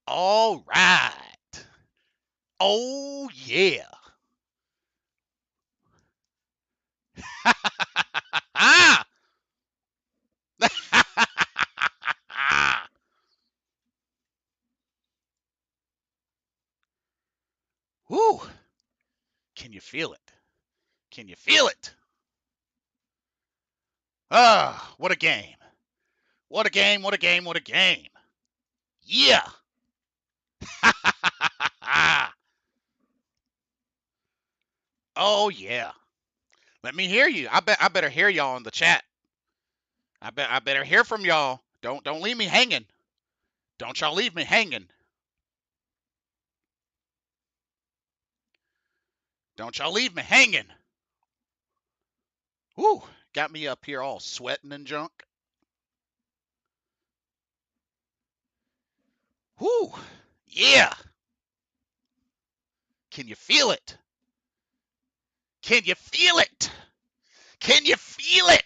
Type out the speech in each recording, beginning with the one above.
All right. Oh, yeah. Whew. Can you feel it? Can you feel it? Ah, what a game. What a game, what a game, what a game. Yeah. Oh, yeah. Let me hear you. I better hear y'all in the chat. I better hear from y'all. Don't leave me hanging. Don't y'all leave me hanging. Don't y'all leave me hanging. Whew. Got me up here all sweating and junk. Whew. Yeah. Can you feel it? Can you feel it? Can you feel it?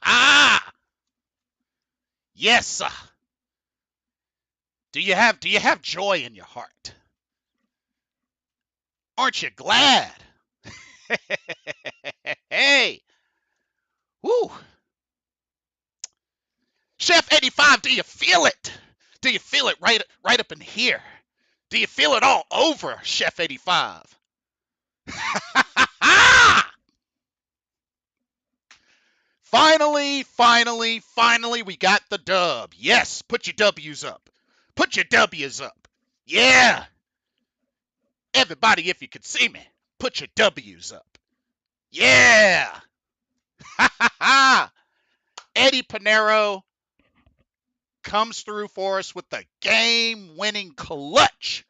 Ah. Yes. Do you have joy in your heart? Aren't you glad? Hey. Woo. Chef 85, do you feel it? Do you feel it right up in here? Do you feel it all over, Chef 85? Finally, we got the dub. Yes, put your W's up. Put your W's up. Yeah. Everybody, if you could see me, put your W's up. Yeah. Eddie Pinero comes through for us with the game-winning clutch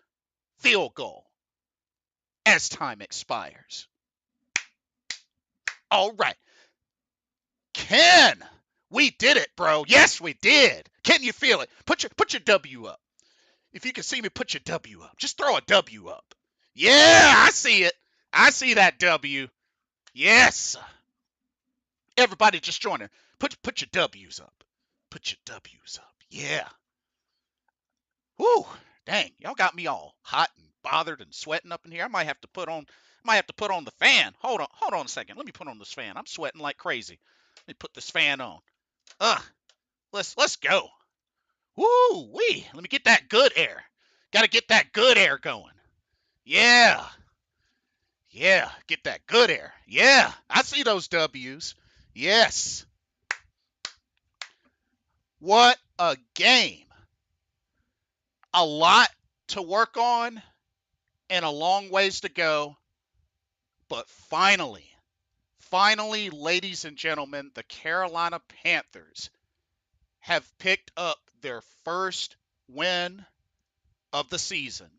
field goal as time expires. All right. Ken, we did it, bro. Yes, we did. Can you feel it? Put your W up. If you can see me, put your W up. Just throw a W up. Yeah, I see it. I see that W. Yes. Everybody just join in. Put your W's up. Put your W's up. Yeah. Whew. Dang, y'all got me all hot and bothered and sweating up in here. I might have to put on the fan. Hold on a second. Let me put on this fan. I'm sweating like crazy. Let me put this fan on. Ugh. Let's go. Woo wee. Let me get that good air. Gotta get that good air going. Yeah. Yeah. Get that good air. Yeah. I see those W's. Yes. What a game. A lot to work on and a long ways to go. But finally, ladies and gentlemen, the Carolina Panthers have picked up their first win of the season,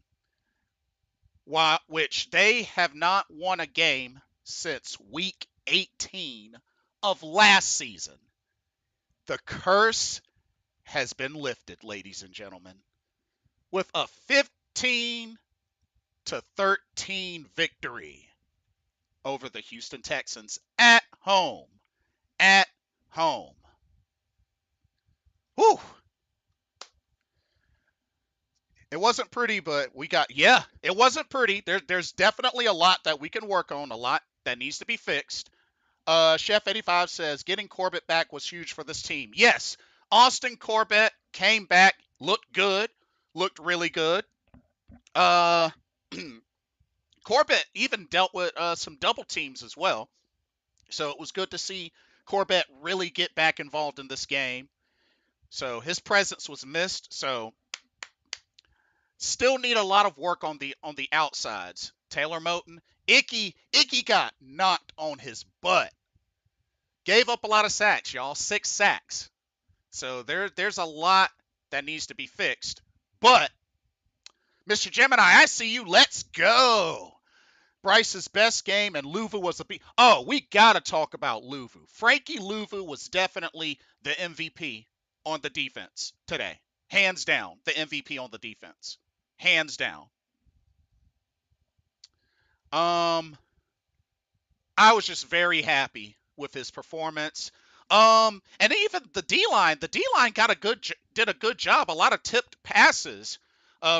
which they have not won a game since week 18 of last season. The curse has been lifted, ladies and gentlemen, with a 15-13 victory over the Houston Texans at home. At home. Whew. It wasn't pretty, but it wasn't pretty. There's definitely a lot that we can work on, a lot that needs to be fixed. Chef 85 says getting Corbett back was huge for this team. Yes, Austin Corbett came back, looked good, looked really good. Uh, Corbett even dealt with some double teams as well. So it was good to see Corbett really get back involved in this game. So his presence was missed. So still need a lot of work on the outsides. Taylor Moton, Icky got knocked on his butt. Gave up a lot of sacks, y'all. 6 sacks. So there's a lot that needs to be fixed. But Mr. Gemini, I see you. Let's go. Bryce's best game, and Louvu was a beat. Oh, we got to talk about Louvu. Frankie Louvu was definitely the MVP on the defense today. Hands down, the MVP on the defense. Hands down. I was just very happy with his performance. And even the D line got a did a good job. A lot of tipped passes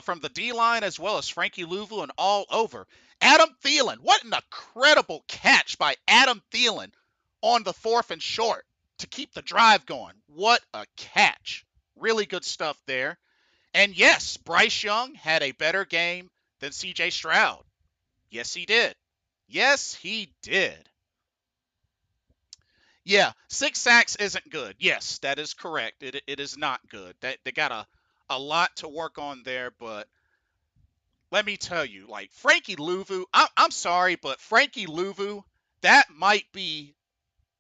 from the D-line as well as Frankie Louvu and all over. Adam Thielen, what an incredible catch by Adam Thielen on the 4th and short to keep the drive going. What a catch. Really good stuff there. And yes, Bryce Young had a better game than C.J. Stroud. Yes, he did. Yes, he did. Yeah, 6 sacks isn't good. Yes, that is correct. It is not good. They got a lot to work on there, but let me tell you, like Frankie Louvu, I'm sorry, but Frankie Louvu, that might be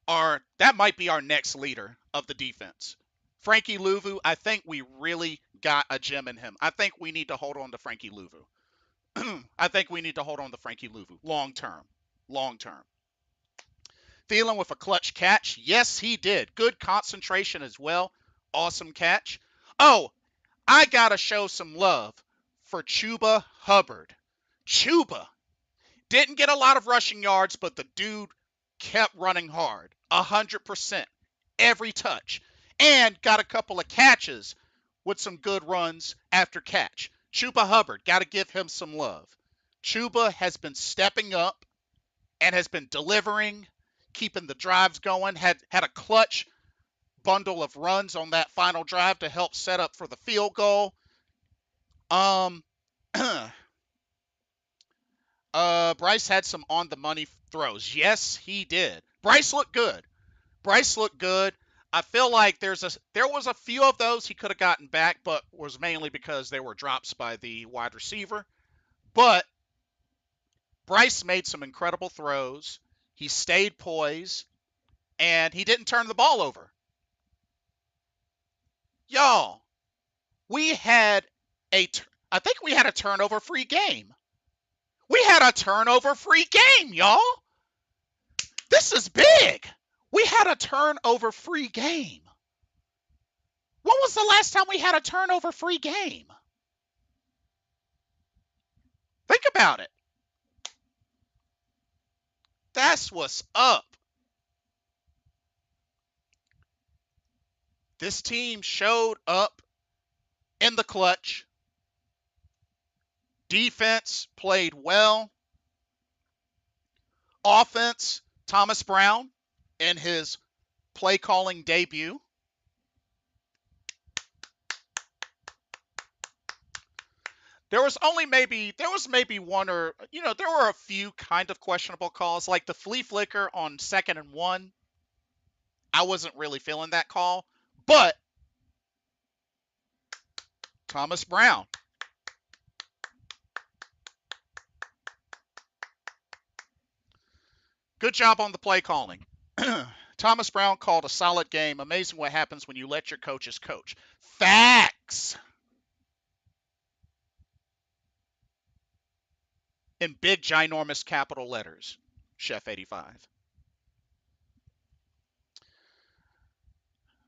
our next leader of the defense. Frankie Louvu, I think we really got a gem in him. I think we need to hold on to Frankie Louvu. I think we need to hold on to Frankie Louvu long term. Long term. Thielen with a clutch catch. Yes, he did. Good concentration as well. Awesome catch. Oh, I got to show some love for Chuba Hubbard. Chuba didn't get a lot of rushing yards, but the dude kept running hard. 100%. Every touch. And got a couple of catches with some good runs after catch. Chuba Hubbard, got to give him some love. Chuba has been stepping up and has been delivering, keeping the drives going, had a clutch bundle of runs on that final drive to help set up for the field goal. Bryce had some on the money throws. Yes, he did. Bryce looked good. I feel like there was a few of those he could have gotten back, but was mainly because they were drops by the wide receiver. But Bryce made some incredible throws. He stayed poised, and he didn't turn the ball over. Y'all, I think we had a turnover-free game. We had a turnover-free game, y'all. This is big. We had a turnover-free game. When was the last time we had a turnover-free game? Think about it. That's what's up. This team showed up in the clutch. Defense played well. Offense, Thomas Brown in his play calling debut. There was maybe one or, there were a few kind of questionable calls, like the flea flicker on 2nd and 1. I wasn't really feeling that call, but Thomas Brown. Good job on the play calling. Thomas Brown called a solid game. Amazing what happens when you let your coaches coach. Facts. In big, ginormous capital letters, Chef 85.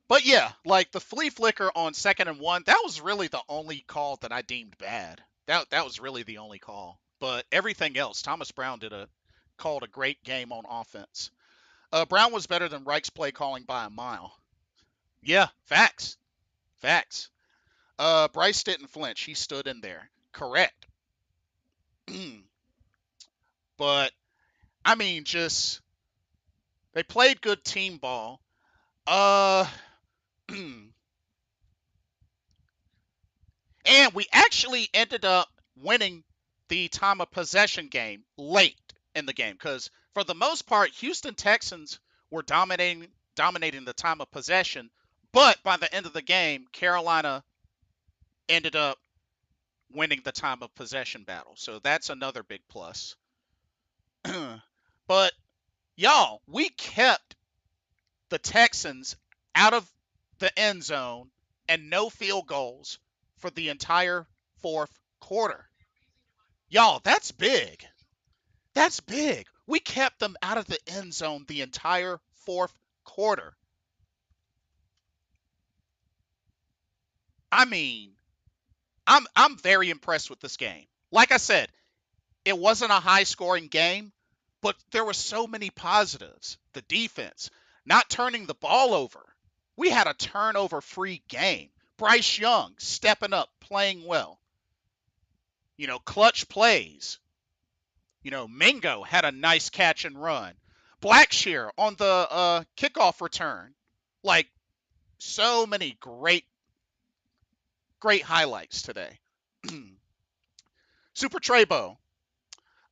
But yeah, like the flea flicker on 2nd and 1, that was really the only call that I deemed bad. That was really the only call. But everything else, Thomas Brown called a great game on offense. Brown was better than Reich's play calling by a mile. Yeah, facts. Bryce didn't flinch. He stood in there. Correct. But, I mean, they played good team ball. And we actually ended up winning the time of possession game late in the game because for the most part, Houston Texans were dominating the time of possession. But by the end of the game, Carolina ended up winning the time of possession battle. So that's another big plus. But, y'all, we kept the Texans out of the end zone and no field goals for the entire 4th quarter. Y'all, that's big. That's big. We kept them out of the end zone the entire 4th quarter. I mean, I'm very impressed with this game. Like I said, it wasn't a high-scoring game, but there were so many positives. The defense, not turning the ball over. We had a turnover-free game. Bryce Young stepping up, playing well. Clutch plays. Mingo had a nice catch and run. Blackshear on the kickoff return. Like, so many great highlights today. Super Trebo.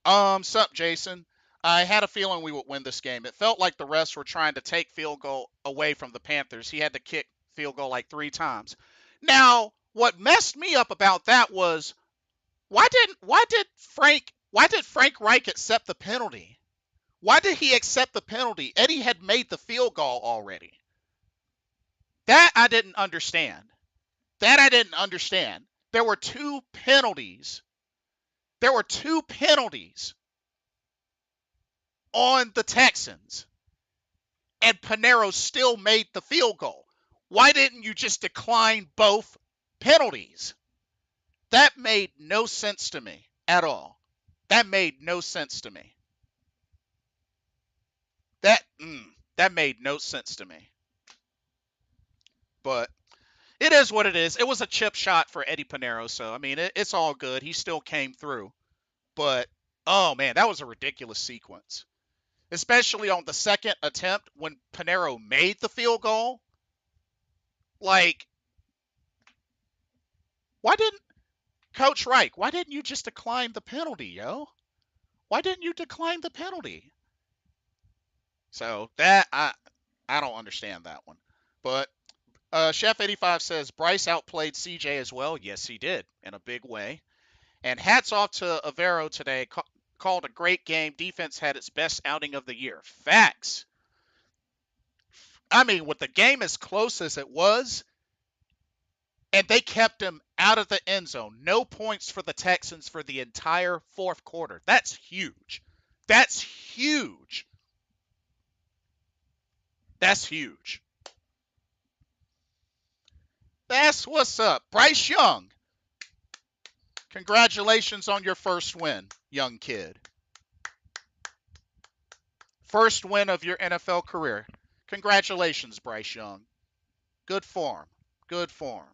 Sup, Jason? I had a feeling we would win this game. It felt like the refs were trying to take field goal away from the Panthers. He had to kick field goal like 3 times. Now, what messed me up about that was why did Frank Reich accept the penalty? Why did he accept the penalty? Eddie had made the field goal already. That I didn't understand. There were 2 penalties. On the Texans, and Panero still made the field goal. Why didn't you just decline both penalties? That made no sense to me at all. That made no sense to me. That made no sense to me. But it is what it is. It was a chip shot for Eddie Panero, so I mean it's all good. He still came through. But oh man, that was a ridiculous sequence. Especially on the second attempt when Panero made the field goal. Like, Coach Reich, why didn't you just decline the penalty, yo? Why didn't you decline the penalty? So that I don't understand that one. But Chef 85 says Bryce outplayed CJ as well. Yes, he did in a big way. And hats off to Avero today. Called a great game. Defense had its best outing of the year. Facts. I mean, with the game as close as it was, and they kept him out of the end zone. No points for the Texans for the entire fourth quarter. That's huge. That's huge. That's huge. That's what's up. Bryce Young, congratulations on your first win, young kid. First win of your NFL career. Congratulations, Bryce Young. Good form. Good form.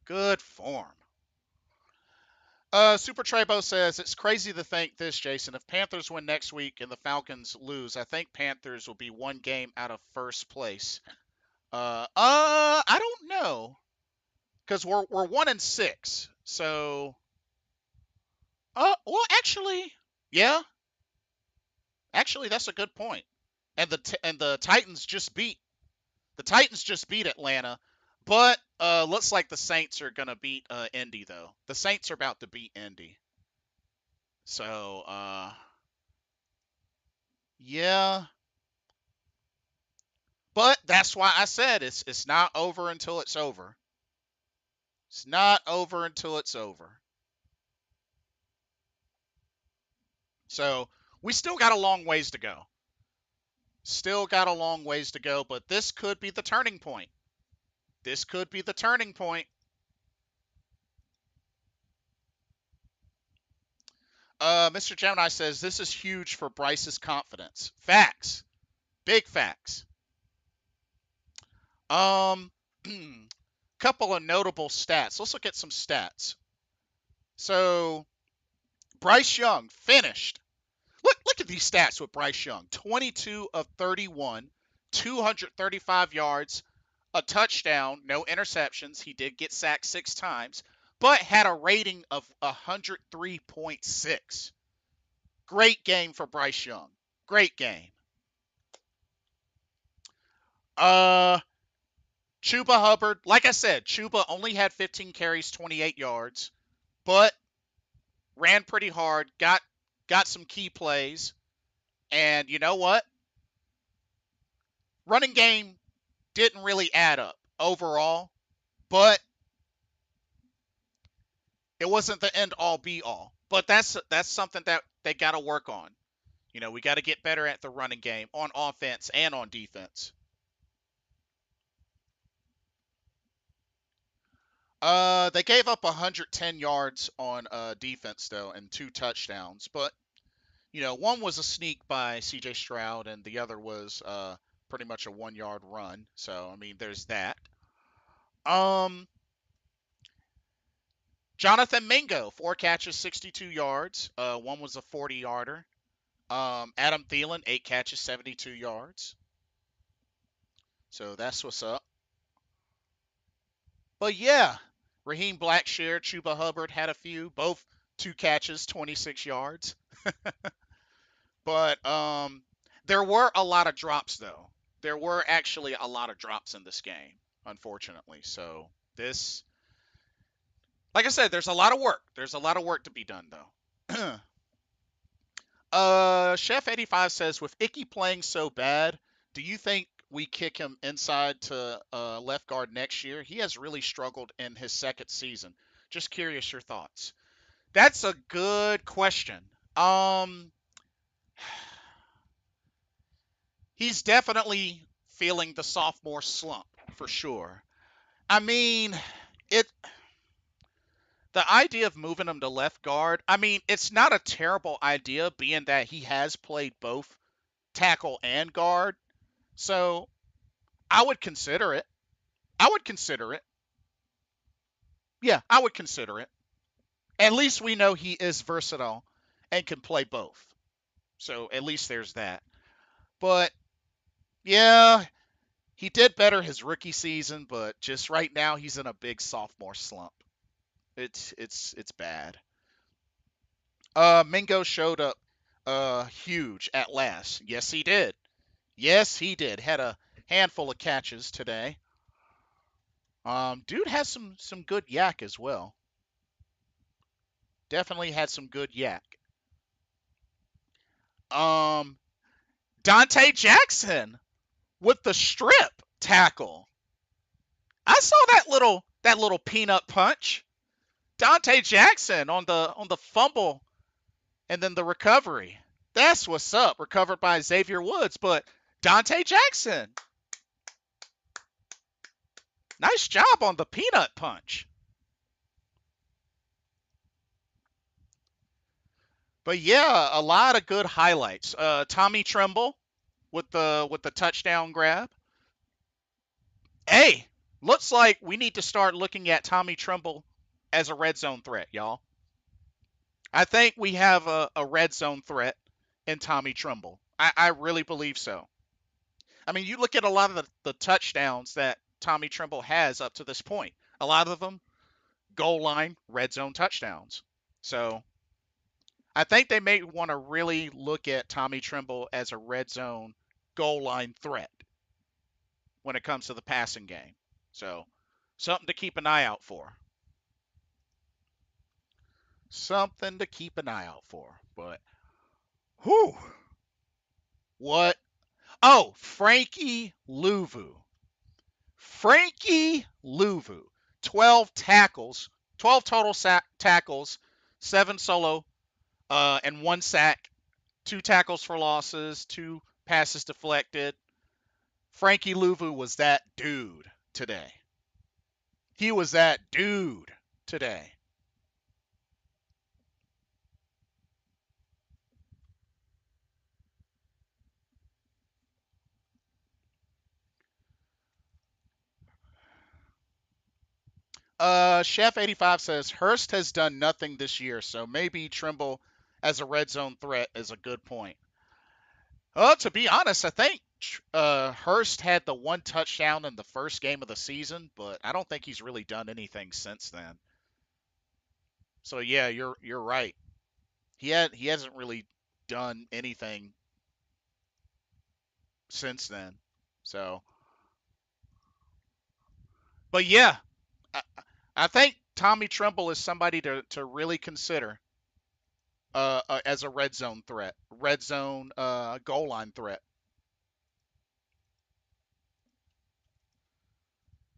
Good form. Super Trebo says, it's crazy to think this, Jason. If Panthers win next week and the Falcons lose, I think Panthers will be 1 game out of first place. I don't know. Because we're 1-6. So, well, actually, yeah. Actually, that's a good point. And the Titans just beat Atlanta. But looks like the Saints are going to beat Indy, though. The Saints are about to beat Indy. So, yeah. But that's why I said it's not over until it's over. It's not over until it's over. So, we still got a long ways to go. Still got a long ways to go, but this could be the turning point. This could be the turning point. Mr. Gemini says, this is huge for Bryce's confidence. Facts. Big facts. Couple of notable stats. Let's look at some stats. So, Bryce Young finished. Look at these stats with Bryce Young. 22 of 31, 235 yards, a touchdown, no interceptions. He did get sacked 6 times, but had a rating of 103.6. Great game for Bryce Young. Great game. Chuba Hubbard, like I said, Chuba only had 15 carries, 28 yards, but ran pretty hard, got some key plays, and you know what? Running game didn't really add up overall, but it wasn't the end-all be-all. But that's something that they got to work on. We got to get better at the running game on offense and on defense. They gave up 110 yards on defense, though, and 2 touchdowns. But, one was a sneak by C.J. Stroud, and the other was pretty much a 1 yard run. So I mean, there's that. Um, Jonathan Mingo, 4 catches, 62 yards. One was a 40-yarder. Adam Thielen, 8 catches, 72 yards. So that's what's up. But yeah, Raheem Blackshear, Chuba Hubbard had a few, both 2 catches, 26 yards. But there were a lot of drops though. There were actually a lot of drops in this game, unfortunately. So this, like I said, there's a lot of work. There's a lot of work to be done though. Chef 85 says, with Icky playing so bad, do you think we kick him inside to left guard next year? He has really struggled in his second season. Just curious your thoughts. That's a good question. Um, he's definitely feeling the sophomore slump for sure. I mean, it the idea of moving him to left guard, I mean, it's not a terrible idea being that he has played both tackle and guard. So I would consider it. I would consider it. Yeah, I would consider it. At least we know he is versatile and can play both. So at least there's that. But yeah, he did better his rookie season, but just right now he's in a big sophomore slump. It's bad. Mingo showed up huge at last. Yes, he did. Yes, he did. Had a handful of catches today. Dude has some good yak as well. Definitely had some good yak. Um, Dante Jackson with the strip tackle. I saw that little peanut punch. Dante Jackson on the fumble and then the recovery. That's what's up. Recovered by Xavier Woods, but Dante Jackson. Nice job on the peanut punch. But yeah, a lot of good highlights. Tommy Tremble with the touchdown grab. Hey, looks like we need to start looking at Tommy Tremble as a red zone threat, y'all. I think we have a red zone threat in Tommy Tremble. I really believe so. I mean, you look at a lot of the touchdowns that Tommy Tremble has up to this point. A lot of them goal line red zone touchdowns. So I think they may want to really look at Tommy Tremble as a red zone goal line threat when it comes to the passing game. So something to keep an eye out for. Something to keep an eye out for. But whew, what? Oh, Frankie Louvu. Frankie Louvu. 12 tackles, 12 total tackles, 7 solo, and 1 sack, 2 tackles for losses, 2 passes deflected. Frankie Louvu was that dude today. He was that dude today. Chef 85 says Hurst has done nothing this year, so maybe Trimble as a red zone threat is a good point. To be honest, I think Hurst had the 1 touchdown in the first game of the season, but I don't think he's really done anything since then. So yeah, you're right. He hasn't really done anything since then. So, but yeah, I, I think Tommy Tremble is somebody to really consider as a red zone threat, red zone goal line threat.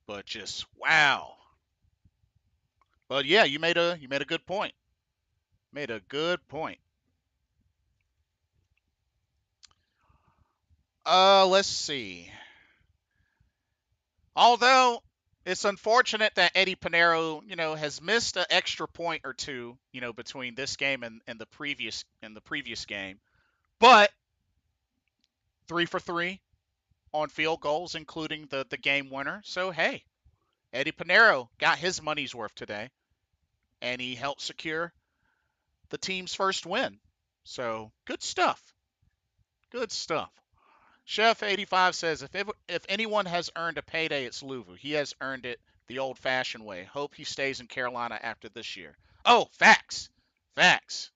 But just wow. But yeah, you made a good point. Made a good point. Let's see. Although it's unfortunate that Eddie Pinero, has missed an extra point or two, between this game and the previous game. But 3 for 3, on field goals, including the game winner. So, hey, Eddie Pinheiro got his money's worth today, and he helped secure the team's first win. So, good stuff. Good stuff. Chef 85 says if anyone has earned a payday, it's Luvu. He has earned it the old-fashioned way. Hope he stays in Carolina after this year. Oh, facts. Facts.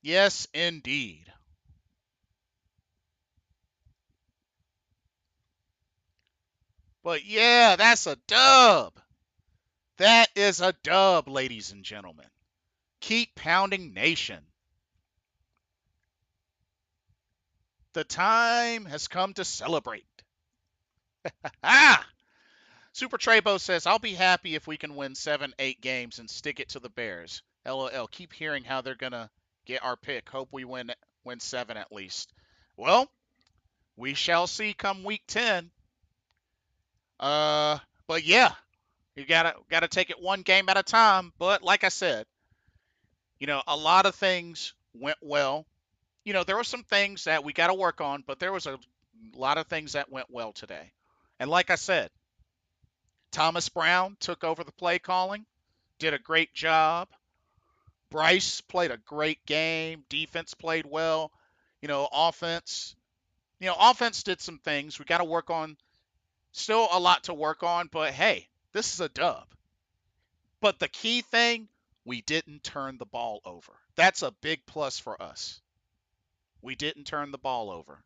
Yes, indeed. But yeah, that's a dub. That is a dub, ladies and gentlemen. Keep pounding nation. The time has come to celebrate. Ah! Super Trebo says, I'll be happy if we can win 7, 8 games and stick it to the Bears. LOL. Keep hearing how they're going to get our pick. Hope we win 7 at least. Well, we shall see come week 10. But yeah, you gotta take it one game at a time. But like I said, a lot of things went well. There were some things that we got to work on, but there was a lot of things that went well today. And like I said, Thomas Brown took over the play calling, did a great job. Bryce played a great game. Defense played well. Offense. Offense did some things. We got to work on. Still a lot to work on, but hey, this is a dub. But the key thing, we didn't turn the ball over. That's a big plus for us. We didn't turn the ball over.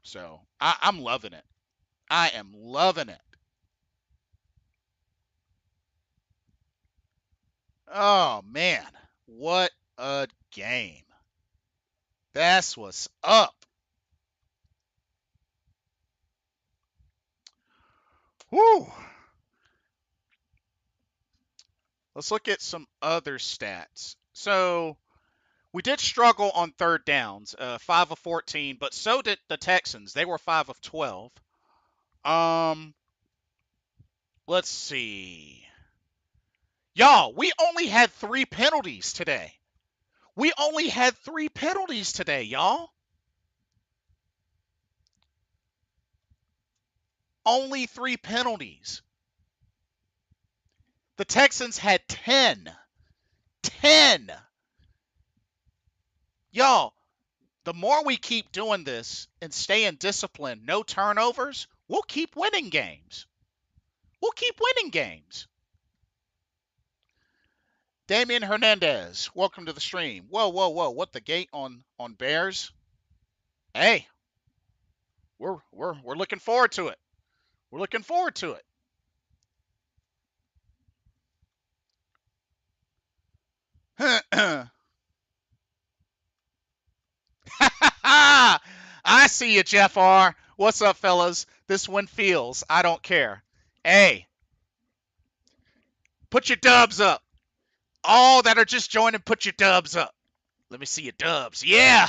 So I'm loving it. I am loving it. Oh, man. What a game. That's what's up. Whew. Let's look at some other stats. So we did struggle on third downs, 5 of 14, but so did the Texans. They were 5 of 12. Um, let's see. Y'all, we only had 3 penalties today. We only had 3 penalties today, y'all. Only 3 penalties. The Texans had 10. 10. Y'all, the more we keep doing this and staying disciplined, no turnovers, we'll keep winning games. We'll keep winning games. Damian Hernandez, welcome to the stream. Whoa, whoa, whoa. What the gate on Bears? Hey, we're looking forward to it. We're looking forward to it. I see you, Jeff R. What's up, fellas? This one feels. I don't care. Hey, put your dubs up. All that are just joining, put your dubs up. Let me see your dubs. Yeah.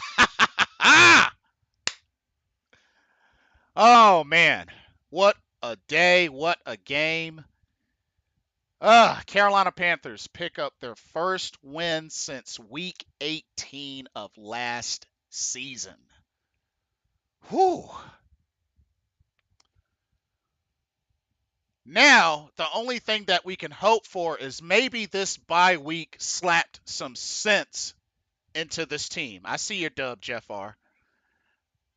Oh, man. What a day. What a game. Carolina Panthers pick up their first win since week 18 of last season. Whew. Now, the only thing that we can hope for is maybe this bye week slapped some sense into this team. I see your dub, Jeff R.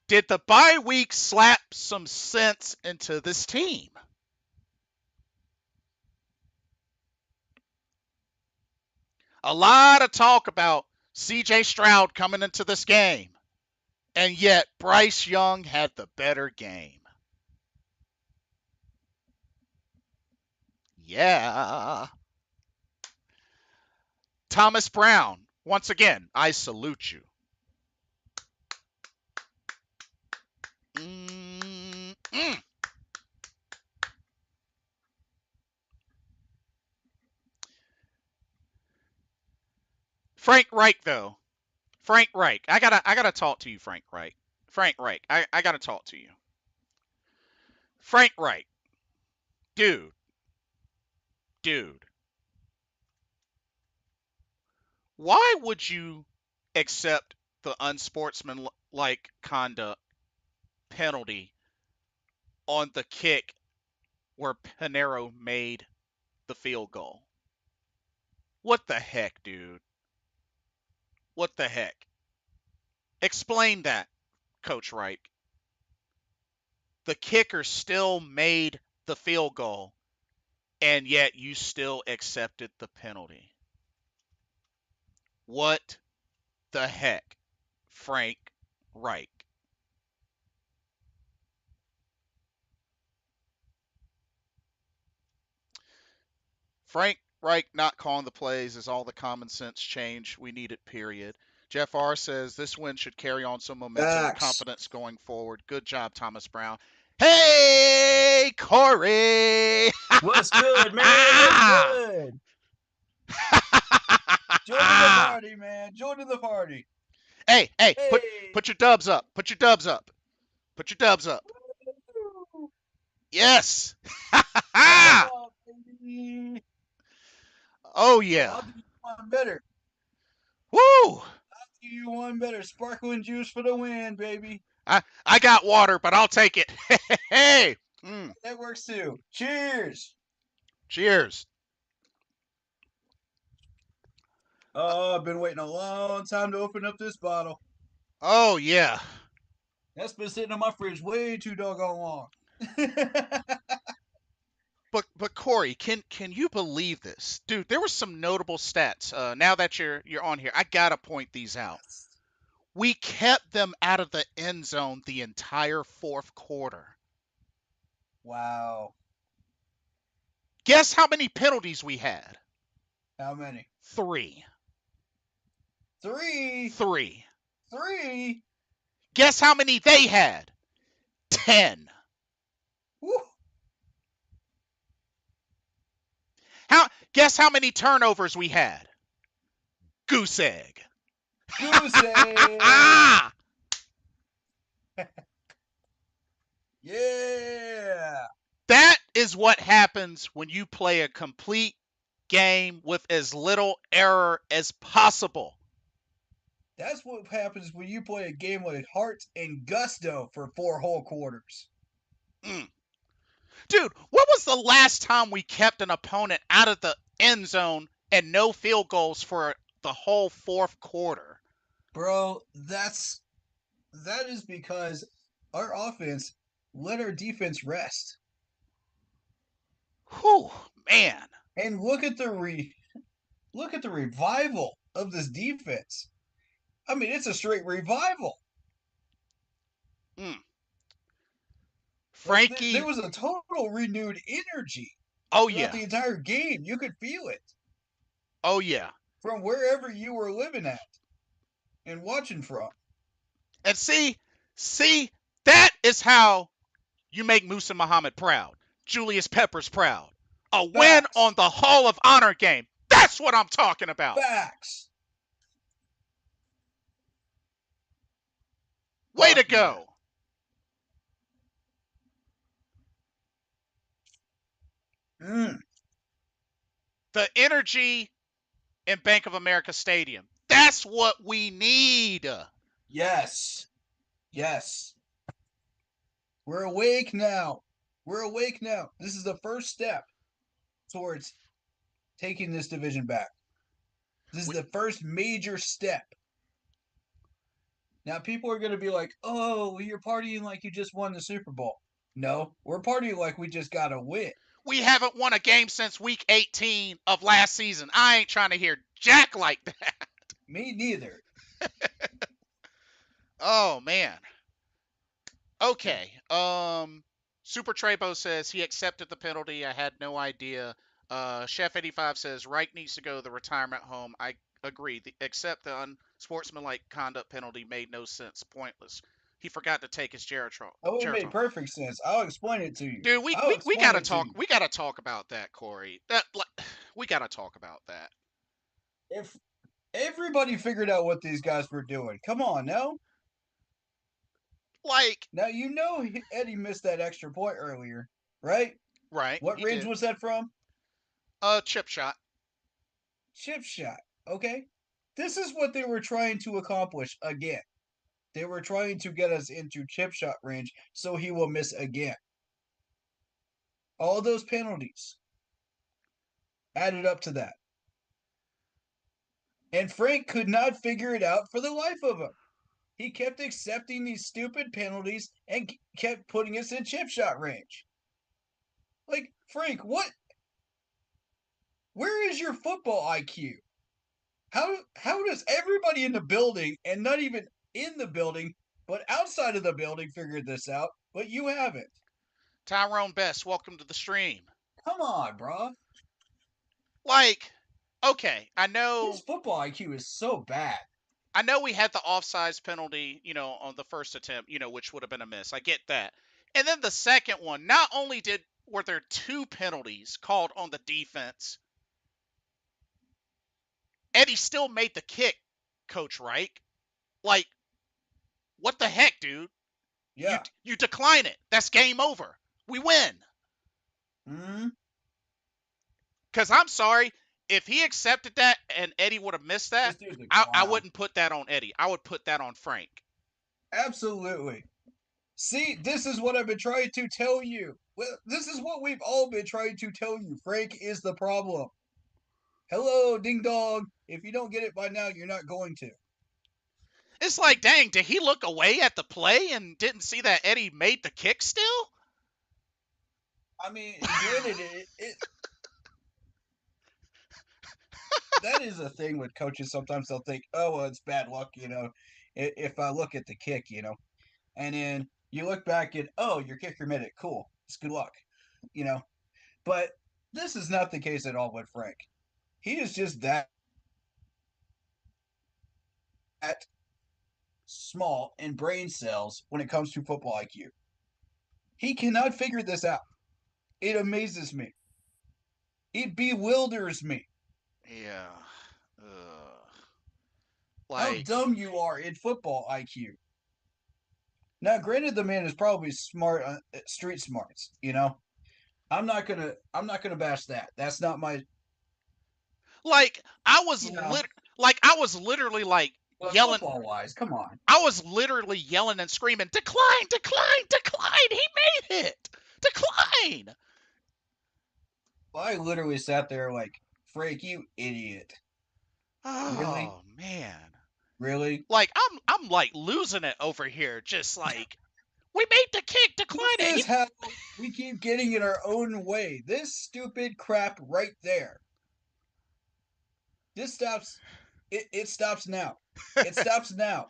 Did the bye week slap some sense into this team? A lot of talk about CJ Stroud coming into this game, and yet Bryce Young had the better game. Yeah. Thomas Brown, once again, I salute you. Mm-mm. Frank Reich, though. Frank Reich. I gotta talk to you, Frank Reich. Frank Reich. I gotta talk to you. Frank Reich. Dude. Dude. Why would you accept the unsportsmanlike conduct penalty on the kick where Pinero made the field goal. What the heck, dude? What the heck? Explain that, Coach Reich. The kicker still made the field goal, and yet you still accepted the penalty. What the heck, Frank Reich? Frank Reich not calling the plays is all the common sense change we needed, period. Jeff R. says this win should carry on some momentum and Facts. confidence going forward. Good job, Thomas Brown. Hey, Corey! What's good, man? What's good? Joining the party, man. Joining the party. Hey, Hey. put your dubs up. Put your dubs up. Put your dubs up. Yes. Oh, baby. Oh Hey, yeah. I'll do you one better. Woo! I'll do you one better. Sparkling juice for the win, baby. I got water, but I'll take it. Hey. That works too. Cheers. Cheers. Oh, I've been waiting a long time to open up this bottle. Oh yeah. That's been sitting in my fridge way too doggone long. But Corey, can you believe this, dude? There were some notable stats. Now that you're on here, I gotta point these out. We kept them out of the end zone the entire fourth quarter. Wow. Guess how many penalties we had? How many? 3. Three. 3. Three. Guess how many they had? 10. Woo. Guess how many turnovers we had? Goose egg. Goose egg. Ah! Yeah. That is what happens when you play a complete game with as little error as possible. That's what happens when you play a game with heart and gusto for 4 whole quarters. Dude, when was the last time we kept an opponent out of the end zone and no field goals for the whole fourth quarter? Bro, that is because our offense let our defense rest. Whew, man. And look at the revival of this defense. I mean, it's a straight revival. Frankie. Like there was a total renewed energy throughout the entire game. You could feel it. Oh, yeah. From wherever you were living at and watching from. And see, that is how you make Musa Muhammad proud. Julius Peppers proud. A win on the Hall of Honor game. That's what I'm talking about. Facts. Way to go. The energy in Bank of America Stadium. That's what we need. Yes. Yes. We're awake now. We're awake now. This is the first step towards taking this division back. This is the first major step. Now, people are going to be like, oh, you're partying like you just won the Super Bowl. No, we're partying like we just got a win. We haven't won a game since week 18 of last season. I ain't trying to hear jack like that. Me neither. Oh, man. Okay. Super Trebo says he accepted the penalty. I had no idea. Chef 85 says Reich needs to go to the retirement home. I agree. Except the unsportsmanlike conduct penalty made no sense. Pointless. He forgot to take his Geritron. Oh, it made perfect sense. I'll explain it to you. Dude, we gotta talk. We gotta talk about that, Corey. We gotta talk about that. If everybody figured out what these guys were doing, come on, no. Like now, Eddie missed that extra point earlier, right? Right. What range was that from? Chip shot. Chip shot. Okay. This is what they were trying to accomplish again. They were trying to get us into chip shot range so he will miss again. All those penalties added up to that. And Frank could not figure it out for the life of him. He kept accepting these stupid penalties and kept putting us in chip shot range. Like, Frank, what? Where is your football IQ? How does everybody in the building, and not even in the building, but outside of the building, figure this out, but you haven't? Tyrone Best, welcome to the stream. Come on, bro. Like, okay, His football IQ is so bad. I know we had the offsides penalty, on the first attempt, which would have been a miss. I get that. And then the second one, not only were there 2 penalties called on the defense, Eddie still made the kick, Coach Reich. Like, what the heck, dude? Yeah. You decline it. That's game over. We win. Mm-hmm. Because I'm sorry, if he accepted that and Eddie would have missed that, I wouldn't put that on Eddie. I would put that on Frank. Absolutely. See, this is what I've been trying to tell you. Well, this is what we've all been trying to tell you. Frank is the problem. Hello, ding dong. If you don't get it by now, you're not going to. It's like, dang, did he look away at the play and didn't see that Eddie made the kick still? I mean, granted, that is a thing with coaches. Sometimes they'll think, oh, well, it's bad luck, if I look at the kick, and then you look back and, oh, your kicker made it. Cool. It's good luck, But this is not the case at all with Frank. He is just that small in brain cells when it comes to football IQ. He cannot figure this out. It amazes me. It bewilders me. Yeah. How dumb you are in football IQ. Now, granted, the man is probably smart, street smarts. I'm not gonna bash that. That's not my. Like I was literally like yelling. Football wise, come on. I was literally yelling and screaming, "Decline! Decline! Decline! He made it! Decline!" I literally sat there like, Frank, you idiot. Oh Really? man. Really? Like I'm like losing it over here. Just like we made the kick, decline it. This is how we keep getting in our own way. This stupid crap right there. This stops. It stops now. It stops now.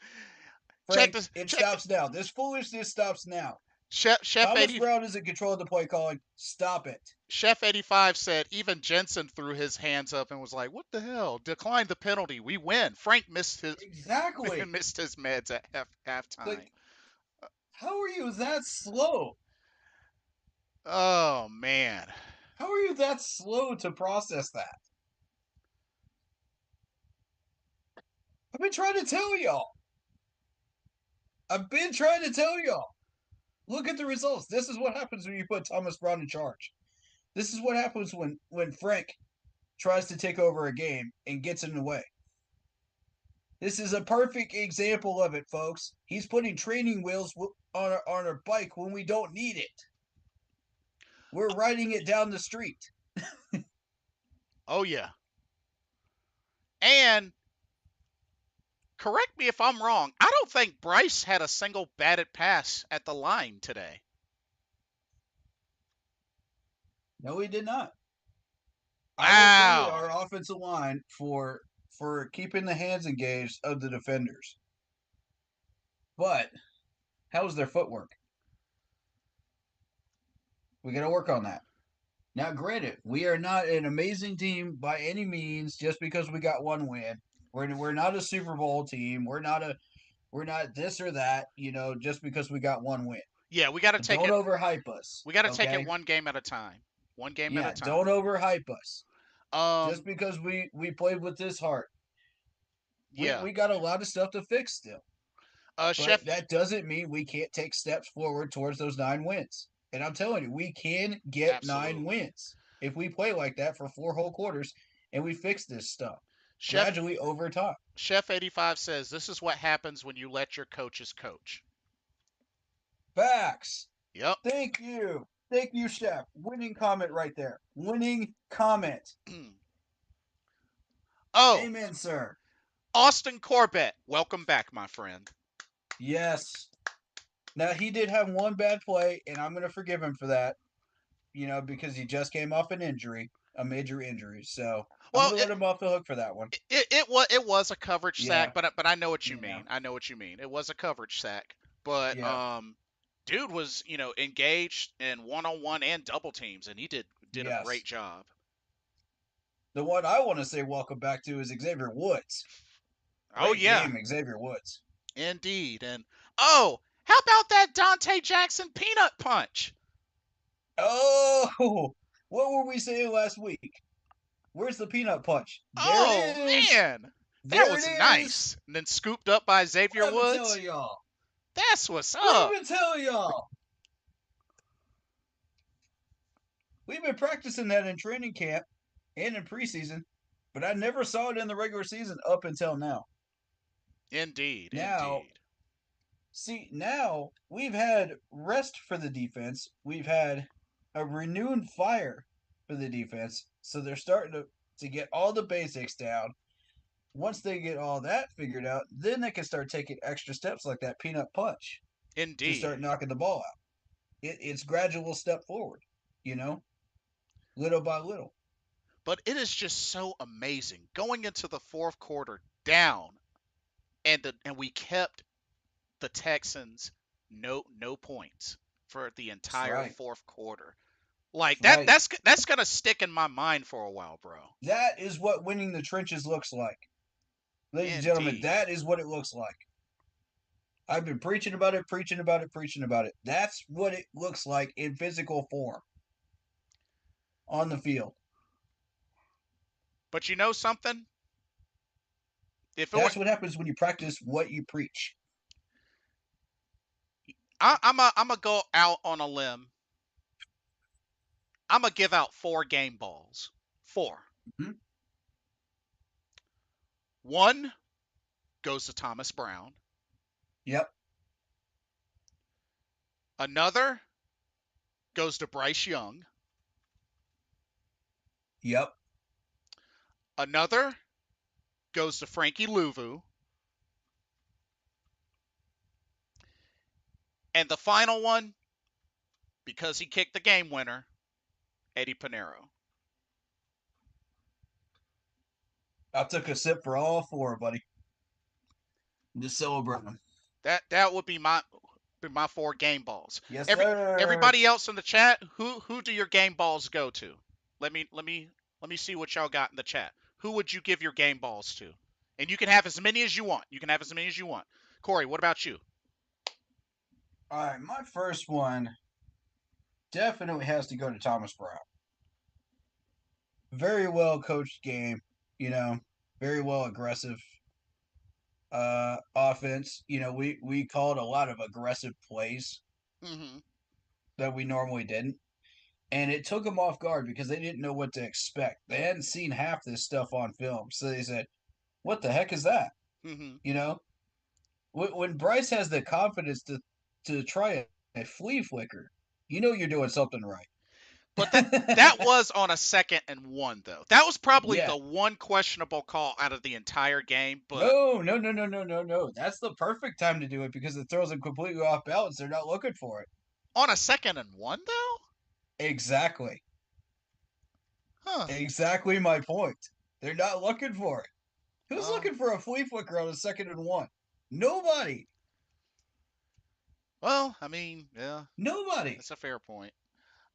Frank, stops now. This foolishness stops now. Chef Thomas Brown is in control of the play calling. Stop it. Chef 85 said even Jensen threw his hands up and was like, "What the hell? Decline the penalty. We win." Frank missed his meds at halftime. Like, how are you that slow? Oh man. How are you that slow to process that? I've been trying to tell y'all. Look at the results. This is what happens when you put Thomas Brown in charge. This is what happens when Frank tries to take over a game and gets in the way. This is a perfect example of it, folks. He's putting training wheels on our bike when we don't need it. We're riding it down the street. Oh, yeah. And correct me if I'm wrong, I don't think Bryce had a single batted pass at the line today. No, he did not. Wow. I will credit our offensive line for keeping the hands engaged of the defenders. But how was their footwork? We got to work on that. Now, granted, we are not an amazing team by any means just because we got one win. We're not a Super Bowl team. We're not this or that, just because we got one win. Yeah, we got to take Don't overhype us. We got to take it one game at a time. One game at a time. Don't overhype us. Just because we played with this heart. We got a lot of stuff to fix still. But Chef, that doesn't mean we can't take steps forward towards those 9 wins. And I'm telling you, we can get 9 wins if we play like that for 4 whole quarters and we fix this stuff. Chef gradually over time. Chef 85 says this is what happens when you let your coaches coach. Facts. Yep. Thank you. Thank you, Chef. Winning comment right there. Winning comment. Oh, Amen, sir. Austin Corbett, welcome back, my friend. Yes. Now, he did have one bad play, and I'm going to forgive him for that, because he just came off an injury, a major injury. So I'm Well, going to let him off the hook for that one. it was a coverage sack, Yeah. but I know what you Yeah. mean. I know what you mean. It was a coverage sack, but Yeah. dude was engaged in one-on-one and double teams, and he did a great Yes. job. The one I want to say welcome back to is Xavier Woods. Oh Great yeah, game, Xavier Woods. indeed. And oh, how about that Dante Jackson peanut punch? Oh, what were we saying last week? Where's the peanut punch? There it Oh is. man, that There it was is. nice. And then scooped up by Xavier What I've been Woods. telling y'all. That's what's What I've up. been telling y'all. We've been practicing that in training camp and in preseason, but I never saw it in the regular season up until now. Indeed, Now, indeed. now we've had rest for the defense. We've had a renewed fire for the defense. So they're starting to get all the basics down. Once they get all that figured out, then they can start taking extra steps like that peanut punch to start Indeed. knocking the ball out. It's gradual step forward, you know, little by little. But it is just so amazing going into the fourth quarter down, and we kept the Texans no points for the That's entire right. fourth quarter. Like That's right. that's gonna stick in my mind for a while, bro. That is what winning the trenches looks like. Ladies and gentlemen, Indeed. that is what it looks like. I've been preaching about it, preaching about it, preaching about it. That's what it looks like in physical form on the field. But you know something? If it were, That's what happens when you practice what you preach. I'm a go out on a limb. I'm gonna give out 4 game balls. 4. Mm-hmm. One goes to Thomas Brown. Yep. Another goes to Bryce Young. Yep. Another goes to Frankie Louvu. And the final one, because he kicked the game winner, Eddie Pinero. I took a sip for all 4, buddy. Just celebrate them. That would be my 4 game balls. Yes, sir. Everybody else in the chat, who do your game balls go to? Let me see what y'all got in the chat. Who would you give your game balls to? And you can have as many as you want. You can have as many as you want. Corey, what about you? All right, my first one definitely has to go to Thomas Brown. Very well coached game, very well aggressive offense. We called a lot of aggressive plays Mm-hmm. that we normally didn't. And it took them off guard because they didn't know what to expect. They hadn't seen half this stuff on film. So they said, what the heck is that? Mm-hmm. You know, when Bryce has the confidence to try a flea flicker, you're doing something right. But that was on a 2nd and 1 though. That was probably Yeah. the one questionable call out of the entire game. But No, no, no, no, no, no, no. That's the perfect time to do it because it throws them completely off balance. They're not looking for it. on a 2nd and 1 though, Exactly. huh? Exactly my point. They're not looking for it. Who's Well, looking for a flea flicker on a 2nd and 1? Nobody. well, I mean, yeah, Nobody. that's a fair point.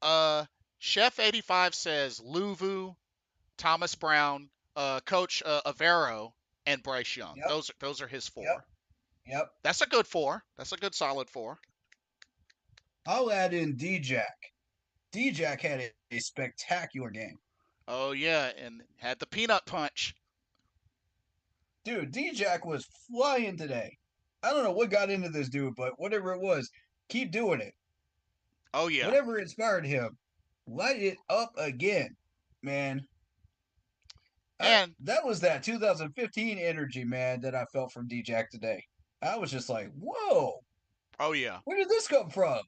Uh, Chef 85 says Luvu, Thomas Brown, Coach Avero, and Bryce Young. Yep. Those are his Yep. 4. Yep. That's a good 4. That's a good solid 4. I'll add in D-Jack. D-Jack had a spectacular game. Oh yeah, and had the peanut punch. Dude, D-Jack was flying today. I don't know what got into this dude, but whatever it was, keep doing it. Oh yeah. Whatever inspired him, light it up again, man. And That was that 2015 energy, man, that I felt from D-Jack today. I was just like, whoa, oh yeah, where did this come from?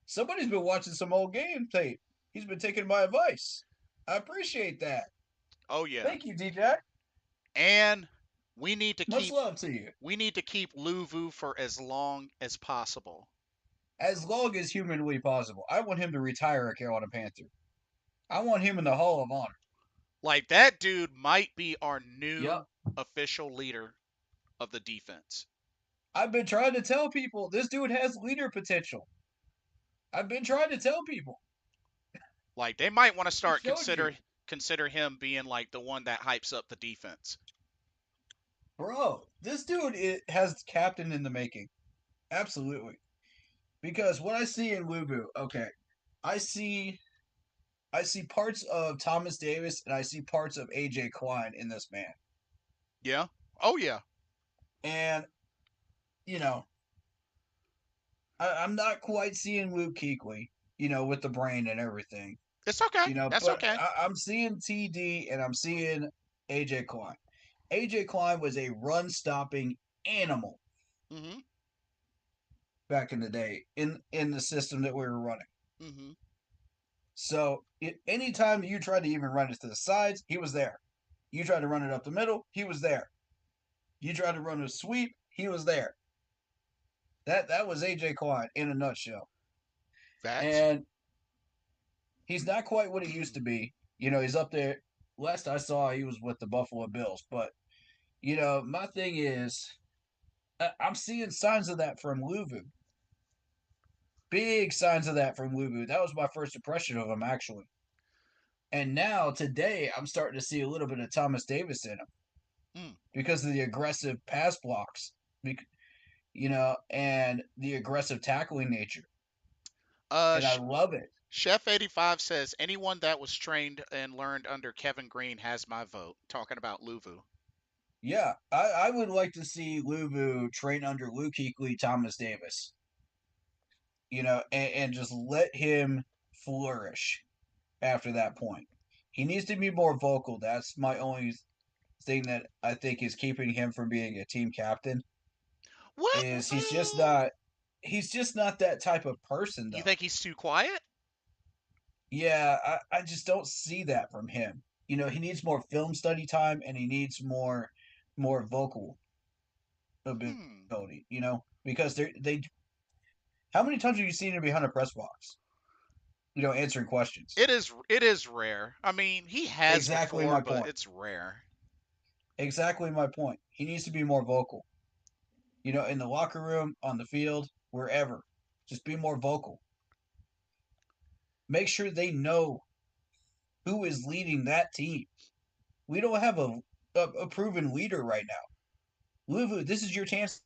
Somebody's been watching some old game tape. He's been taking my advice. I appreciate that. oh yeah. Thank you, D-Jack. And we need to Much keep love to you. Luvu for as long as possible. As long as humanly possible. I want him to retire a Carolina Panther. I want him in the Hall of Honor. Like that dude might be our Yep. new official leader of the defense. I've been trying to tell people this dude has leader potential. I've been trying to tell people. Like they might want to I start showed you. consider him being like the one that hypes up the defense. Bro, this dude has captain in the making. Absolutely. Because what I see in Lubu, okay, I see I see parts of Thomas Davis and I see parts of AJ Klein in this man. Yeah. Oh yeah. And, you know, I'm not quite seeing Luke Kuechly, with the brain and everything. It's okay. That's But okay. I'm seeing TD and I'm seeing AJ Klein. AJ Klein was a run stopping animal Mhm. back in the day in the system that we were running. Mhm. So anytime you tried to even run it to the sides, he was there. You tried to run it up the middle, he was there. You tried to run a sweep, he was there. That was AJ Klein in a nutshell. Facts. And he's not quite what he used to be. He's up there. Last I saw, he was with the Buffalo Bills. But my thing is, I'm seeing signs of that from Luvu. Big signs of that from Luvu. That was my first impression of him, actually. And now today, I'm starting to see a little bit of Thomas Davis in him Mm. because of the aggressive pass blocks, and the aggressive tackling nature. Uh, And I Sh- love it. Chef 85 says anyone that was trained and learned under Kevin Green has my vote. Talking about Luvu. Yeah, I would like to see Luvu train under Luke Kuechly, Thomas Davis, and just let him flourish after that point. He needs to be more vocal. That's my only thing that I think is keeping him from being a team captain. What? Is he's just not that type of person You though. think he's too quiet? Yeah, I just don't see that from him. He needs more film study time and he needs more vocal Hmm. ability, because they how many times have you seen him behind a press box? Answering questions. It is rare. I mean, he has Exactly before, my but point. it's rare. Exactly my point. He needs to be more vocal. In the locker room, on the field, wherever. Just be more vocal. Make sure they know who is leading that team. We don't have a proven leader right now. Luvu, this is your chance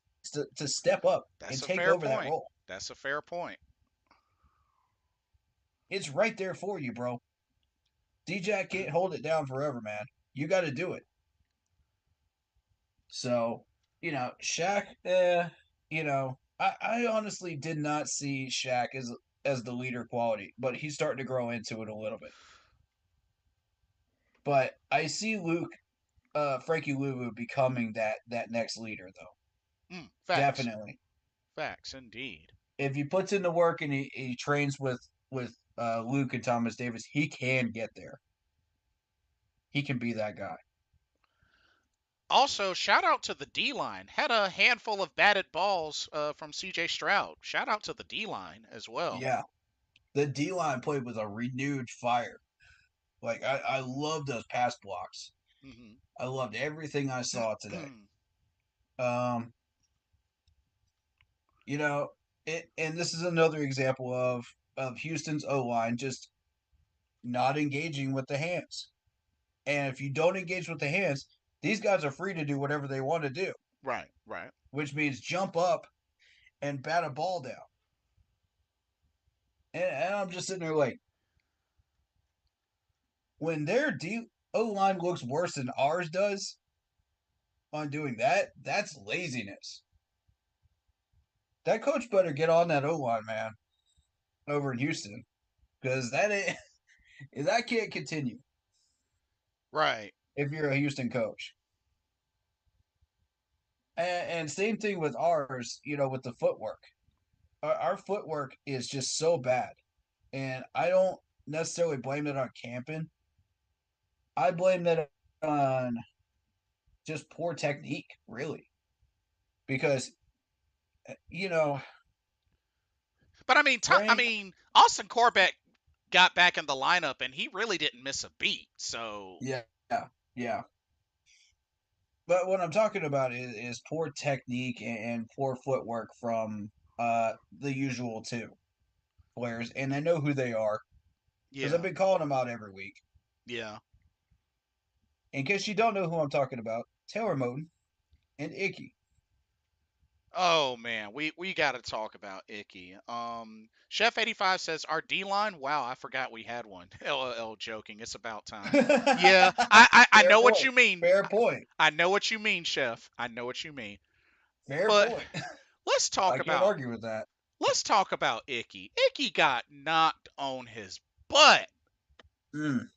to step up and That's a take fair over that point. role. That's a fair point. It's right there for you, bro. DJ can't hold it down forever, man. You got to do it. So, Shaq, I honestly did not see Shaq as the leader quality, but he's starting to grow into it a little bit. But I see Frankie Louvu becoming that next leader, though. Facts. Definitely. Facts indeed. If he puts in the work and he trains with Luke and Thomas Davis, he can get there. He can be that guy. Also, shout out to the D line. Had a handful of batted balls from CJ Stroud. Shout out to the D line as well. Yeah. The D line played with a renewed fire. Like I love those pass blocks. Hmm. I loved everything I saw today. Um, you know, and this is another example of Houston's O line just not engaging with the hands. And if you don't engage with the hands, these guys are free to do whatever they want to do, Right, right. which means jump up and bat a ball down. And I'm just sitting there like, when their O line looks worse than ours does on doing that, that's laziness. That coach better get on that O line, man, over in Houston, because that can't continue. Right. if you're a Houston coach. And same thing with ours, with the footwork. Our footwork is just so bad. And I don't necessarily blame it on camping. I blame that on just poor technique, really. Because, you know, But I mean, Frank, Austin Corbett got back in the lineup and he really didn't miss a beat. So yeah, yeah. But what I'm talking about is poor technique and poor footwork from the usual two players. And I know who they are because I've yeah, been calling them out every week. yeah. In case you don't know who I'm talking about, Taylor Moton and Icky. Oh man, we got to talk about Icky. Chef 85 says our D line. Wow, I forgot we had one. LOL, joking. It's about time. Yeah, I Fair know what point. you mean. Fair point. I know what you mean, Chef. I know what you mean. Fair But point. let's I talk can't about argue with that. Icky. Icky got knocked on his butt. Mm.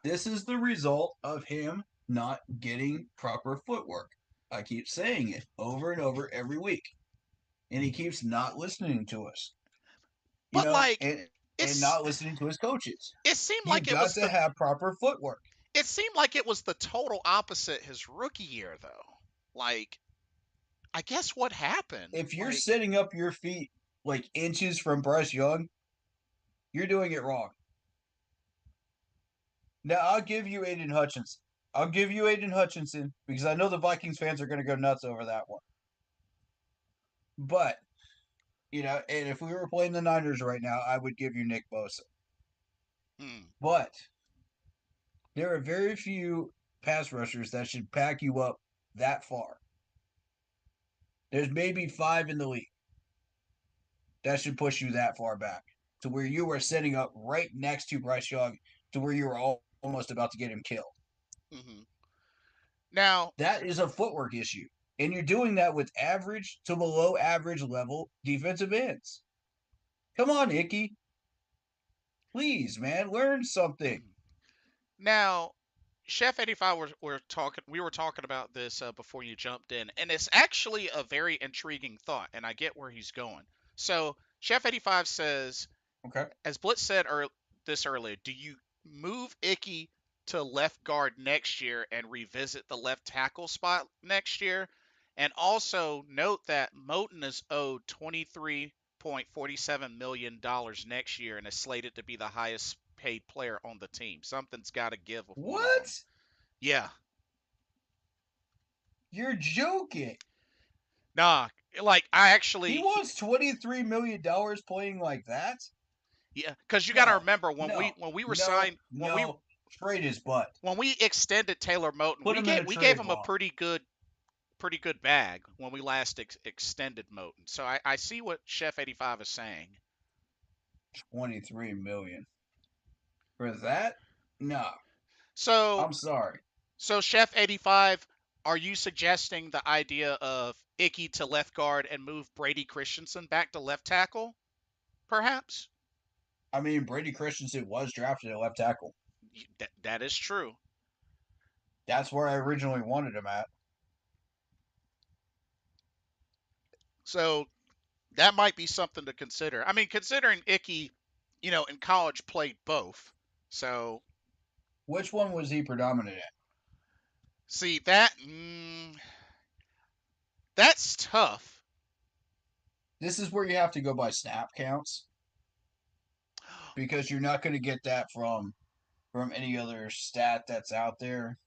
This is the result of him not getting proper footwork. I keep saying it over and over every week. And he keeps not listening to us. But like And it's not listening to his coaches. it seemed You've like it got was to have proper footwork. the total opposite his rookie year though. Like I guess what happened? If you're Like setting up your feet like inches from Bryce Young, you're doing it wrong. Now I'll give you Aiden Hutchinson. I'll give you Aiden Hutchinson because I know the Vikings fans are going to go nuts over that one. But and if we were playing the Niners right now, I would give you Nick Bosa. hmm, But there are very few pass rushers that should pack you up that far. There's maybe 5 in the league that should push you that far back to where you are setting up right next to Bryce Young to where you are almost about to get him killed. hmm. Now, That is a footwork issue. And you're doing that with average to below average level defensive ends. Come on, Icky. Please, man, learn something. mhm. Now, Chef 85 we were talking about this before you jumped in, and it's actually a very intriguing thought, and I get where he's going. So, Chef 85 says, Okay. as Blitz said this earlier, do you move Icky to left guard next year and revisit the left tackle spot next year? And also note that Moton is owed $23.47 million next year and is slated to be the highest paid player on the team. Something's got to give with one of them. What? Yeah. You're joking. Nah, like I He actually, wants $23 million playing like that? yeah, because you got to No, remember no, when we were no, signed no. Trade his butt. when we extended Taylor Moton, Put him in a we gave trade him a block. pretty good bag when we last extended Moton. So I see what Chef 85 is saying. 23 million for that? No, So I'm sorry. Chef 85, are you suggesting the idea of Icky to left guard and move Brady Christensen back to left tackle, perhaps? I mean, Brady Christensen was drafted at left tackle. That is true. That's where I originally wanted him at. So that might be something to consider. I mean, considering Icky, in college played both. So Which one was he predominant in? see that's tough. This is where you have to go by snap counts because you're not going to get that from any other stat that's out there.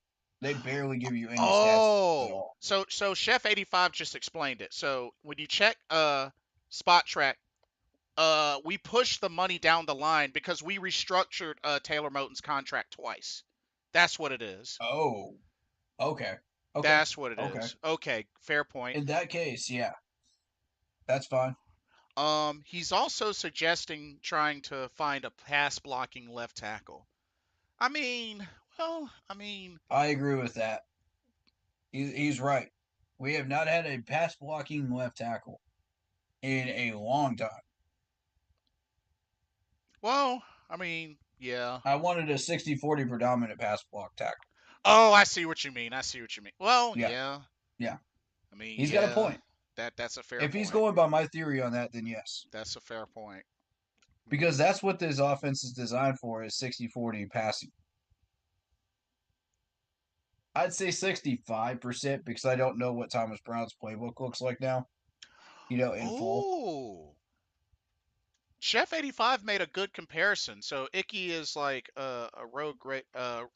They barely give you any stats at Oh, all. so Chef 85 just explained it. So when you check Spot Track, we pushed the money down the line because we restructured Taylor Moton's contract twice. That's what it is. Oh, okay, okay, That's what it okay. is. Okay, fair point. In that case, yeah, that's fine. He's also suggesting trying to find a pass blocking left tackle. I mean, well, I mean, I agree with that. He's right. We have not had a pass blocking left tackle in a long time. well. I mean, yeah. I wanted a 60-40 predominant pass block tackle. Oh, I see what you mean. I see what you mean. Well, Yeah, yeah. yeah. I mean, He's got a yeah. point. That's a fair If he's point. going by my theory on that, then yes. That's a fair point. Because that's what this offense is designed for is 60-40 passing. I'd say 65% because I don't know what Thomas Brown's playbook looks like now, in full. Oh, Chef 85 made a good comparison. So Icky is like a rogue great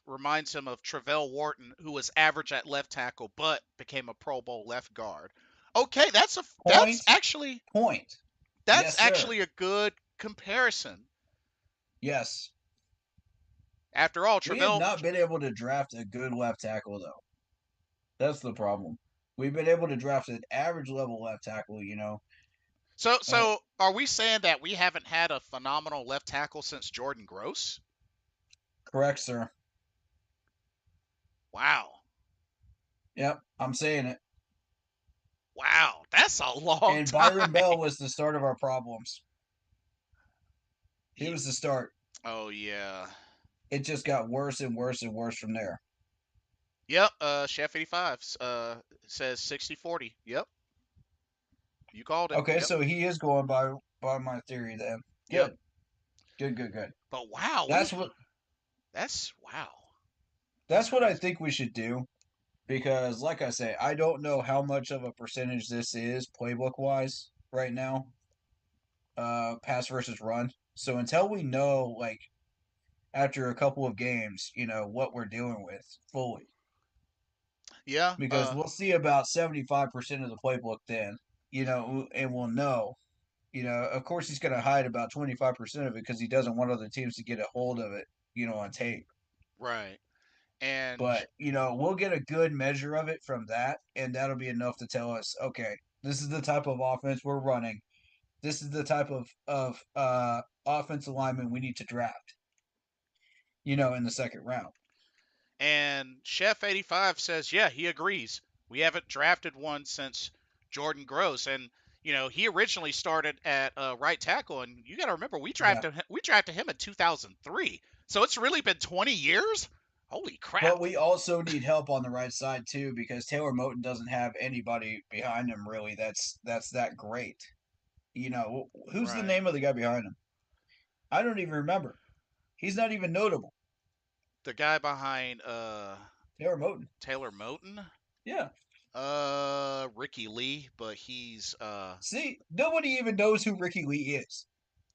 reminds him of Travell Wharton, who was average at left tackle but became a Pro Bowl left guard. Okay, Point, point. that's Yes, sir. actually a good comparison. Yes. After all, We have Travell. not been able to draft a good left tackle, though. That's the problem. We've been able to draft an average level left tackle. So And so are we saying that we haven't had a phenomenal left tackle since Jordan Gross? correct, sir. Wow. Yep, I'm saying it. Wow, that's a long And time. Byron Bell was the start of our problems. He He, was the start. oh yeah. It just got worse and worse and worse from there. Yep, Chef 85 says 60-40. Yep, you called it. Okay, Yep, so he is going by my theory then. yep. Good. Good, good, good. But wow, That's what that's wow. That's that's what I crazy. think we should do because like I say, I don't know how much of a percentage this is playbook wise right now. Pass versus run. So until we know like after a couple of games, what we're dealing with fully. Yeah, Because we'll see about 75% of the playbook then, and we'll know. Of course he's going to hide about 25% of it because he doesn't want other teams to get a hold of it, on tape. right. And But, we'll get a good measure of it from that, and that'll be enough to tell us, okay, this is the type of offense we're running. This is the type of offensive lineman we need to draft, in the second round. and Chef 85 says, yeah, he agrees. We haven't drafted one since Jordan Gross, and he originally started at right tackle, and you got to remember Yeah. we drafted him in 2003, so it's really been 20 years. Holy But crap! we also need help on the right side too because Taylor Moton doesn't have anybody behind him really that's that great. Who's the Right. name of the guy behind him? I don't even remember. He's not even notable. The guy behind Taylor Moton. Taylor Moton, Yeah. Ricky Lee, but he's See, nobody even knows who Ricky Lee is.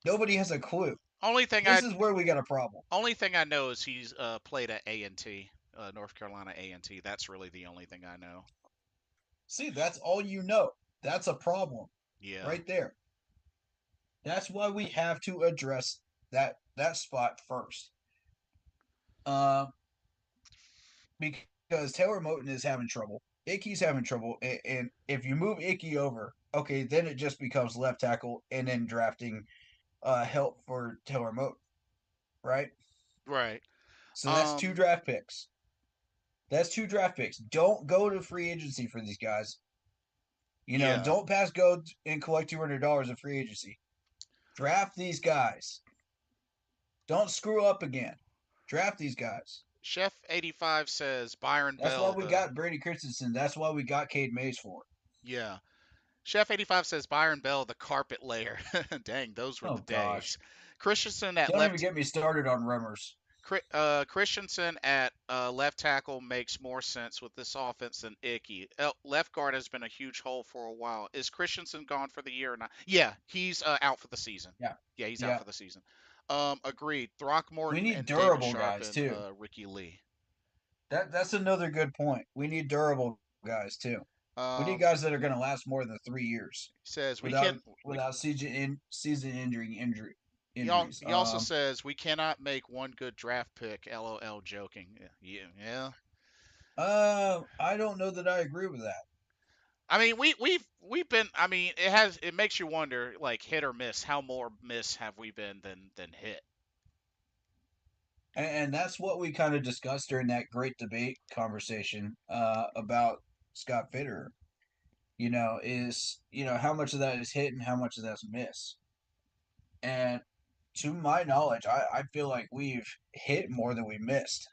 Nobody has a clue. only thing This I is where we got a problem. only thing I know is he's played at A&T, North Carolina A&T. That's really the only thing I know. See, that's all you know. That's a problem Yeah. right there. That's why we have to address that spot first. Uh, because Taylor Moton is having trouble. Icky's having trouble, and if you move Icky over, okay, then it just becomes left tackle and then drafting help for Taylor Moton, right? Right. So that's two Um. draft picks. That's two draft picks. Don't go to free agency for these guys. Yeah. Don't pass go and collect $200 in free agency. Draft these guys. Don't screw up again. Draft these guys. Chef 85 says Byron That's why Bell. we The got Brady Christensen. That's why we got Cade Mays for it. Yeah. Chef 85 says Byron Bell, the carpet layer. Dang, those were the Oh gosh. days. Christensen at Don't even left get me started on Remmers. Christensen at left tackle makes more sense with this offense than Icky. Left guard has been a huge hole for a while. Is Christensen gone for the year or not? Yeah, he's out for the season. Yeah. Yeah, he's out Yeah. for the season. Agreed. We Throckmorton need and David durable Sharp guys and too. Ricky Lee. That's another good point. We need durable guys too. We need Um, guys that are going to last more than 3 years says we without can. We without season injuries. he also says we cannot make one good draft pick. LOL. Joking. Yeah. Yeah. I don't know that I agree with that. I mean, we've been. I mean, it makes you wonder, like hit or miss. How more miss have we been than hit? And that's what we kind of discussed during that great debate conversation about Scott Fitterer. Is how much of that is hit and how much of that's miss. And to my knowledge, I feel like we've hit more than we missed.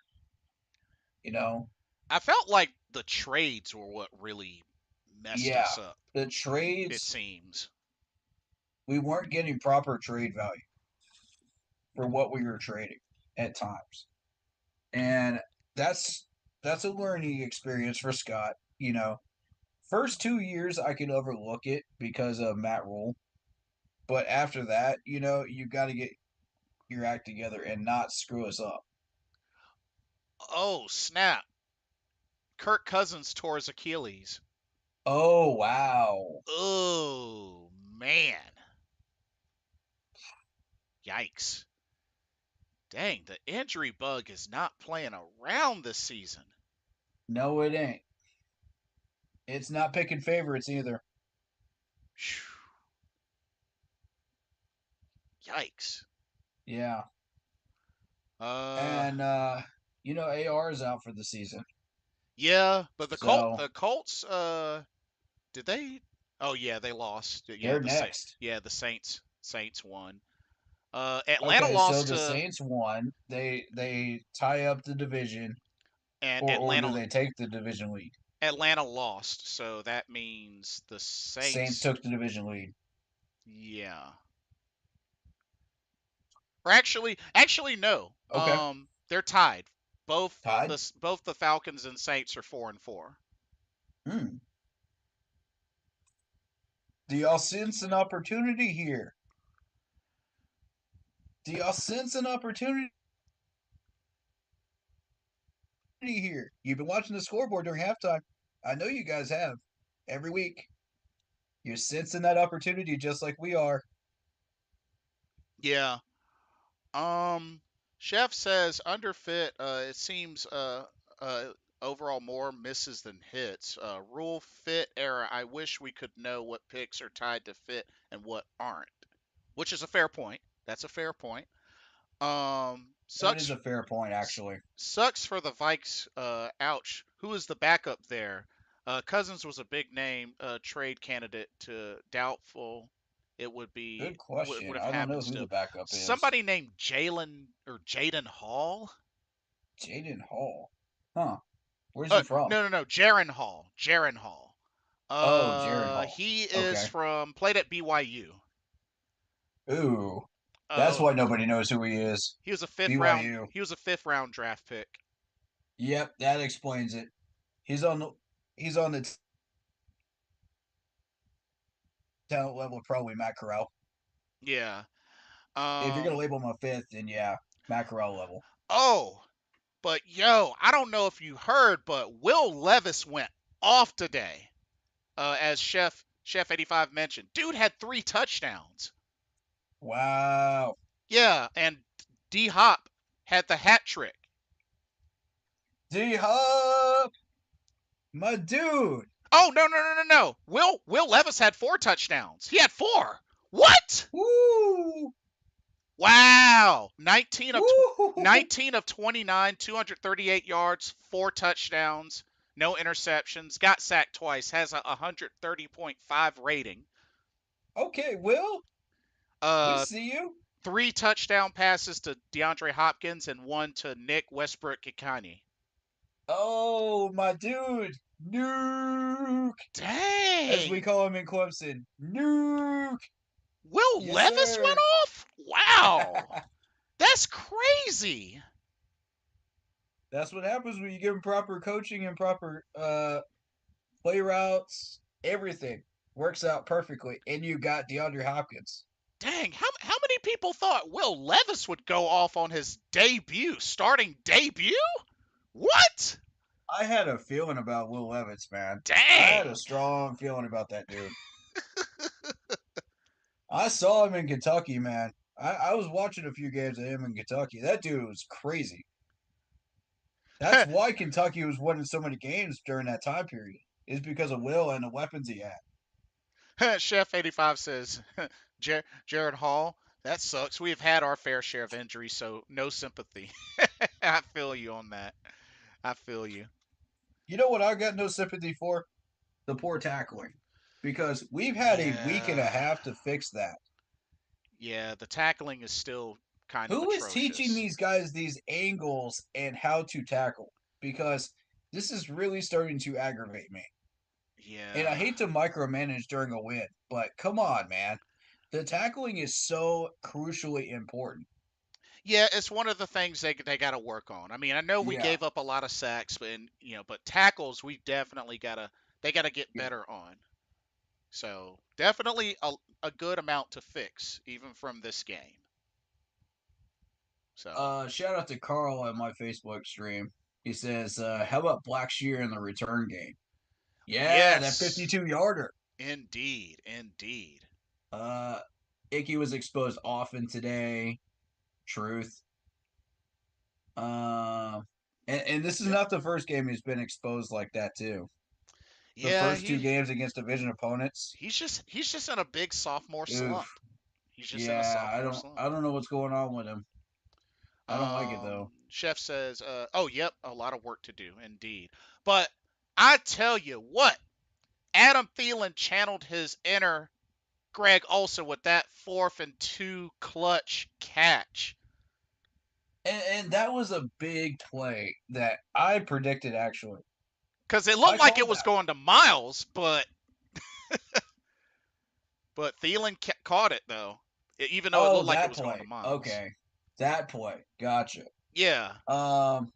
You know, I felt like the trades were what really messed yeah, us up. the It trades, seems. we weren't getting proper trade value for what we were trading at times, and that's that's a learning experience for Scott. First 2 years I can overlook it because of Matt Rule, but after that, you got to get your act together and not screw us up. Oh snap! Kirk Cousins tore his Achilles. Oh wow. Oh man! Yikes! Dang, the injury bug is not playing around this season. No, it ain't. It's not picking favorites either. Yikes! Yeah. Uh, And AR is out for the season. yeah, but So the Colts, did they? Oh yeah, they lost. Yeah, they're next. the Saints won. Atlanta Okay, so lost the to Saints won. They tie up the division, and or do they take the division lead? Atlanta lost, so that means the Saints Saints. took the division lead. Yeah, or actually no. Okay. They're tied. Tied. Both the Falcons and Saints are 4-4. Hmm. Do y'all sense an opportunity here? Do y'all sense an opportunity here? You've been watching the scoreboard during halftime. I know you guys have. Every week. You're sensing that opportunity just like we are. Yeah. Um, Chef says underfit. It seems uh overall more misses than hits. Rule fit error. I wish we could know what picks are tied to fit and what aren't. Which is a fair point. That's a fair point. That is Sucks a fair point, actually. sucks for the Vikes. Ouch. Who is the backup there? Cousins was a big name trade candidate to doubtful. It Good would question. have I don't know happened who the still. backup is. Somebody named Jalen or Jaden Hall. Jaden Hall. Huh. Where's he from? No. Jaron Hall. Jaron Hall. Oh, Jaron Hall. He is Okay. from played at BYU. Ooh. That's Uh, why nobody knows who he is. he was a fifth round. BYU. He was a fifth round draft pick. Yep, that explains it. He's on the he's on the talent level of probably Matt Corral. Yeah. If you're gonna Um. label him a fifth, then yeah, Matt Corral level. Oh, but yo, I don't know if you heard, but Will Levis went off today. As Chef 85 mentioned, dude had 3 touchdowns. Wow. Yeah, and D Hop had the hat trick. D Hop, my dude. Oh no. Will Levis had 4 touchdowns. He had 4. What? Woo! Wow. Woo! 19 of 29, 238 yards, 4 touchdowns, no interceptions, got sacked twice, has a 130.5 rating. Okay, Will, we Uh see you. 3 touchdown passes to DeAndre Hopkins and 1 to Nick Westbrook-Ikani. Oh, my dude. Nuke, as we Dang. call him in Clemson. Nuke. Will Yes, Levis went sir. off? Wow. That's crazy. That's what happens when you give him proper coaching and proper play routes. Everything works out perfectly, and you got DeAndre Hopkins. Dang, how many people thought Will Levis would go off on his starting debut? What? I had a feeling about Will Levis, man. I had a Dang. strong feeling about that dude. I saw him in Kentucky, man. I was watching a few games of him in Kentucky. That dude was crazy. That's why Kentucky was winning so many games during that time period. Is because of Will and the weapons he had. Chef 85 says, Jared Hall, that sucks. We've had our fair share of injuries, so no sympathy. I feel you on that. I feel you. You know what I got no sympathy for? The poor tackling. Because we've had a week and a Yeah. half to fix that. Yeah, the tackling is still kind of Who is teaching atrocious. these guys these angles and how to tackle? Because this is really starting to aggravate me. And I Yeah. hate to micromanage during a win, but come on, man. The tackling is so crucially important. Yeah, it's one of the things they got to work on. I mean, I know we Yeah. gave up a lot of sacks, but tackles we definitely got to get Yeah. better on. So definitely a good amount to fix even from this game. So Shout out to Carl on my Facebook stream. He says, how about Black Shear in the return game? Yeah, that yes, 52 yarder. indeed, indeed. Uh, Icky was exposed often today. Truth. Uh, and this is Yep. not the first game he's been exposed like that, too. The Yeah, first two games against division opponents. he's just in a big sophomore Oof. slump. He's just in a Yeah, I sophomore don't slump. I don't know what's going on with him. I don't like it though. Chef says, "Oh, yep, a lot of work to do, indeed." But I tell you what, Adam Thielen channeled his inner Greg Olsen with that 4th and 2 clutch catch. And that was a big play that I predicted actually. Because it I looked like it called was that. going to Miles, but Thielen caught it though, even though it Oh, looked like it that was going to play. Miles. Okay. That play. Gotcha. Yeah, Um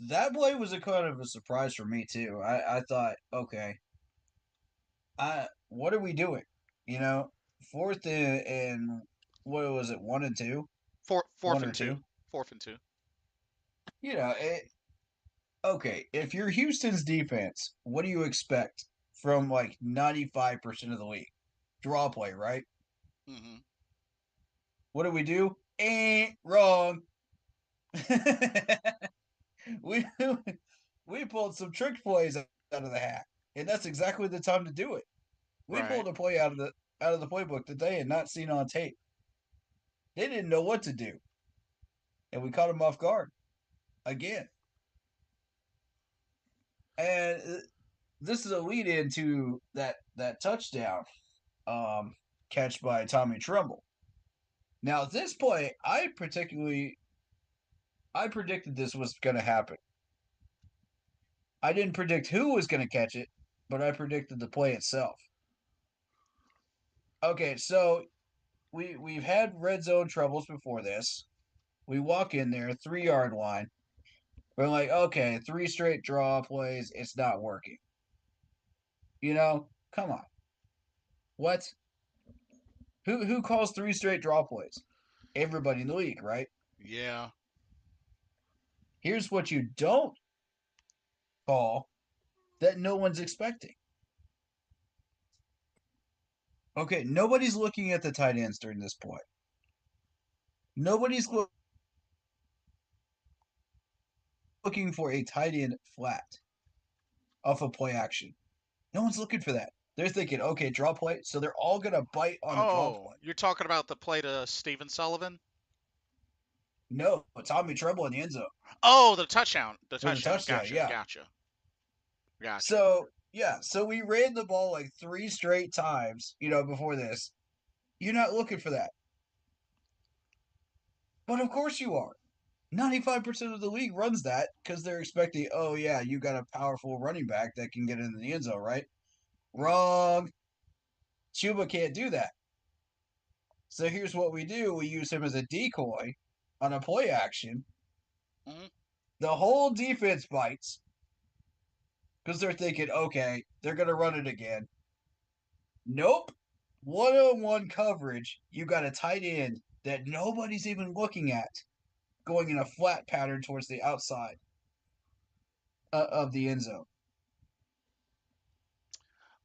that play was a kind of a surprise for me too. I thought, okay, I what are we doing? You know, fourth and what was it, 1 and 2? fourth One and or two, two? 4th and 2. You know, okay, if you're Houston's defense, what do you expect from like 95% of the league? Draw play, right? Mm-hmm. What do we do? Wrong. we we pulled some trick plays out of the hat, and that's exactly the time to do it. We Right. pulled a play out of the playbook that they had not seen on tape. They didn't know what to do, and we caught them off guard again. And this is a lead into that touchdown catch by Tommy Tremble. Now, this play, I predicted this was going to happen. I didn't predict who was going to catch it, but I predicted the play itself. Okay, so we've had red zone troubles before this. We walk in there, 3 yard line. We're like, okay, three straight draw plays. It's not working. Come on. What? Who calls three straight draw plays? Everybody in the league, right? Yeah. Here's what you don't call that no one's expecting. Okay, nobody's looking at the tight ends during this play. Nobody's looking for a tight end flat off of play action. No one's looking for that. They're thinking, okay, draw play. So they're all going to bite on the draw Oh, play. you're talking about the play to Steven Sullivan? No, Tommy Tremble in the end zone Oh, the touchdown. The for the touchdown. touchdown. Gotcha. Yeah. Gotcha. Gotcha. So, yeah. So we ran the ball like three straight times, before this. You're not looking for that. But of course you are. 95% of the league runs that because they're expecting, oh, yeah, you got a powerful running back that can get into the end zone, right? Mm-hmm. Wrong. Chuba can't do that. So here's what we do: we use him as a decoy on a play action. Mm-hmm. The whole defense bites because they're thinking, okay, they're going to run it again. Nope. 1-on-1 coverage. You got a tight end that nobody's even looking at going in a flat pattern towards the outside of the end zone.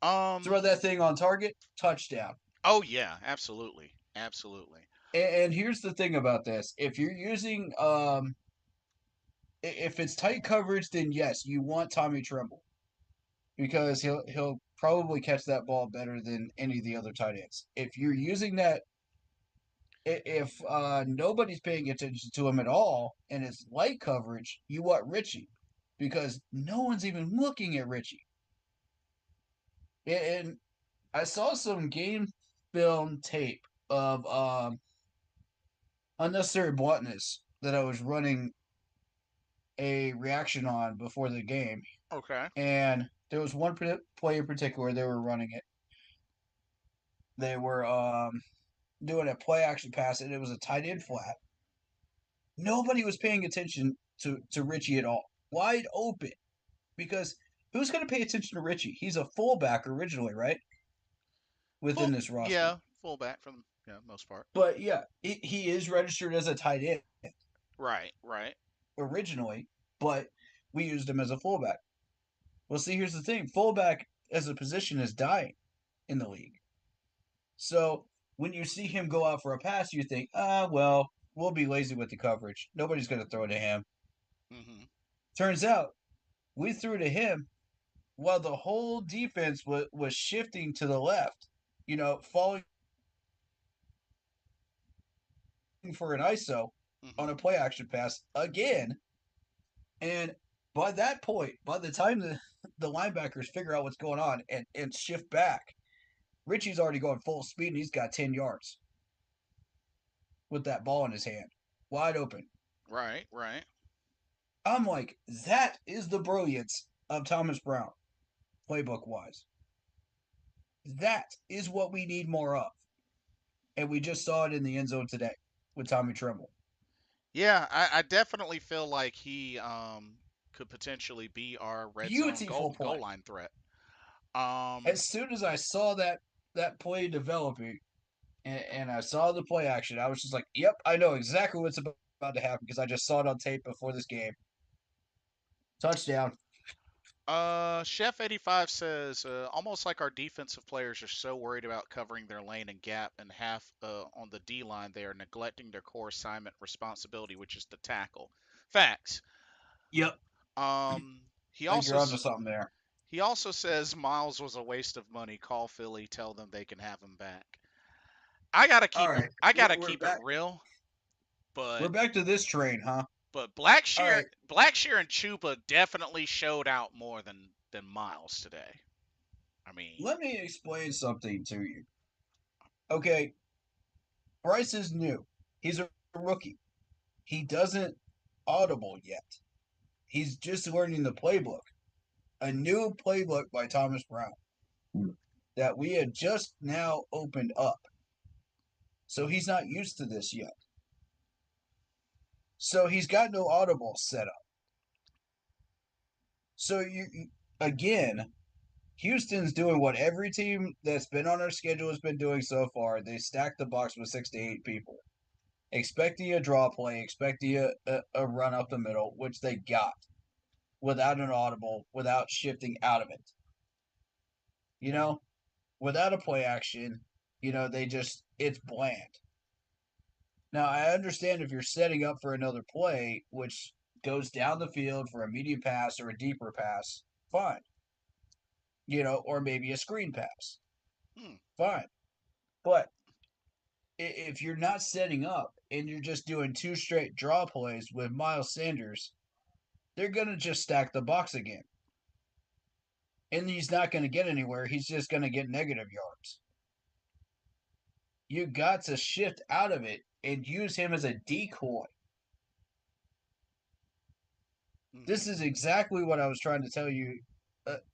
Um. Throw that thing on target, touchdown. Oh yeah. Absolutely. Absolutely. And here's the thing about this: if you're using, if it's tight coverage, then yes, you want Tommy Tremble because he'll probably catch that ball better than any of the other tight ends. If you're using that, if nobody's paying attention to him at all and it's light coverage, you want Richie because no one's even looking at Richie. And I saw some game film tape of unnecessary bluntness that I was running a reaction on before the game, Okay. and there was one play in particular. They were running it. They were doing a play action pass, and it was a tight end flat. Nobody was paying attention to Richie at all. Wide open. Because who's going to pay attention to Richie? He's a fullback originally, right? Within Full. this roster. Yeah. Fullback for the most part. But yeah, he is registered as a tight end Right. Right. originally, but we used him as a fullback. Well, see, here's the thing: fullback as a position is dying in the league. So when you see him go out for a pass, you think, well, we'll be lazy with the coverage. Nobody's going to throw to him. Mm-hmm. Turns out we threw to him while the whole defense was shifting to the left, falling for an ISO on Mm-hmm. a play action pass again. And by that point, by the time the linebackers figure out what's going on and shift back, Richie's already going full speed and he's got 10 yards with that ball in his hand, wide open. Right. Right. I'm like, that is the brilliance of Thomas Brown, playbook wise. That is what we need more of. And we just saw it in the end zone today with Tommy Tremble. Yeah. I definitely feel like he could potentially be our red zone Beautiful goal play. line threat. Um. As soon as I saw that play developing and I saw the play action, I was just like, "Yep, I know exactly what's about to happen because I just saw it on tape before this game." Touchdown. Chef 85 says almost like our defensive players are so worried about covering their lane and gap, and half on the D line they are neglecting their core assignment responsibility, which is to tackle. Facts. Yep, He I think also you're onto something there. he also says Miles was a waste of money. Call Philly, tell them they can have him back. I gotta All keep it. right, I gotta we're keep it back. real, We're but back to this train, huh? All right, Blackshear and Chuba definitely showed out more than Miles today. I mean, let me explain something to you. Okay, Bryce is new. He's a rookie. He doesn't audible yet. He's just learning the playbook. A new playbook by Thomas Brown that we had just now opened up. So he's not used to this yet. So he's got no audible set up. So again, Houston's doing what every team that's been on our schedule has been doing so far. They stack the box with 6 to 8 people, expecting a draw play, expecting a run up the middle, which they got without an audible, without shifting out of it. You know, without a play action, they just it's bland. Now I understand if you're setting up for another play, which goes down the field for a medium pass or a deeper pass, fine. Or maybe a screen pass, hmm, fine. But if you're not setting up and you're just doing two straight draw plays with Miles Sanders, they're gonna just stack the box again. And he's not gonna get anywhere. He's just gonna get negative yards. You got to shift out of it and use him as a decoy. This hmm. is exactly what I was trying to tell you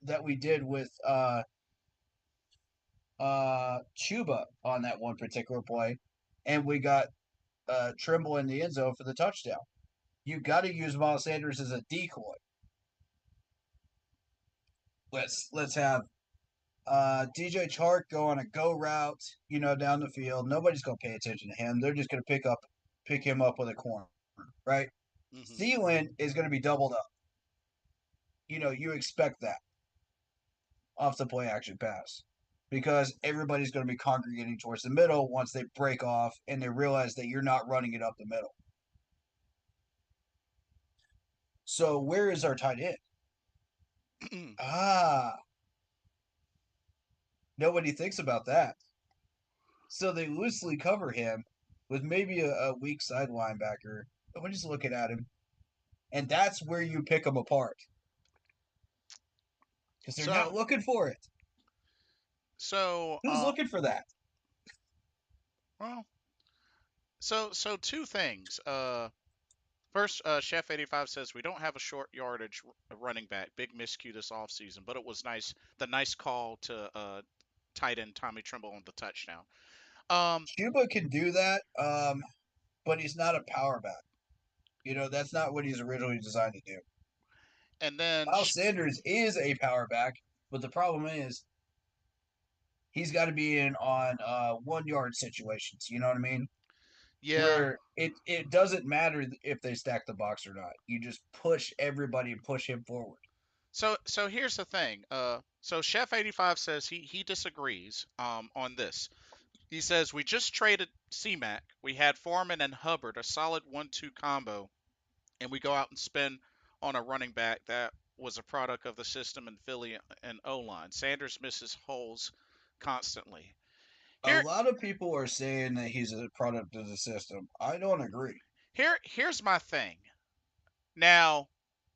that we did with Chuba on that one particular play, and we got Trimble in the end zone for the touchdown. You got to use Miles Sanders as a decoy. Let's have DJ Chark go on a go route, down the field. Nobody's gonna pay attention to him. They're just gonna pick him up with a corner, right? Hmm. Thielen is gonna be doubled up. You expect that off the play action pass because everybody's going to be congregating towards the middle once they break off and they realize that you're not running it up the middle. So where is our tight end? Ah, nobody thinks about that. So they loosely cover him with maybe a weak side linebacker. Nobody's looking at him. And that's where you pick them apart because they're not so looking for it. so Who's looking for that? Well, so two things. First, Chef 85 says we don't have a short yardage running back. Big miscue this offseason, but it was nice. The nice call to tight end Tommy Tremble on the touchdown. Um, Cuba can do that, but he's not a power back. That's not what he's originally designed to do. and then Miles Sanders is a power back, but the problem is he's got to be in on 1 yard situations. You know what I mean? yeah. Where it doesn't matter if they stack the box or not. You just push everybody and push him forward. So here's the thing. So Chef 85 says he disagrees on this. He says we just traded C-Mac. We had Foreman and Hubbard, a solid 1-2 combo, and we go out and spend on a running back that was a product of the system in Philly and O-line. Sanders misses holes constantly. A Here lot of people are saying that he's a product of the system. I don't agree. here's my thing. Now,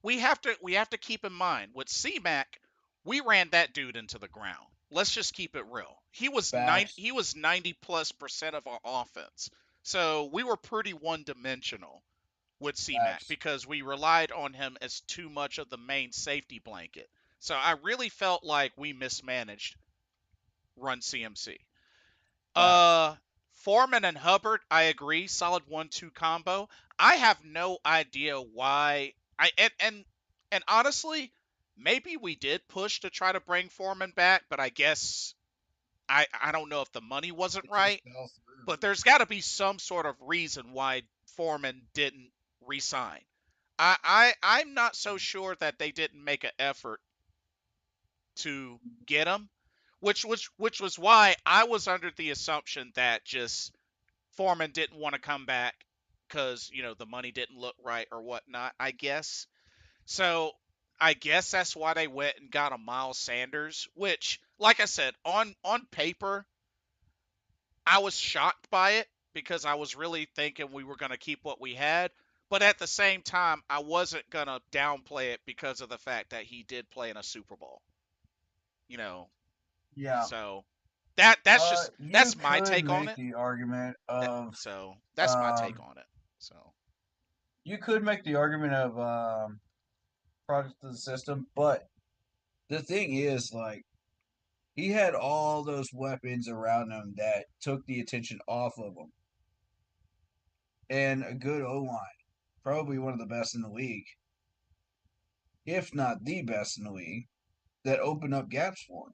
we have to keep in mind with C-Mac, we ran that dude into the ground. Let's just keep it real. Facts. He was 90+% of our offense. So we were pretty one dimensional with C-Mac Facts. because we relied on him as too much of the main safety blanket. So I really felt like we mismanaged run CMC. Facts. Uh, Foreman and Hubbard, I agree, solid 1-2 combo. I have no idea why. And honestly, maybe we did push to try to bring Foreman back, but I guess I don't know if the money wasn't It just right. fell through. But there's got to be some sort of reason why Foreman didn't resign. I'm not so sure that they didn't make an effort to get him, which was why I was under the assumption that just Foreman didn't want to come back because the money didn't look right or whatnot. I guess so. I guess that's why they went and got a Miles Sanders, which, like I said, on paper, I was shocked by it because I was really thinking we were going to keep what we had. But at the same time, I wasn't going to downplay it because of the fact that he did play in a Super Bowl. You know, Yeah. so that's You my could take on make it. the argument of So that's my take um, on it. So you could make the argument of product of the system, but the thing is, like, he had all those weapons around him that took the attention off of him, and a good O line, probably one of the best in the league, if not the best in the league, that opened up gaps for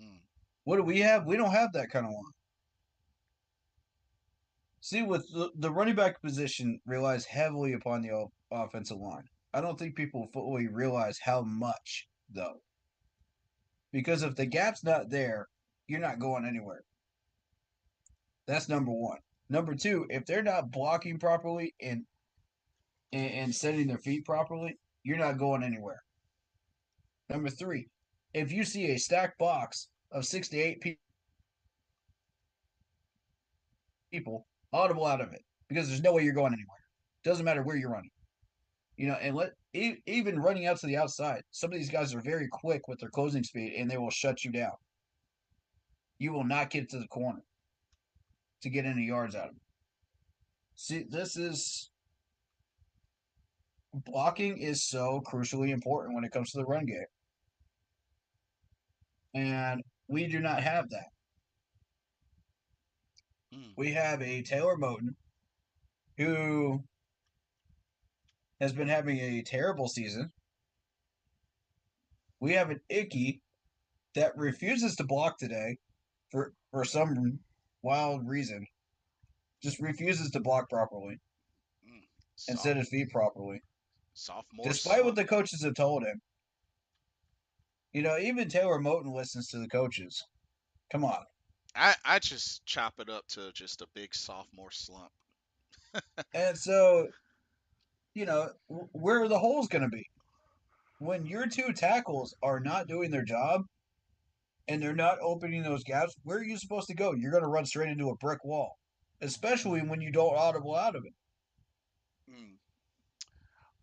him. mm, What do we have? We don't have that kind of line. See, with the running back position relies heavily upon the offensive line. I don't think people fully realize how much, though. Because if the gap's not there, you're not going anywhere. That's number one. Number two, if they're not blocking properly and setting their feet properly, you're not going anywhere. Number three, if you see a stacked box of 6 to 8 people, audible out of it because there's no way you're going anywhere. Doesn't matter where you're running. And even running out to the outside, some of these guys are very quick with their closing speed, and they will shut you down. You will not get to the corner to get any yards out of it. See, this is blocking is so crucially important when it comes to the run game, and we do not have that. mm, We have a Taylor Moton who has been having a terrible season. We have an Icky that refuses to block today for some wild reason. Just refuses to block properly mm. and Soft set his feet properly, sophomore despite what slump. the coaches have told him. Even Taylor Moton listens to the coaches. Come on. I just chop it up to just a big sophomore slump. And so, where are the holes going to be? When your two tackles are not doing their job and they're not opening those gaps, where are you supposed to go? You're going to run straight into a brick wall, especially when you don't audible out of it.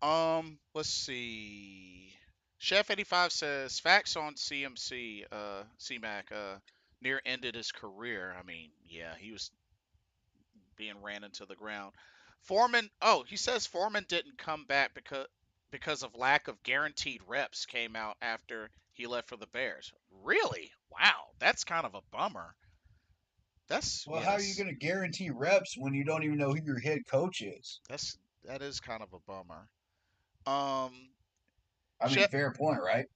Mm. Let's see. Chef 85 says facts on CMC, CMAC, near ended his career. I mean, yeah, he was. being ran into the ground. Foreman, oh, he says Foreman didn't come back because of lack of guaranteed reps came out after he left for the Bears. Really? Wow, that's kind of a bummer. That's Well, yeah, how are you going to guarantee reps when you don't even know who your head coach is? that is kind of a bummer. Um, I mean, Chef fair point, right?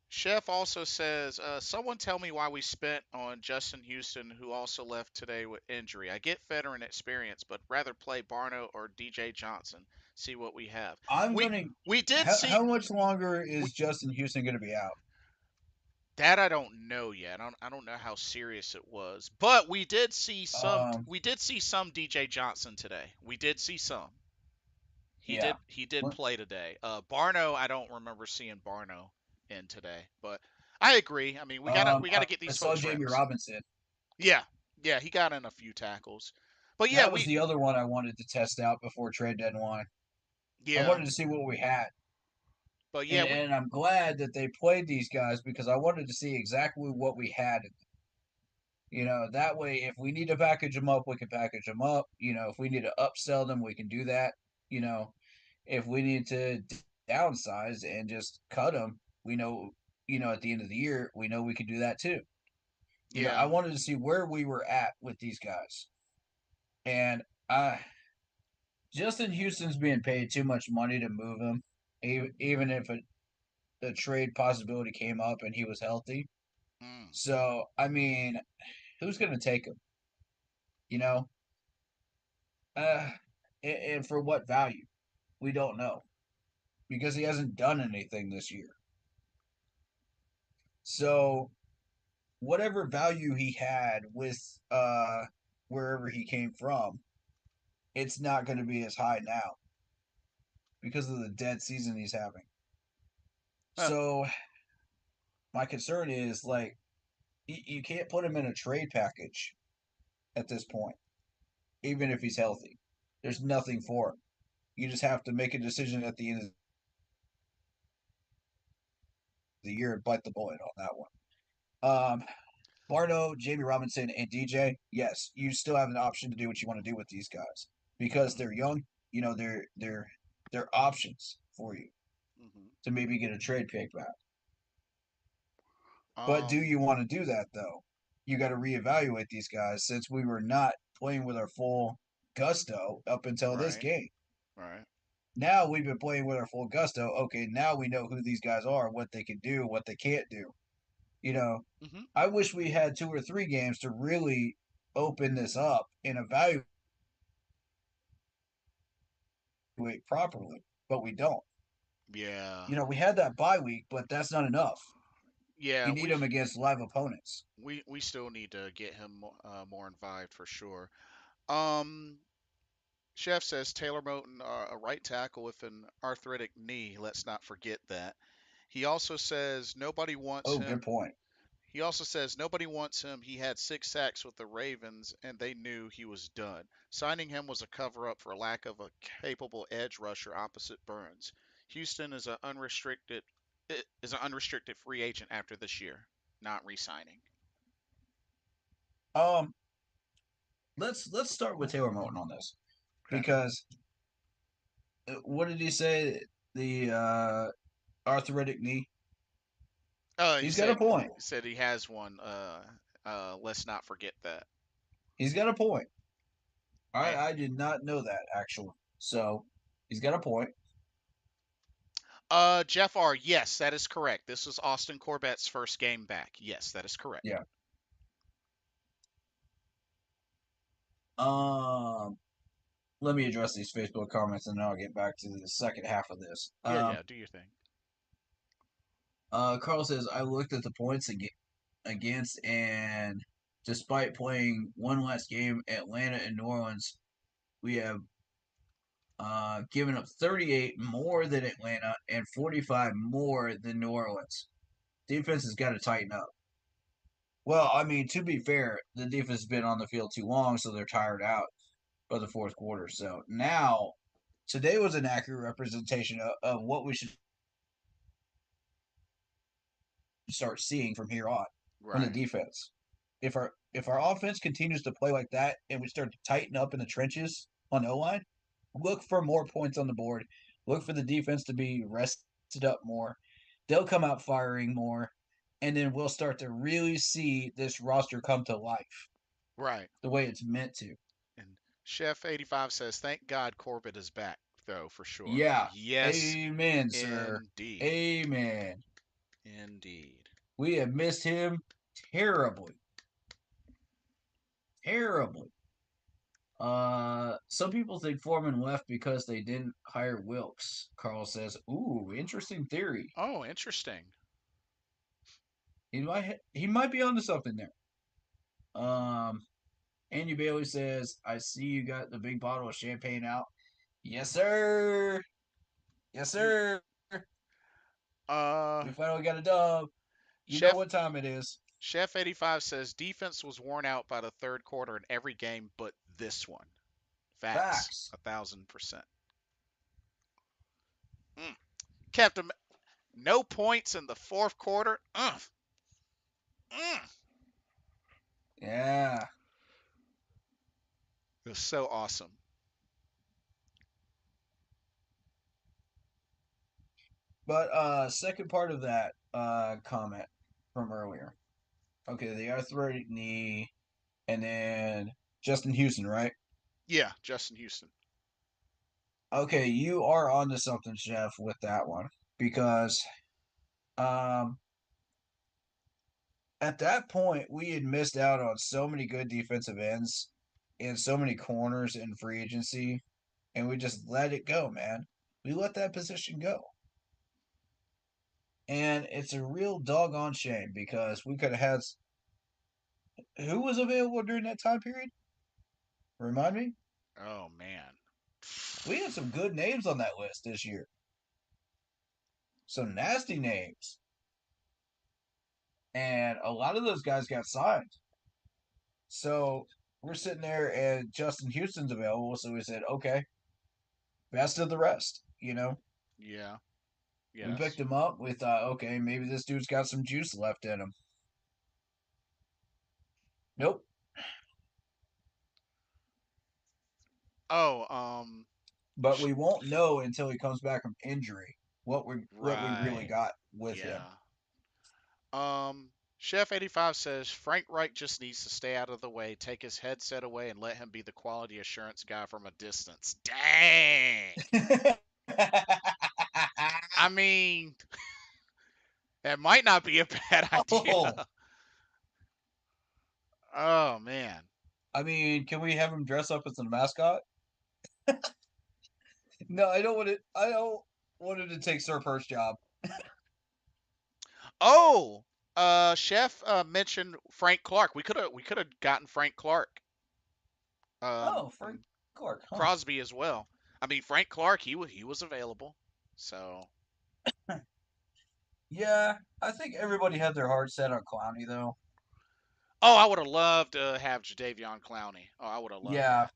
Chef also says, someone tell me why we spent on Justin Houston, who also left today with injury. I get veteran experience, but rather play Barno or DJ Johnson. See what we have. I'm We going to. we did see How much longer we, is Justin Houston going to be out? that I don't know yet. I don't know how serious it was, but Um, we did see some DJ Johnson today. We did see some. yeah. He did play today. Barno, I don't remember seeing Barno in today, but I agree. I mean, we gotta get I these saw folks Jamie reps. Robinson. Yeah, yeah, he got in a few tackles, but yeah, That was the other one I wanted to test out before trade deadline. I yeah, wanted to see what we had. but yeah, And I'm glad that they played these guys because I wanted to see exactly what we had. That way, if we need to package them up, we can package them up. If we need to upsell them, we can do that. You know, if we need to downsize and just cut them, we know, at the end of the year, we know we can do that too. I yeah, wanted to see where we were at with these guys. And Justin Houston's being paid too much money to move him, even if a trade possibility came up and he was healthy. mm, So, I mean, who's going to take him? You know, uh, and for what value? We don't know because he hasn't done anything this year. So, whatever value he had with wherever he came from, it's not going to be as high now because of the dead season he's having. uh, So, my concern is like you can't put him in a trade package at this point, even if he's healthy. There's nothing for him. You just have to make a decision at the end of the year and bite the bullet on that one. Barno, Jamie Robinson, and DJ, yes, you still have an option to do what you want to do with these guys because mm-hmm, they're young. They're options for you mm-hmm. to maybe get a trade pick back. But do Um, you want to do that though? You got to reevaluate these guys since we were not playing with our full gusto up until this right, game. right, Now we've been playing with our full gusto. Okay, now we know who these guys are, what they can do, what they can't do. You know, mm-hmm, I wish we had 2 or 3 games to really open this up and evaluate properly, but we don't. yeah, We had that bye week, but that's not enough. yeah. You need them against live opponents. We still need to get him more involved for sure. Um, Chef says Taylor Moton, a right tackle with an arthritic knee. Let's not forget that. He also says nobody wants Oh, good him. point. He also says nobody wants him. He had 6 sacks with the Ravens, and they knew he was done. Signing him was a cover up for lack of a capable edge rusher opposite Burns. Houston is an unrestricted free agent after this year, not re-signing. Um, let's start with Taylor Moton on this Okay. because what did he say? The arthritic knee. He He's got a point. said he has one. Let's not forget that. He's got a point. And I did not know that actually. So he's got a point. Jeff R. Yes, that is correct. This was Austin Corbett's first game back. Yes, that is correct. Yeah. Um, Let me address these Facebook comments and then I'll get back to the second half of this. Yeah, yeah. Do your thing. Carl says I looked at the points against, and despite playing one less game, Atlanta and New Orleans, we have given up 38 more than Atlanta and 45 more than New Orleans. Defense has got to tighten up. Well, I mean, to be fair, the defense has been on the field too long, so they're tired out by the fourth quarter. So now, today was an accurate representation of what we should start seeing from here on from the Right. defense. if our offense continues to play like that and we start to tighten up in the trenches on O line, look for more points on the board. Look for the defense to be rested up more. They'll come out firing more, and then we'll start to really see this roster come to life Right. the way it's meant to. And Chef 85 says, "Thank God Corbett is back, though, for sure." Yeah. Yes, Amen, sir. indeed. Amen. Indeed. We have missed him terribly. Terribly. Some people think Foreman left because they didn't hire Wilkes. Carl says, "Ooh, interesting theory. Oh, interesting. He might be onto something there." Um, Andy Bailey says, "I see you got the big bottle of champagne out." Yes, sir. Yes, You, sir. uh, We finally got a dub. You know Chef what time it is. Chef 85 says defense was worn out by the third quarter in every game but this one. Facts, Facts. 1,000%. Mm. Captain, no points in the fourth quarter. Mm. Yeah. It was so awesome. But second part of that comment from earlier. Okay, the arthritic knee, and then Justin Houston, right? Yeah, Justin Houston. Okay, you are onto something, Chef, with that one because um, at that point we had missed out on so many good defensive ends and so many corners in free agency, and we just let it go, man. We let that position go, and it's a real doggone shame because we could have had who was available during that time period. Remind me. Oh man. We had some good names on that list this year. Some nasty names. And a lot of those guys got signed. So we're sitting there and Justin Houston's available. So we said, okay, best of the rest. Yeah. We picked Yes. him up. We thought, okay, maybe this dude's got some juice left in him. Nope. Oh, But we won't know until he comes back from injury what we really right. got with him. Yeah. Chef 85 says Frank Reich just needs to stay out of the way, take his headset away, and let him be the quality assurance guy from a distance. Dang. I mean, that might not be a bad idea. Oh, Oh man. I mean, can we have him dress up as a mascot? No, I don't want it. I don't want him to take Sir Purse job. Oh, Chef mentioned Frank Clark. We could have gotten Frank Clark. Oh, Frank And Clark, huh? Crosby as well. I mean, Frank Clark, he was available. So, Yeah, I think everybody had their heart set on Clowney, though. oh, I would have loved to have Jadeveon Clowney. Oh, I would have loved Yeah, that.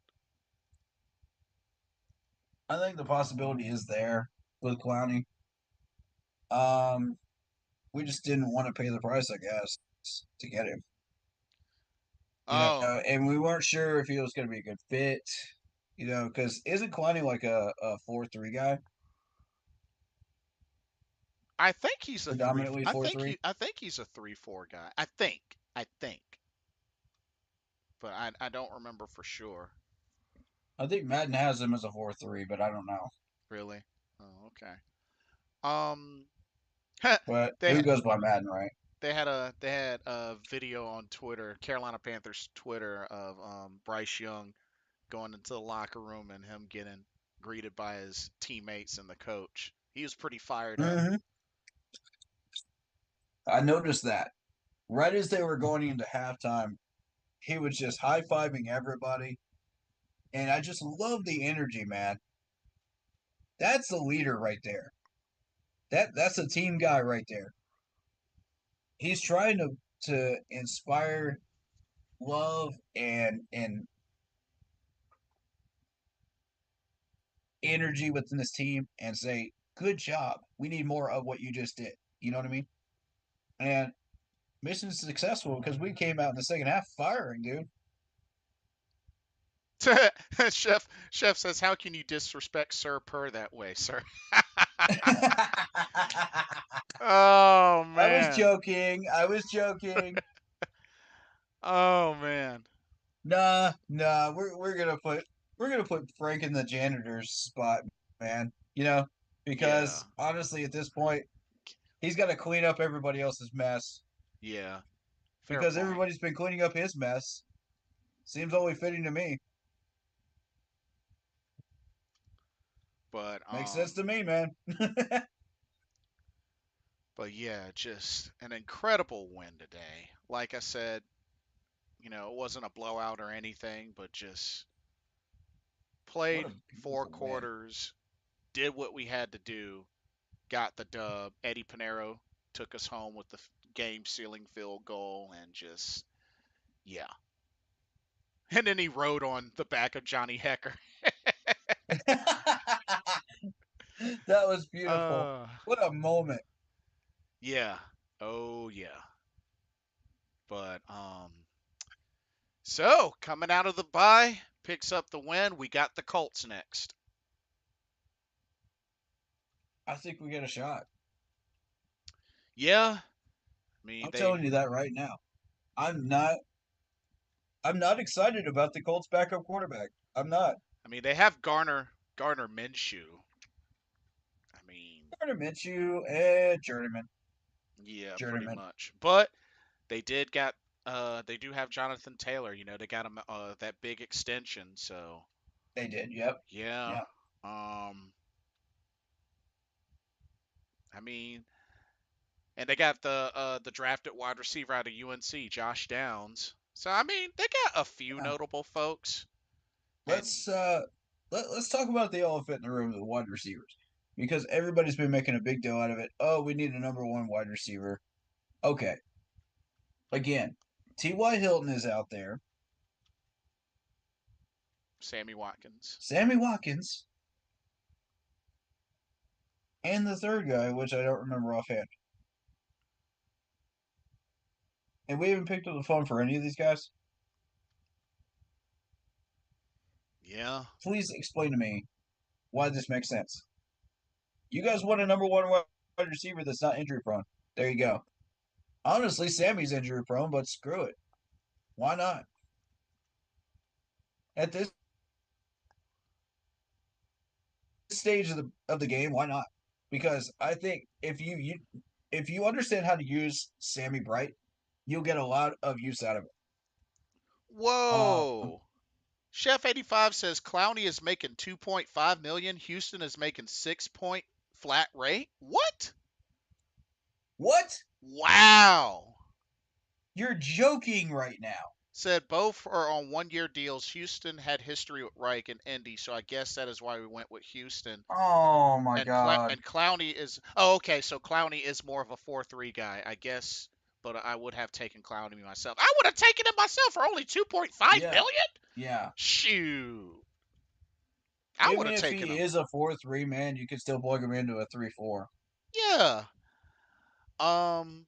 I think the possibility is there with Clowney. Um, we just didn't want to pay the price, I guess, to get him. Oh, And we weren't sure if he was going to be a good fit. Because isn't Clowney like a 4-3 guy, I think he's a three. predominantly I four think three? I think he's a 3-4 guy. I think, but I don't remember for sure. I think Madden has him as a 4-3, but I don't know. Really. Oh, okay. Um, But they who ha- goes by Madden, right? they had a video on Twitter, Carolina Panthers Twitter, of Bryce Young going into the locker room and him getting greeted by his teammates and the coach. He was pretty fired up. Mm-hmm. I noticed that right as they were going into halftime, he was just high fiving everybody, and I just love the energy, man. That's the leader right there. That's a team guy right there. He's trying to inspire love and energy within this team and say, "Good job. We need more of what you just did." You know what I mean? And mission successful because we came out in the second half firing, dude. Chef says, "How can you disrespect Sir Per that way, sir?" Oh I was man. joking. I was joking. Oh man. Nah. We're gonna put Frank in the janitor's spot, man. Yeah. Because honestly, at this point, he's got to clean up everybody else's mess Yeah. Fair because point. everybody's been cleaning up his mess. Seems only fitting to me. But Makes sense to me, man. but yeah, just an incredible win today. Like I said, it wasn't a blowout or anything, but just What played a four beautiful win. quarters, did what we had to do, got the dub. Eddie Pinero took us home with the game sealing field goal, and just, yeah. And then he rode on the back of Johnny Hecker. That was beautiful. uh, What a moment. yeah. Oh, yeah. But, so coming out of the bye, picks up the win. We got the Colts next. I think we get a shot. Yeah. I mean, I'm telling you that right now. I'm not I'm not excited about the Colts backup quarterback. I'm not. they have Garner Minshew. I mean, Gardner Minshew and Journeyman. yeah, pretty Journeyman. much. But they do have Jonathan Taylor. They got him that big extension. So They did. Yep. yeah. Yep. Um, I mean, and they got the drafted wide receiver out of UNC, Josh Downs. So they got a few Yeah. notable folks. And Let's uh let's talk about the elephant in the room, the wide receivers. Because everybody's been making a big deal out of it. Oh, we need a number one wide receiver. Okay. Again, T.Y. Hilton is out there. Sammy Watkins. Sammy Watkins and the third guy, which I don't remember offhand. And we haven't picked up the phone for any of these guys. Yeah. Please explain to me why this makes sense. You guys want a number one wide receiver that's not injury prone. There you go. Honestly, Sammy's injury prone, but screw it. Why not? At this stage of the game, why not? Because I think if you understand how to use Sammy Bright, you'll get a lot of use out of it. Um, Whoa. Chef 85 says Clowney is making 2.5 million. Houston is making 6 point flat rate. What? what? Wow. You're joking right now. Said both are on 1 year deals. Houston had history with Reich and Indy, so I guess that is why we went with Houston. Oh my And god. and Clowney is okay. So Clowney is more of a 4-3 guy, I guess. But I would have taken Clowney myself. I would have taken him myself for only 2.5 Yeah. million. Yeah. Shoot, I would Even have if taken he him. is a 4-3 man, you can still plug him into a 3-4 Yeah. Um,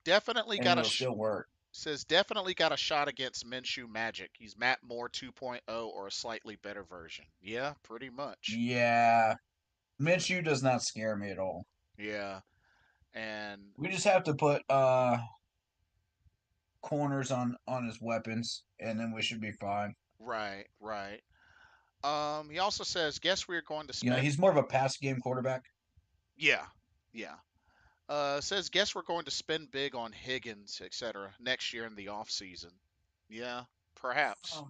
definitely and got it'll still work. says definitely got a shot against Minshew Magic. He's Matt Moore 2.0 or a slightly better version. Yeah, pretty much. Yeah. Minshew does not scare me at all. Yeah, and We just have to put corners on his weapons, and then we should be fine. right, right. He also says, guess we're going to spend. He's more of a pass game quarterback. Yeah, yeah. Says, guess we're going to spend big on Higgins, etc. next year in the off season. Yeah, perhaps, Um,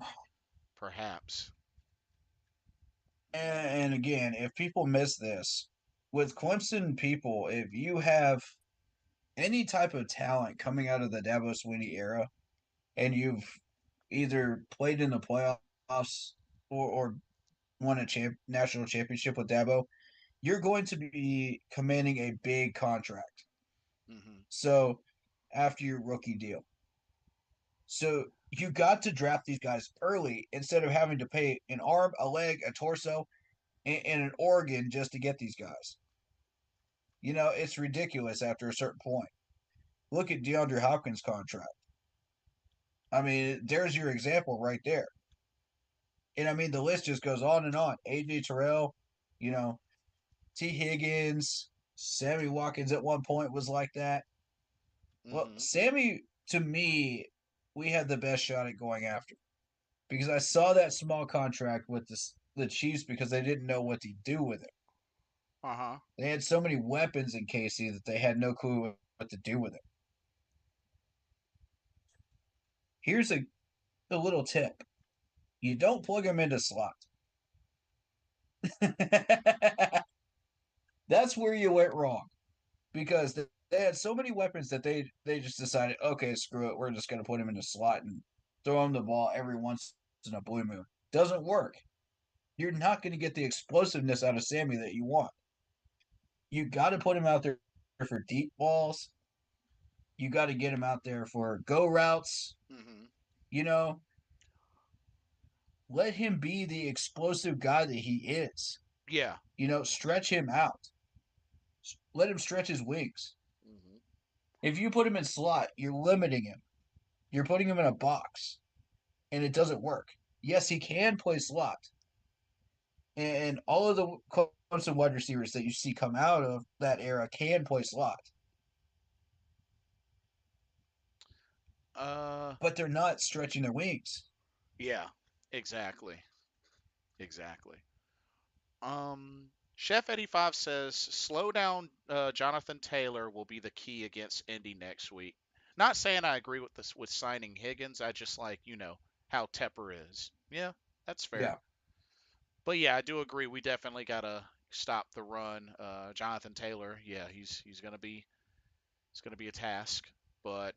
perhaps. and again, if people miss this, with Clemson people, if you have any type of talent coming out of the Dabo Swinney era, and you've either played in the playoffs or won a national championship with Dabo, you're going to be commanding a big contract. Hmm. So after your rookie deal. So you got to draft these guys early instead of having to pay an arm, a leg, a torso, and an organ just to get these guys. It's ridiculous after a certain point. Look at DeAndre Hopkins' contract. I mean, there's your example right there. And I mean, the list just goes on and on. AJ Terrell, you know, T. Higgins, Sammy Watkins at one point was like that. Well, Mm-hmm. Sammy, to me, we had the best shot at going after because I saw that small contract with the Chiefs because they didn't know what to do with it. Uh-huh. They had so many weapons in KC that they had no clue what to do with it. Here's a little tip: you don't plug them into slot. That's where you went wrong because they had so many weapons that they just decided, okay, screw it, we're just going to put him in the slot and throw him the ball every once in a blue moon. Doesn't work. You're not going to get the explosiveness out of Sammy that you want. You got to put him out there for deep balls. You got to get him out there for go routes. Mm-hmm. You know, let him be the explosive guy that he is. Yeah. Stretch him out. Let him stretch his wings. Mm-hmm. If you put him in slot, you're limiting him. You're putting him in a box, and it doesn't work. Yes, he can play slot, and all of the Clemson wide receivers that you see come out of that era can play slot, Uh, but they're not stretching their wings. yeah. Exactly. Exactly. Chef 85 says slow down Jonathan Taylor will be the key against Indy next week. Not saying I agree with this with signing Higgins. I just like, how Tepper is. Yeah, that's fair. Yeah, But yeah, I do agree. We definitely gotta stop the run. Jonathan Taylor, yeah, he's gonna be it's gonna be a task. But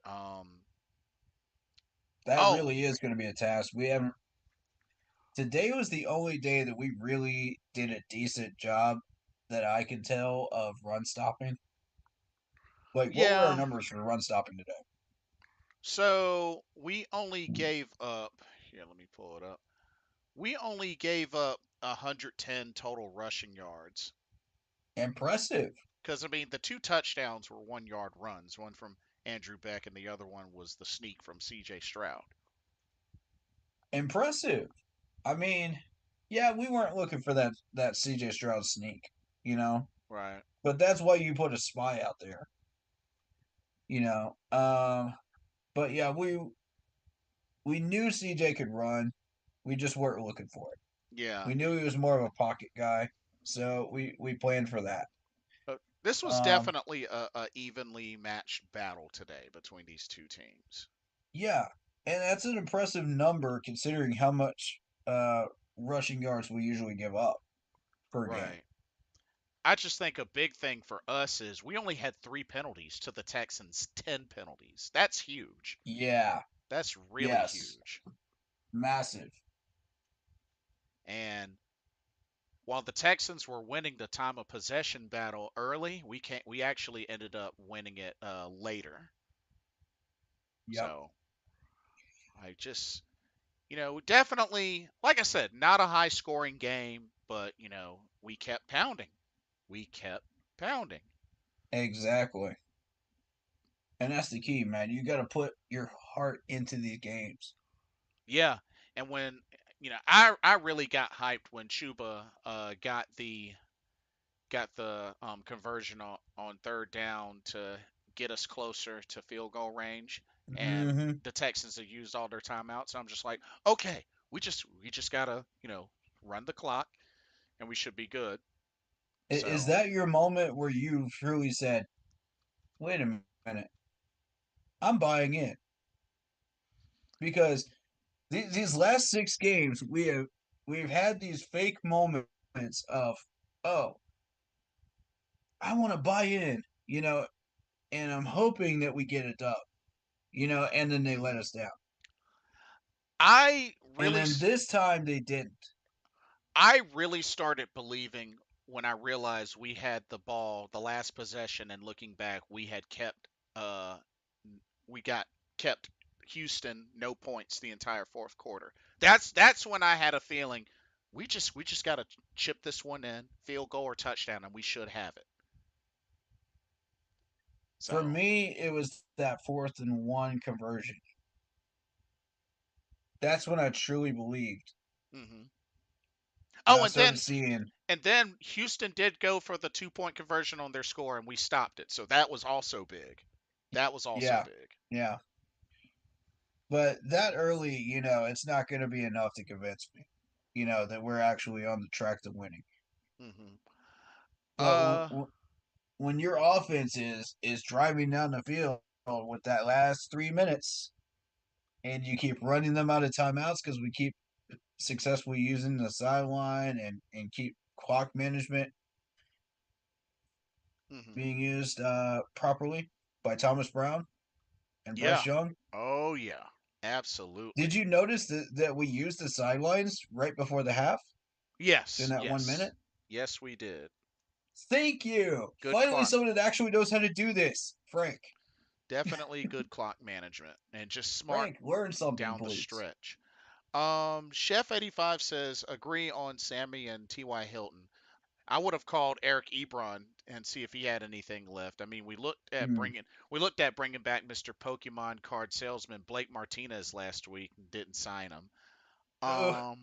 that oh really is going to be a task. We haven't. Today was the only day that we really did a decent job that I can tell of run stopping. Like, what were our yeah, numbers for run stopping today? so we only gave up. Here, let me pull it up. We only gave up 110 total rushing yards. Impressive. Because I mean, the two touchdowns were 1 yard runs. One from Andrew Beck, and the other one was the sneak from C.J. Stroud. Impressive. I mean, yeah, we weren't looking for that CJ Stroud sneak, you know, Right. but that's why you put a spy out there, you know. But yeah, we knew CJ could run. We just weren't looking for it. Yeah. We knew he was more of a pocket guy, so we planned for that. This was Um, definitely a evenly matched battle today between these two teams. yeah, and that's an impressive number considering how much rushing yards we usually give up per game. Right. I just think a big thing for us is we only had 3 penalties to the Texans' 10 penalties. That's huge. Yeah, That's really yes, huge. massive. And while the Texans were winning the time of possession battle early, we actually ended up winning it later. Yep, So I just definitely, like I said, not a high scoring game, but we kept pounding. We kept pounding. exactly. And that's the key, man. You got to put your heart into these games. Yeah, and when I really got hyped when Chuba got the conversion on third down to get us closer to field goal range, and Hmm. the Texans had used all their timeouts. So I'm just like, okay, we just gotta run the clock, and we should be good. Is So that your moment where you truly said, "Wait a minute, I'm buying in"? Because these last 6 games, we've had these fake moments of, "Oh, I want to buy in," and I'm hoping that we get it up, and then they let mhm. us down. I And really then this time they didn't. I really started believing when I realized we had the ball the last possession, and looking back we had uh we got kept Houston no points the entire fourth quarter. That's when I had a feeling we just got to chip this one in, field goal or touchdown, and we should have it. For So, me, it was that 4th and 1 conversion. That's when I truly believed. hmm And oh, I started seeing, and then Houston did go for the 2 point conversion on their score, and we stopped it. So that was also big. That was also yeah, big. yeah. But that early, it's not going to be enough to convince me, that we're actually on the track to winning. hmm But Uh, when your offense is driving down the field with that last 3 minutes, and you keep running them out of timeouts because we keep successfully using the sideline and keep clock management hmm being used properly by Thomas Brown and yeah. Bryce Young. Oh yeah. Absolutely. Did you notice that we used the sidelines right before the half during Yes. that 1 minute? Yes. Yes, we did. Thank you. Good Finally, clock. someone that actually knows how to do this. Definitely good clock management and just smart Learn something, down the please. stretch. Chef 85 says agree on Sammy and T.Y. Hilton. I would have called Eric Ebron and see if he had anything left. I mean, Hmm. we looked at bringing back Mr. Pokemon card salesman Blake Martinez last week and didn't sign him. Ugh.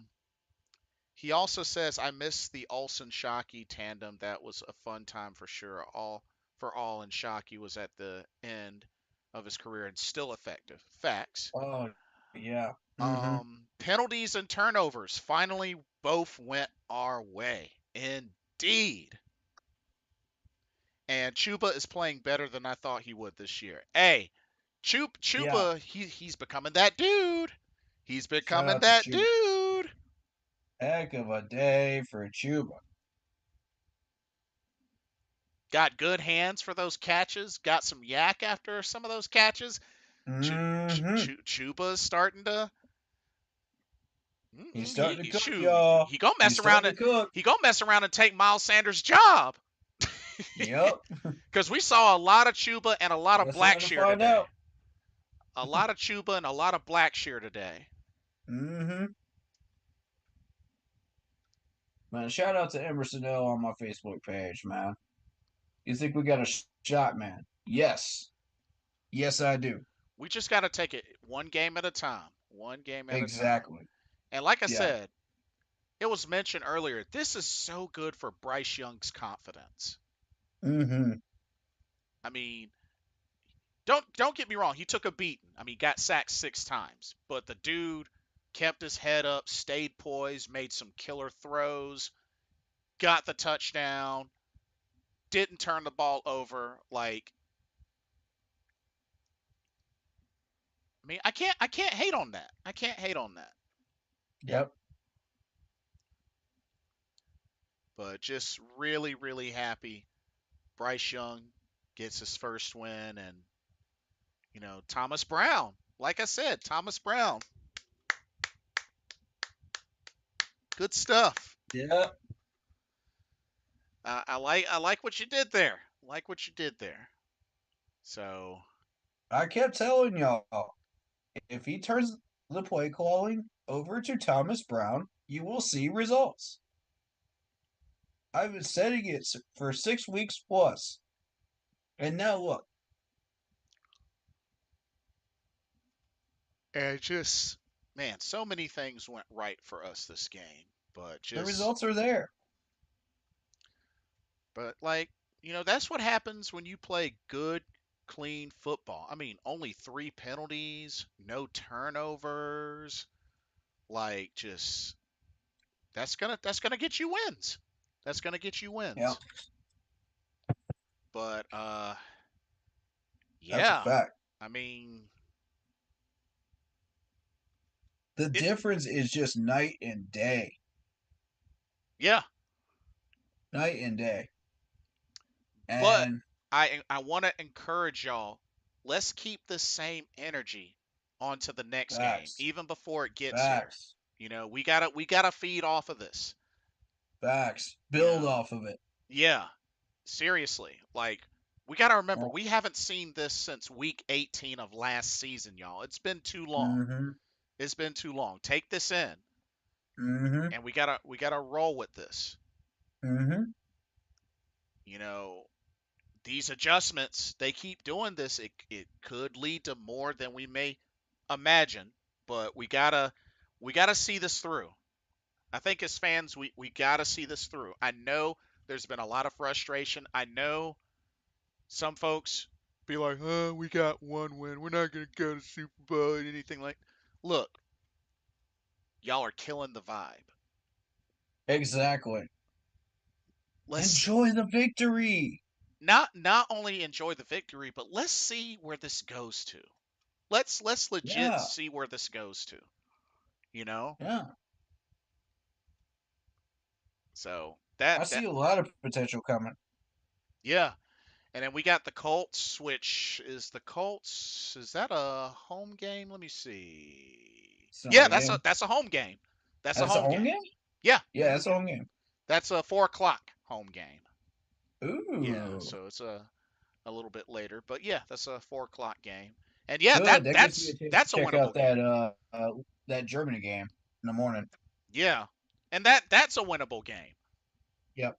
He also says I miss the Olsen Shockey tandem. That was a fun time for sure. All and Shockey was at the end of his career and still effective. Facts. Oh, yeah. Mm-hmm. Penalties and turnovers finally both went our way. Indeed. And Chuba is playing better than I thought he would this year. Hey, Yeah. Chuba, he's becoming that dude. He's Shout becoming out to that Chuba. dude. Heck of a day for Chuba. Got good hands for those catches. Got some yak after some of those catches. Mm-hmm. Chuba's starting to. He's starting to He cook, shoot. y'all. He gonna He's mess around starting and to cook. take Miles Sanders' job. Yep. Because we saw a lot of Chuba and a lot of Guess we're gonna Blackshear find today. out. A lot of Chuba and a lot of Blackshear today. Mm-hmm. Man, shout out to Emerson Hill on my Facebook page, man. You think we got a shot, man? Yes. Yes, I do. We just got to take it one game at a time. One game at a time. Exactly. And like I Yeah. said, it was mentioned earlier, this is so good for Bryce Young's confidence. Mm-hmm. I mean, don't get me wrong, he took a beating. I mean, got sacked 6 times, but the dude kept his head up, stayed poised, made some killer throws, got the touchdown, didn't turn the ball over. Like, I mean, I can't hate on that. I can't hate on that. Yep. But just really, really happy Bryce Young gets his first win, and Thomas Brown. Like I said, Thomas Brown, good stuff. Yep. I like what you did there. Like what you did there. So I kept telling y'all, if he turns the play calling over to Thomas Brown, you will see results. I've been setting it for 6 weeks plus. And now look, and just man, so many things went right for us this game, but the just results are there. but like that's what happens when you play good, clean football. I mean, only 3 penalties, no turnovers. Like just that's gonna get you wins. That's gonna get you Yeah, wins. But that's a yeah. fact. I mean, The it difference is just night and day. yeah. Night and day. But And I want to encourage y'all. Let's keep the same energy on to the next game, facts. even before it gets here. Facts. We gotta feed off of this. Facts. You Build know, off of it. yeah. Seriously, like we gotta remember, Oh, we haven't seen this since week 18 of last season, y'all. It's been too long. mm-hmm. It's been too long. Take this in, Mm-hmm. and we gotta roll with this. Mm-hmm. You know, these adjustments, they keep doing this, it could lead to more than we may imagine, but we gotta see this through. I think as fans, we gotta see this through. I know there's been a lot of frustration. I know some folks be like, "Oh, we got one win. We're not gonna go to Super Bowl or anything like." Look, y'all are killing the vibe. Exactly. Let's Enjoy the victory. not only enjoy the victory, but let's see where this goes to. Let's legit Yeah. see where this goes to. You know, Yeah. so I that see a lot of potential coming. yeah. And then we got the Colts, which is the Colts. Is that a home game? Let me see. It's not Yeah, a game. that's a home game. That's a That's a home home game. game? Yeah, Yeah, that's a home game. that's a 4 o'clock home game. Yeah, Ooh. so it's a little bit later, but yeah, that's a 4 o'clock game. And yeah, Good. That gives me a chance that's a to check out winnable game. that Germany game in the morning. Yeah, and that's a winnable game. Yep.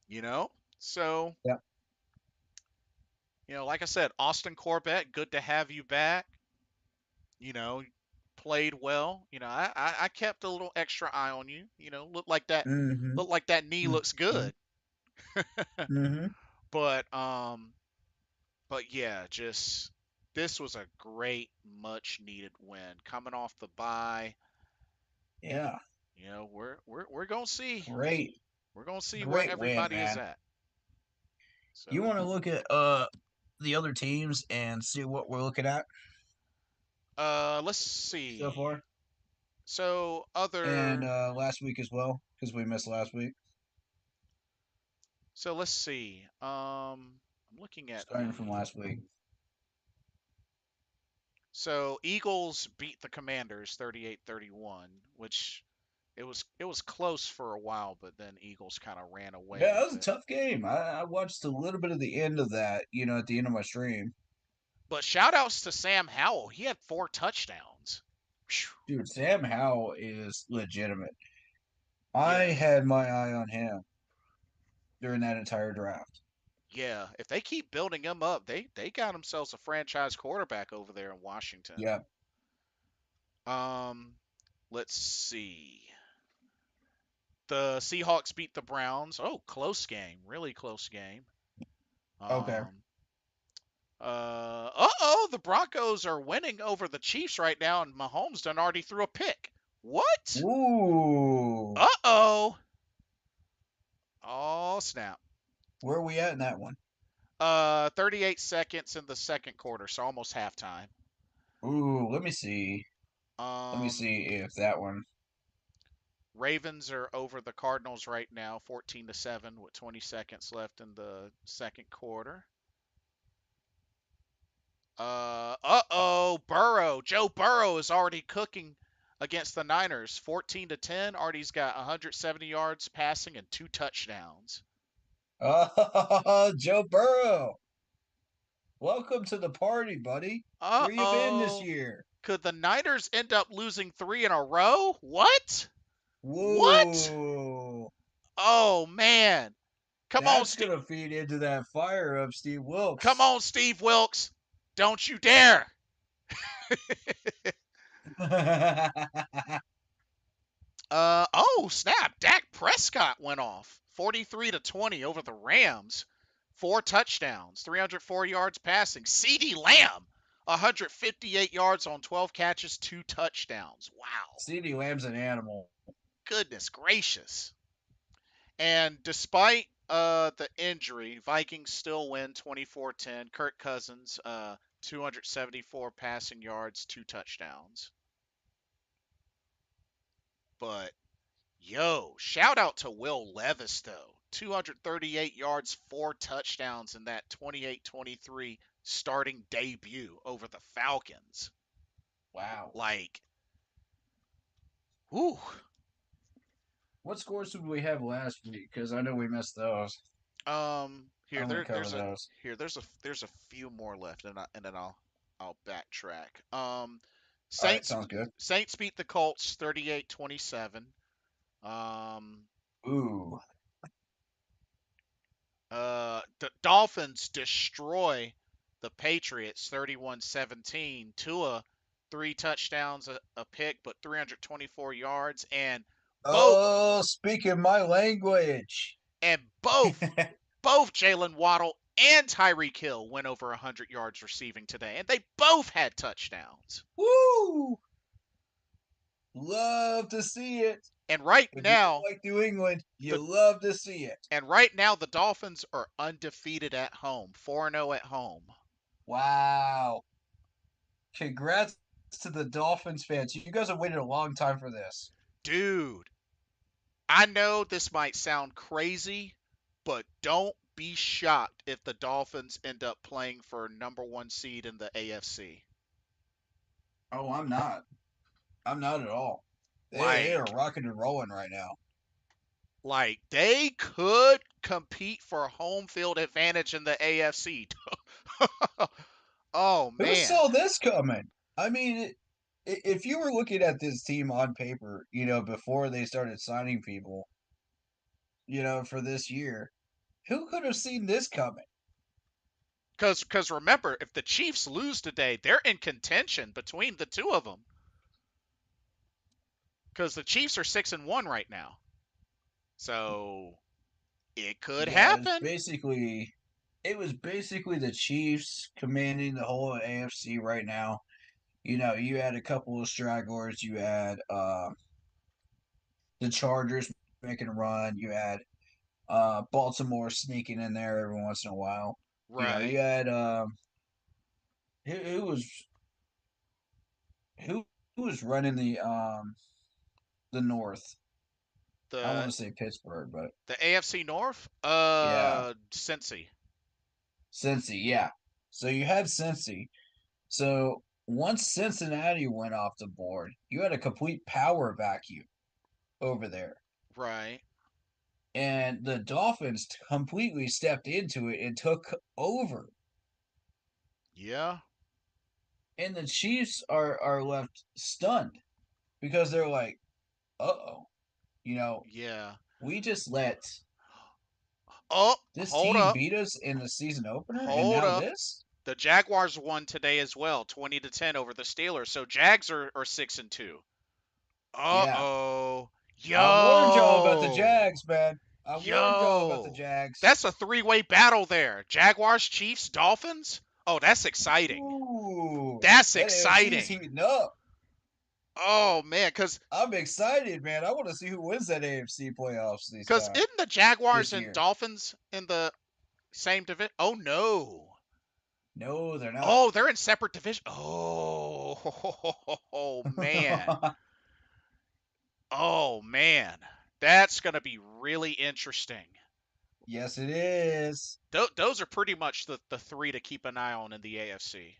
You know, so Yep. like I said, Austin Corbett, good to have you back. You know, played well. I kept a little extra eye on you. Mm-hmm. Look like that knee looks Mm-hmm. good. Mm-hmm. But yeah, just this was a great, much needed win coming off the bye. Yeah. We're gonna see. Great. We're gonna see where Great win, everybody is man. at. You So want to look at the other teams and see what we're looking at let's so see. far? So And other last week as well, because we missed last week. so let's see. I'm looking at Starting from the last week. So Eagles beat the Commanders 38-31, which it was close for a while, but then Eagles kind of ran away Yeah, that with was a it. tough game. I watched a little bit of the end of that, at the end of my stream. But shout outs to Sam Howell. He had 4 touchdowns. Whew. Dude, Sam Howell is legitimate. I Yeah. had my eye on him during that entire draft. Yeah. If they keep building him up, they got themselves a franchise quarterback over there in Washington. Yeah. Um let's see. The Seahawks beat the Browns. Oh, close game. Really close game. Okay. Um oh, the Broncos are winning over the Chiefs right now, and Mahomes done already threw a pick. What? Ooh. Uh-oh. Oh, snap. Where are we at in that one? 38 seconds in the second quarter, so almost halftime. Ooh, let me see. Let me Um, see if that one. Ravens are over the Cardinals right now, 14-7 with 20 seconds left in the second quarter. Joe Burrow is already cooking against the Niners, 14-10. Already's got 170 yards passing and 2 touchdowns. Oh, Joe Burrow. Welcome to the party, buddy. Where you been this Uh-oh. year? Could the Niners end up losing 3 in a row? What? What? Whoa. Oh man. Come on, That's Steve. gonna feed into that fire of Steve Come Wilkes. on, Steve Wilkes. Don't you dare. Oh, snap. Dak Prescott went off. 43-20 over the Rams. 4 touchdowns, 304 yards passing. CeeDee Lamb, 158 yards on 12 catches, 2 touchdowns. Wow. CeeDee Lamb's an animal. Goodness gracious. And despite the injury, Vikings still win 24-10. Kirk Cousins, 274 passing yards, 2 touchdowns. But shout out to Will Levis though. 238 yards, 4 touchdowns in that 28-23 starting debut over the Falcons. Wow. Like, whew. What scores did we have last week? Because I know we missed those. I Here want to cover there's a those. there's a few more left, and then I'll backtrack. All right, Saints sounds good. Saints beat the Colts 38-27. Um, Ooh. The Dolphins destroy the Patriots 31-17. Tua, 3 touchdowns, a pick, but 324 yards, and both Oh, speaking my language. and both Jalen Waddle and Tyreek Hill went over 100 yards receiving today, and they both had touchdowns. Woo! Love to see it. And right If you now, don't like New England, you the love to see it. the Dolphins are undefeated at home, 4-0 at home. Wow. Congrats to the Dolphins fans. You guys have waited a long time for this. Dude, I know this might sound crazy, but don't be shocked if the Dolphins end up playing for #1 seed in the AFC. Oh, I'm not. I'm not at all. They are Like, rocking and rolling right now. they could compete for home field advantage in the AFC. Oh Who man. saw this coming? I mean, if you were looking at this team on paper, before they started signing people, for this year, who could have seen this coming? Because remember, if the Chiefs lose today, they're in contention between the two of them. Because the Chiefs are 6-1 right now, so it could Yeah, happen. it was basically the Chiefs commanding the whole AFC right now. You had a couple of stragglers. You had the Chargers making a run. You had Baltimore sneaking in there every once in a while. Right. You had who was who was running the North. I want The to say Pittsburgh, but the AFC North, yeah, Cincy. Cincy. Yeah, so you had Cincy. So once Cincinnati went off the board, you had a complete power vacuum over there. Right. And the Dolphins completely stepped into it and took over. Yeah. And the Chiefs are left stunned because they're like, uh-oh, you know, Yeah. we just let Oh, this hold team up. beat us in the season opener and Hold now up. this? The Jaguars won today as well, 20-10 over the Steelers. So Jags are 6-2. Yeah. Uh-oh. I warned y'all about the Yo. Jags, man. I warned y'all about the Yo. Jags. That's a three-way battle there. Jaguars, Chiefs, Dolphins. Oh, that's exciting. Ooh, That's that AFC is exciting. heating up. Oh man, I'm excited, man. I want to see who wins that AFC playoffs cause isn't the Jaguars this and year. Dolphins in the same division? Oh no. No, they're not. Oh, they're in separate division. Oh man. Oh man. That's gonna be really interesting. Yes, it is. Those are pretty much the three to keep an eye on in the AFC.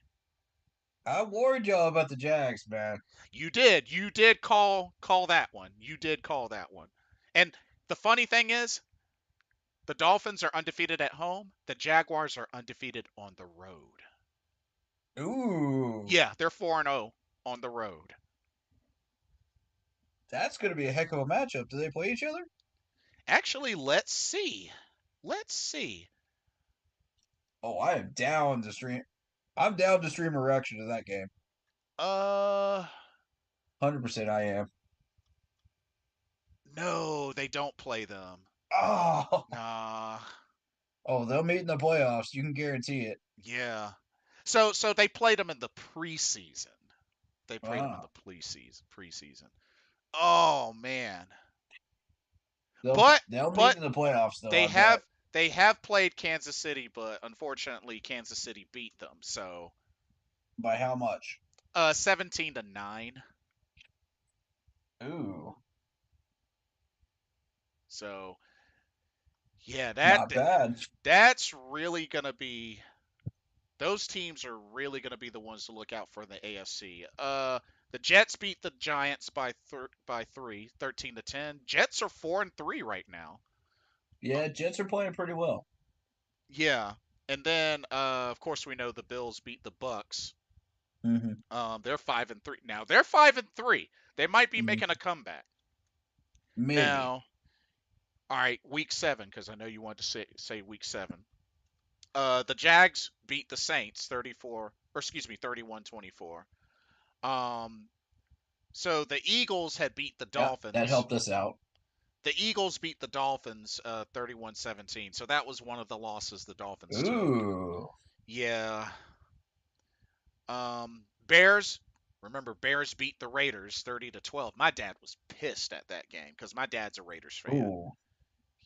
I warned y'all about the Jags, man. You did. You did call that one. You did call that one. And the funny thing is, the Dolphins are undefeated at home. The Jaguars are undefeated on the road. Ooh, Yeah, they're 4-0 on the road. that's going to be a heck of a matchup. Do they play each other? Actually, let's see. Let's see. Oh, I am down to stream. I'm down to stream a reaction to that game. Uh 100% I am. no, they don't play them. Oh, Nah. oh, they'll meet in the playoffs. You can guarantee it. Yeah. So they played them in the preseason. They played them in Ah, the preseason. Oh man. they'll But they'll meet but in the playoffs, though. they I bet. have they have played Kansas City, but unfortunately Kansas City beat them. So By how much? 17-9. Ooh, So yeah, not bad. that's really gonna be those teams are really gonna be the ones to look out for in the AFC. The Jets beat the Giants by 3, 13-10. Jets are 4-3 right now. Yeah, Jets are playing pretty well. Yeah. And then of course we know the Bills beat the Bucks. Mm-hmm. They're 5-3 now. They're 5-3. They might be Mm-hmm. making a comeback Maybe. now. All right, week 7, because I know you wanted to say week 7. The Jags beat the Saints 31-24. Um, so the Eagles had beat the Yeah, that Dolphins. helped us out. The Eagles beat the Dolphins 31-17. So that was one of the losses the Dolphins took. Ooh. Yeah. Bears. Remember, Bears beat the Raiders 30-12. My dad was pissed at that game because my dad's a Raiders fan. Ooh.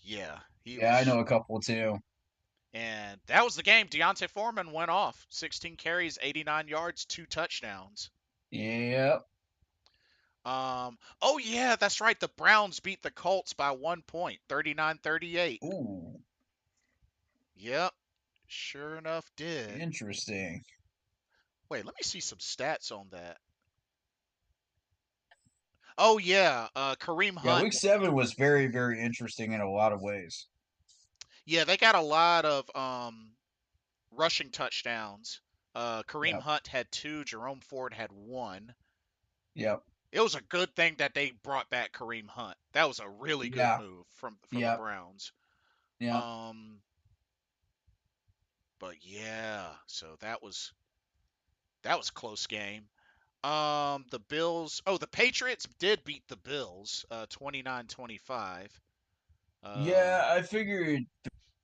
Yeah, he Yeah, I was. know a couple too. And that was the game. Deontay Foreman went off. 16 carries, 89 yards, 2 touchdowns. Yep. Oh yeah, that's right. The Browns beat the Colts by 1 point, 39-38. Ooh. Yep, sure enough did. Interesting. Wait, let me see some stats on that. Oh yeah, Kareem Yeah, Hunt. week 7 was very, very interesting in a lot of ways. Yeah, they got a lot of rushing touchdowns. Kareem Yep. Hunt had 2, Jerome Ford had 1. Yep. It was a good thing that they brought back Kareem Hunt. That was a really good Yeah. move for the Yep. Browns. Yep. Um, but yeah, so that was a close game. The Bills. Oh, the Patriots did beat the Bills, 29-25. Yeah, I figured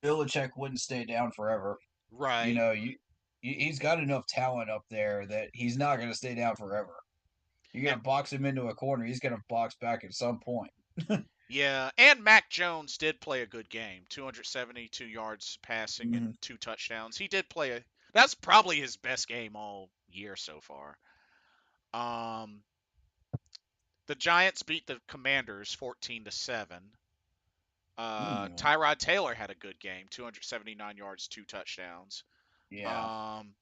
Belichick wouldn't stay down forever. You Right. know, he's got enough talent up there that he's not going to stay down forever. You're And going to box him into a corner, he's going to box back at some point. yeah, and Mac Jones did play a good game. 272 yards passing and Mhm. 2 touchdowns. He did play a. That's probably his best game all year so far. Um, the Giants beat the Commanders 14-7. Ooh, Tyrod Taylor had a good game, 279 yards, 2 touchdowns. yeah. Um,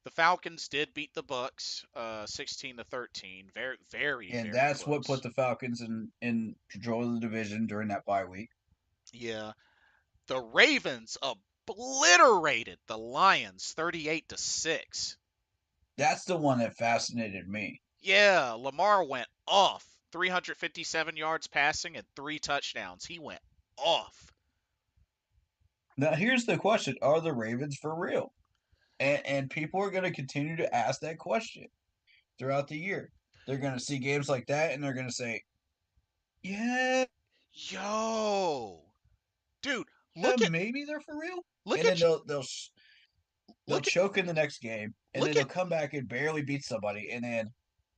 the Falcons did beat the Bucks, 16-13. Very, very, And very that's what put close. the Falcons in control of the division during that bye week. Yeah, the Ravens obliterated the Lions, 38-6. That's the one that fascinated me. Yeah, Lamar went off, 357 yards passing and 3 touchdowns. He went off. Now, here's the question: are the Ravens for real? And people are going to continue to ask that question throughout the year. They're going to see games like that, and they're going to say, "Yeah, Yo, dude, yeah, look at maybe they're for real." look And then at they'll look at choke in the next game, and look then at they'll come back and barely beat somebody, and then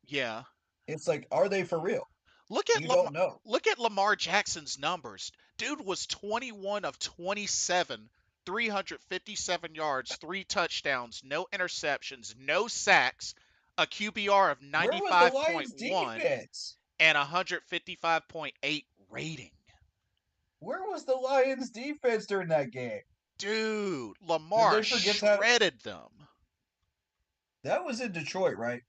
yeah. it's like, are they for real? Look at You don't Lamar, know. look at Lamar Jackson's numbers. Dude was 21 of 27, 357 yards, 3 touchdowns, no interceptions, no sacks, a QBR of Where was the Lions' 95.1 defense? and 155.8 rating. Where was the Lions' defense during that game? Dude, Did Lamar they forget that? shredded them. That was in Detroit, right?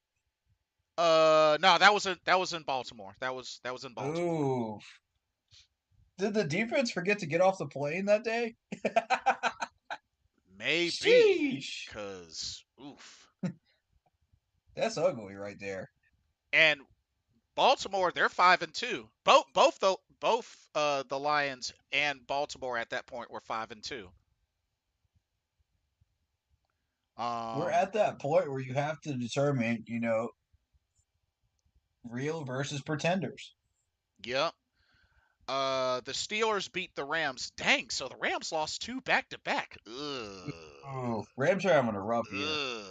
No, that was in Baltimore. That was in Baltimore. Ooh. Did the defense forget to get off the plane that day? Maybe, Sheesh. cause oof. That's ugly right there. And Baltimore, they're 5-2. Both the Lions and Baltimore at that point were 5-2. We're Um, at that point where you have to determine, real versus pretenders. yep. The Steelers beat the Rams. Dang, so the Rams lost 2 back to back. Ugh. Ooh, Rams are having a rough year. Ugh.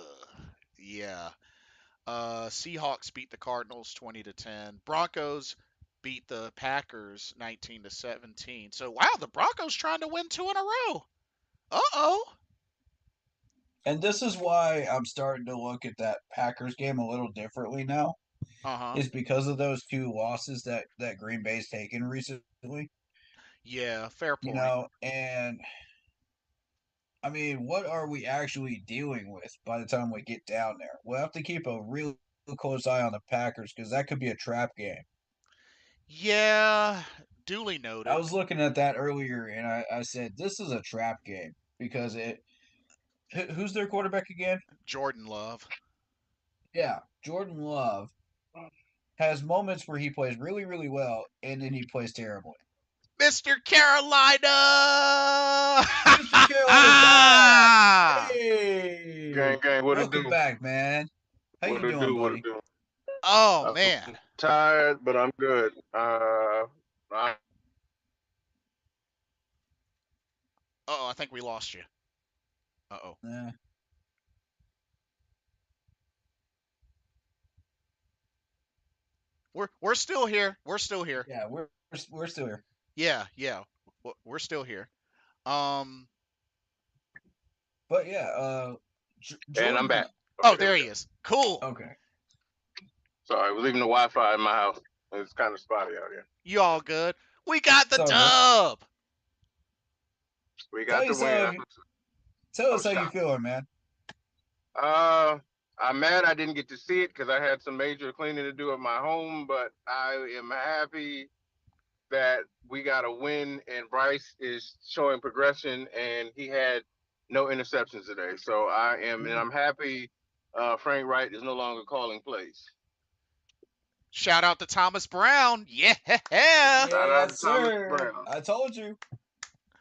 Yeah. Seahawks beat the Cardinals 20-10. Broncos beat the Packers 19-17. So wow, the Broncos trying to win 2 in a row. Uh-oh. And this is why I'm starting to look at that Packers game a little differently now, Uh-huh. is because of those two losses that Green Bay's taken recently. Yeah, fair point. And I mean, what are we actually dealing with by the time we get down there? We'll have to keep a real close eye on the Packers because that could be a trap game. Yeah, duly I noted. was looking at that earlier, and I said this is a trap game because who's their quarterback again? Jordan Love. Yeah, Jordan Love has moments where he plays really, really well, and then he plays terribly. Mr. Carolina! Mr. Carolina's back. what it welcome do? back, man. How you What it doing, do? What it buddy? do? Oh I'm man. tired, but I'm good. I, Oh, I think we lost you. Uh-oh. Yeah, We're still here. We're still here. yeah, we're still here. Yeah, yeah. We're still here. Um But yeah, and I'm Jordan. back. oh, Okay, there there we he go. is. Cool. Okay, Sorry, we're leaving the Wi-Fi in my house. It's kind of spotty out here. You all good? We got the it's all good. dub. We Tell got you the win. so. Tell I'm us how you shocked. feeling, man. Uh, I'm mad I didn't get to see it because I had some major cleaning to do at my home, but I am happy that we got a win and Bryce is showing progression and he had no interceptions today. So and Yeah. I'm happy Frank Wright is no longer calling plays. Shout out to Thomas Brown. Yeah. Shout out to Yes, Thomas sir. Brown. I told you.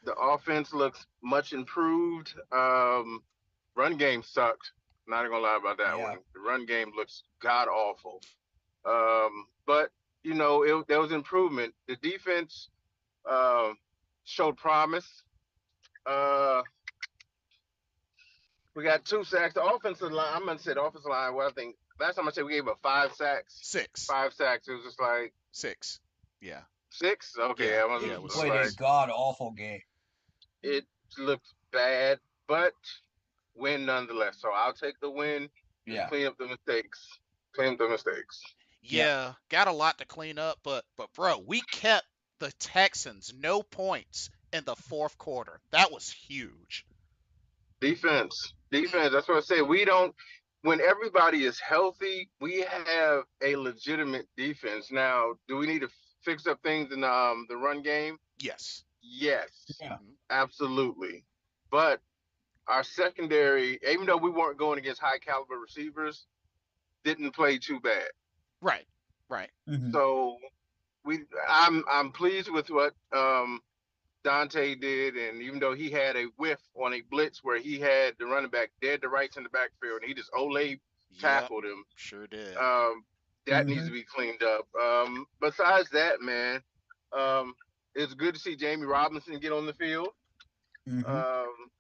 The offense looks much improved. Run game sucked. Not gonna lie about that Yeah, one. The run game looks god awful. But there was improvement. The defense um, showed promise. Uh, we got 2 sacks. The offensive line, I'm gonna say the offensive line. Well, I think last time I said we gave up 5 sacks. Six. 5 sacks. It was just like Six. Yeah. 6. Okay, Yeah. I Yeah, he it was was played a like six. god awful game. it looked bad, but win nonetheless. So I'll take the win. Just Yeah, clean up the mistakes. Clean up the mistakes. yeah. Yeah, got a lot to clean up, but bro, we kept the Texans no points in the fourth quarter. That was huge. Defense. Mm, Defense. That's what I say. We don't. When everybody is healthy, we have a legitimate defense. Now, do we need to fix up things in the run game? yes. Yes, Yeah. Mhm. absolutely. But our secondary, even though we weren't going against high caliber receivers, didn't play too bad. Right. Right. Hmm. So I'm pleased with what Dante did, and even though he had a whiff on a blitz where he had the running back dead to rights in the backfield, and he just Olay Yep. tackled him. Sure did. Um, that needs Hmm. to be cleaned up. Besides that, man, um, it's good to see Jamie Robinson get on the field. Hmm. Um,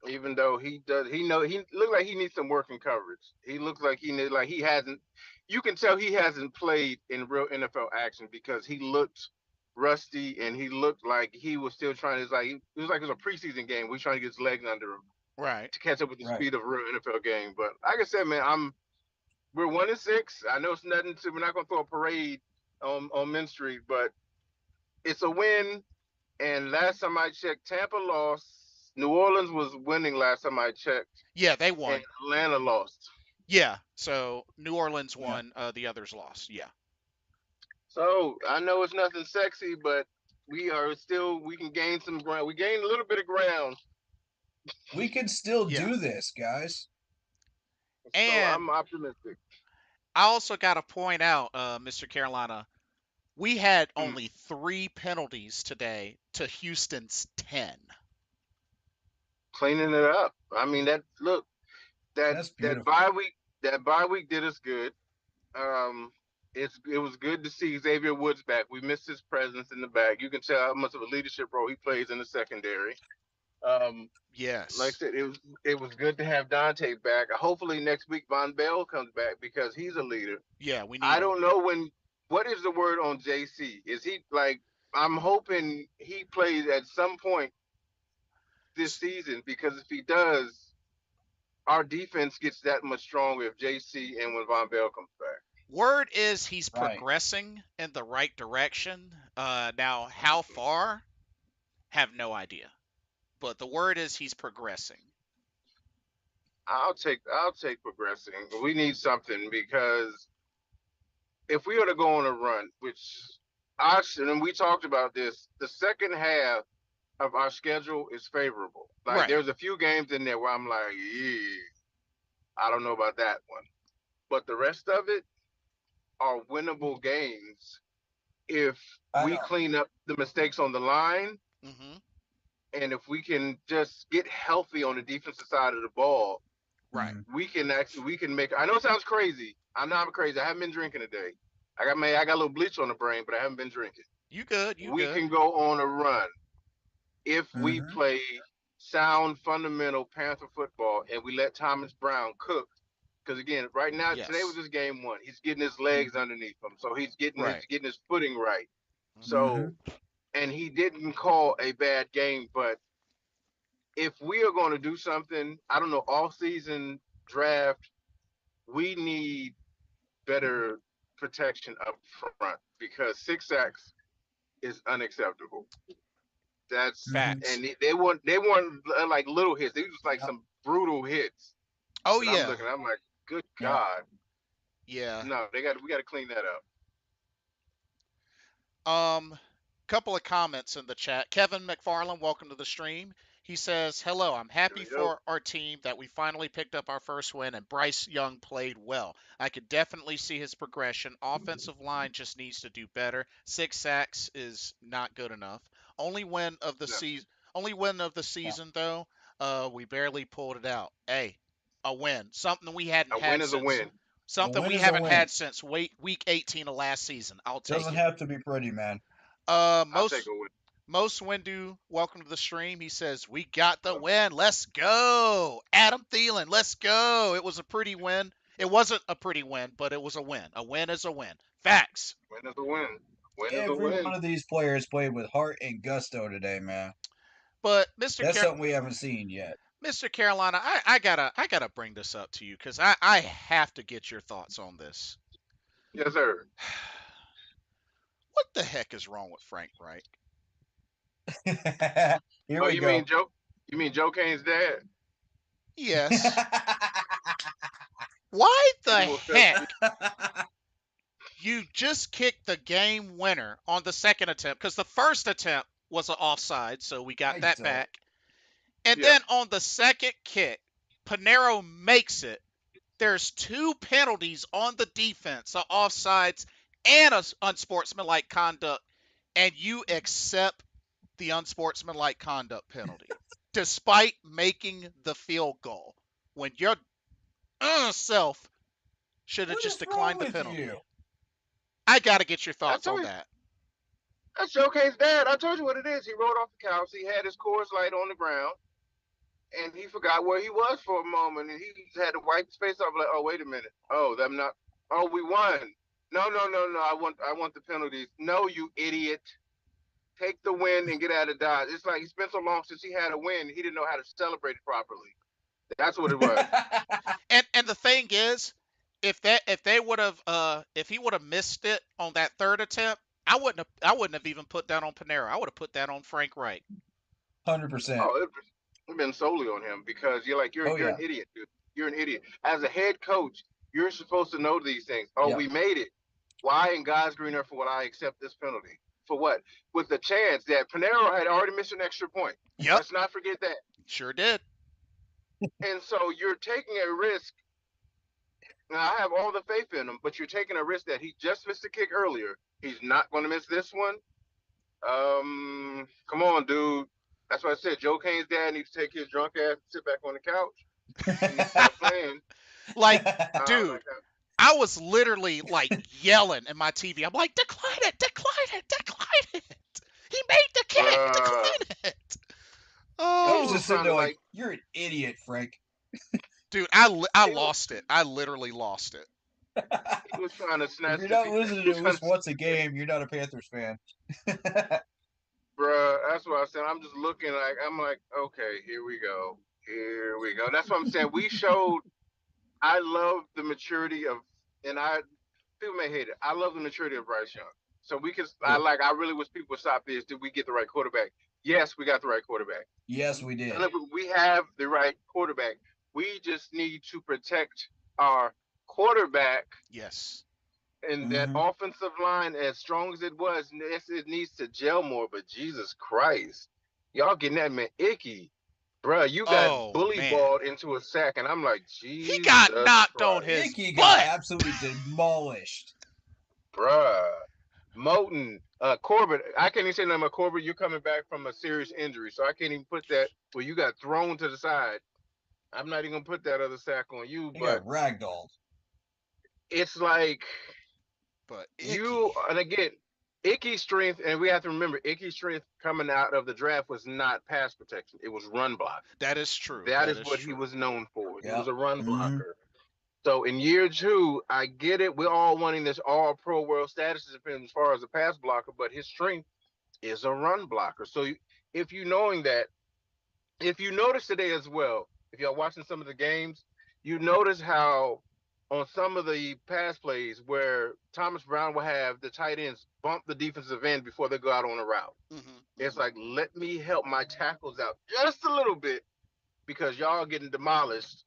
even though he looked like he needs some working coverage. He looks like he hasn't. You can tell he hasn't played in real NFL action because he looked rusty and he looked like he was still trying to. It was a preseason game. We're trying to get his legs under him Right. to catch up with the Right. speed of a real NFL game. But like I said, man, we're 1-6. I know it's nothing to. We're not going to throw a parade on Main Street, but it's a win. And last time I checked, Tampa lost. New Orleans was winning last time I checked, Yeah, they and won. Atlanta lost. Yeah. So New Orleans Yeah. won, the others lost. Yeah. So I know it's nothing sexy, but we can gain some ground. We gained a little bit of ground. We can still Yeah. do this, guys. So And I'm optimistic. I also got to point out, Mr. Carolina, we had Mm, only 3 penalties today to Houston's 10. cleaning it up. I mean that look that That's that beautiful. bye week that bye week did us good. Um, it was good to see Xavier Woods back. We missed his presence in the back. You can tell how much of a leadership role he plays in the secondary. Um, like I Yes. said, it was good to have Dante back. Hopefully next week Von Bell comes back because he's a leader. Yeah, we need I him. don't know what is the word on JC? Is he like I'm hoping he plays at some point this season because if he does, our defense gets that much stronger if JC and when Von Bell comes back. Word is he's Right. progressing in the right direction. Now, how far? Have no idea. But the word is he's progressing. I'll take progressing. We need something because if we were to go on a run, which and we talked about this, the second half of our schedule is favorable. Like Right. there's a few games in there where I'm like, yeah, I don't know about that one. But the rest of it are winnable games if I we know. clean up the mistakes on the line Mm-hmm. and if we can just get healthy on the defensive side of the ball. Right. We can make. I know it sounds crazy. I know I'm crazy. I haven't been drinking today. I got a little bleach on the brain, but I haven't been drinking. You good? You We good? can go on a run if we Mm-hmm. play sound, fundamental Panther football and we let Thomas Brown cook. Because again, right now, today was Yes. his game one. He's getting his legs Mm-hmm. underneath him, so Right. he's getting his footing right. Hmm. Mm-hmm. So, and he didn't call a bad game, but if we are going to do something, I don't know, all season draft, we need better protection up front because 6 sacks is unacceptable. That's Mm-hmm. Facts. and they weren't like little hits. They was like Yep. some brutal hits. Oh But I'm yeah. looking, I'm like, good Yep. God, Yeah. no, we got to clean that up. Couple of comments in the chat. Kevin McFarland, welcome to the stream. He says, "Hello, I'm Yo, happy yo, for our team that we finally picked up our first win and Bryce Young played well. I could definitely see his progression. Offensive line just needs to do better. 6 sacks is not good enough. Only win of the no, season. Only win of the Yeah. season though. We barely pulled it out. Hey, a win. Something we hadn't a win had is a since win. A something win we is a haven't win. had since week 18 of last season. I'll take Doesn't it. have to be pretty, man. Uh, I'll take most a win. most Windu, welcome to the stream. He says, "We got the win. Let's go." Adam Thielen, let's go. It was a pretty win. It wasn't a pretty win, but it was a win. A win is a win. Facts. Win is a win. Win is a Every win. one of these players played with heart and gusto today, man. But That's something we haven't seen yet. Mr. Carolina, I gotta bring this up to you because I have to get your thoughts on this. Yes, sir. What the heck is wrong with Frank Reich? Here Oh, we go. You mean Joe Kane's dad? Yes. Why He the most definitely. heck you just kicked the game winner on the second attempt? Because the first attempt was an offside, so we got I that don't. back. And Yeah. then on the second kick, Panero makes it. There's two penalties on the defense, offsides and unsportsmanlike conduct, and you accept the unsportsmanlike conduct penalty despite making the field goal when your self should have What just is wrong declined the with penalty. you? I got to get your I thoughts told on you. that. That's Joe Kane's dad. I told you what it is. He rode off the couch. He had his Coors Light on the ground, and he forgot where he was for a moment, and he had to wipe his face off. Like, oh, wait a minute. Oh, I'm not. Oh, we won. No, no, no, no. I want the penalties. No, you idiot. Take the win and get out of Dodge. It's like he spent so long since he had a win, he didn't know how to celebrate it properly. That's what it was. And the thing is, if he would have missed it on that third attempt, I wouldn't have even put that on Panera. I would have put that on Frank Wright. 100%. Oh, it's been solely on him because Oh, you're yeah. an idiot, dude. You're an idiot. As a head coach, you're supposed to know these things. Oh, Yep. we made it. Why in God's green earth would I accept this penalty? For what? With the chance that Panero had already missed an extra point. Yep, Let's not forget that. sure did. And so you're taking a risk. Now I have all the faith in him, but you're taking a risk that he just missed a kick earlier. He's not going to miss this one. Come on, dude. That's what I said. Joe Kane's dad needs to take his drunk ass and sit back on the couch. He needs to stop playing. Like, Like dude, I was literally like yelling at my TV. I'm like, decline it, decline it, decline it. He made the kick, bruh. decline it. I was He Oh, was just sitting trying there to like, you're an idiot, Frank. dude, I he was, lost it. I literally lost it. he was trying to If snatch you're the. not listening He was at trying least to, once a game, you're not a Panthers fan. bruh. That's what I said. I'm just looking like I'm like, okay, here we go, here we go. That's what I'm saying. We showed. I love the maturity of, and I people may hate it. I love the maturity of Bryce Young. So we can. True. I really wish people would stop this. Did we get the right quarterback? Yes, we got the right quarterback. Yes, we did. We have the right quarterback. We just need to protect our quarterback Yes. and that Mm-hmm. offensive line, as strong as it was. Yes, it needs to gel more. But Jesus Christ, y'all getting that man icky, bruh. You got Oh bully man, balled into a sack, and I'm like, he got Jesus knocked on Christ, his Icky got butt. absolutely demolished. bruh. Moten, Corbett. I can't even say nothing about Corbett. You're coming back from a serious injury, so I can't even put that where you got thrown to the side. I'm not even gonna put that other sack on you, He but got ragdolled. it's like But you Icky, and again, Icky's strength, and we have to remember Icky's strength coming out of the draft was not pass protection; it was run block. that is true. That That is is what he true. was known for. He was Yep. a run Mm-hmm. blocker. So in year two, I get it. We're all wanting this all pro world status as far as a pass blocker, but his strength is a run blocker. So if you knowing that, if you notice today as well, if y'all watching some of the games, you notice how on some of the pass plays where Thomas Brown will have the tight ends bump the defensive end before they go out on a route. It's like, let me help my tackles out just a little bit because y'all getting demolished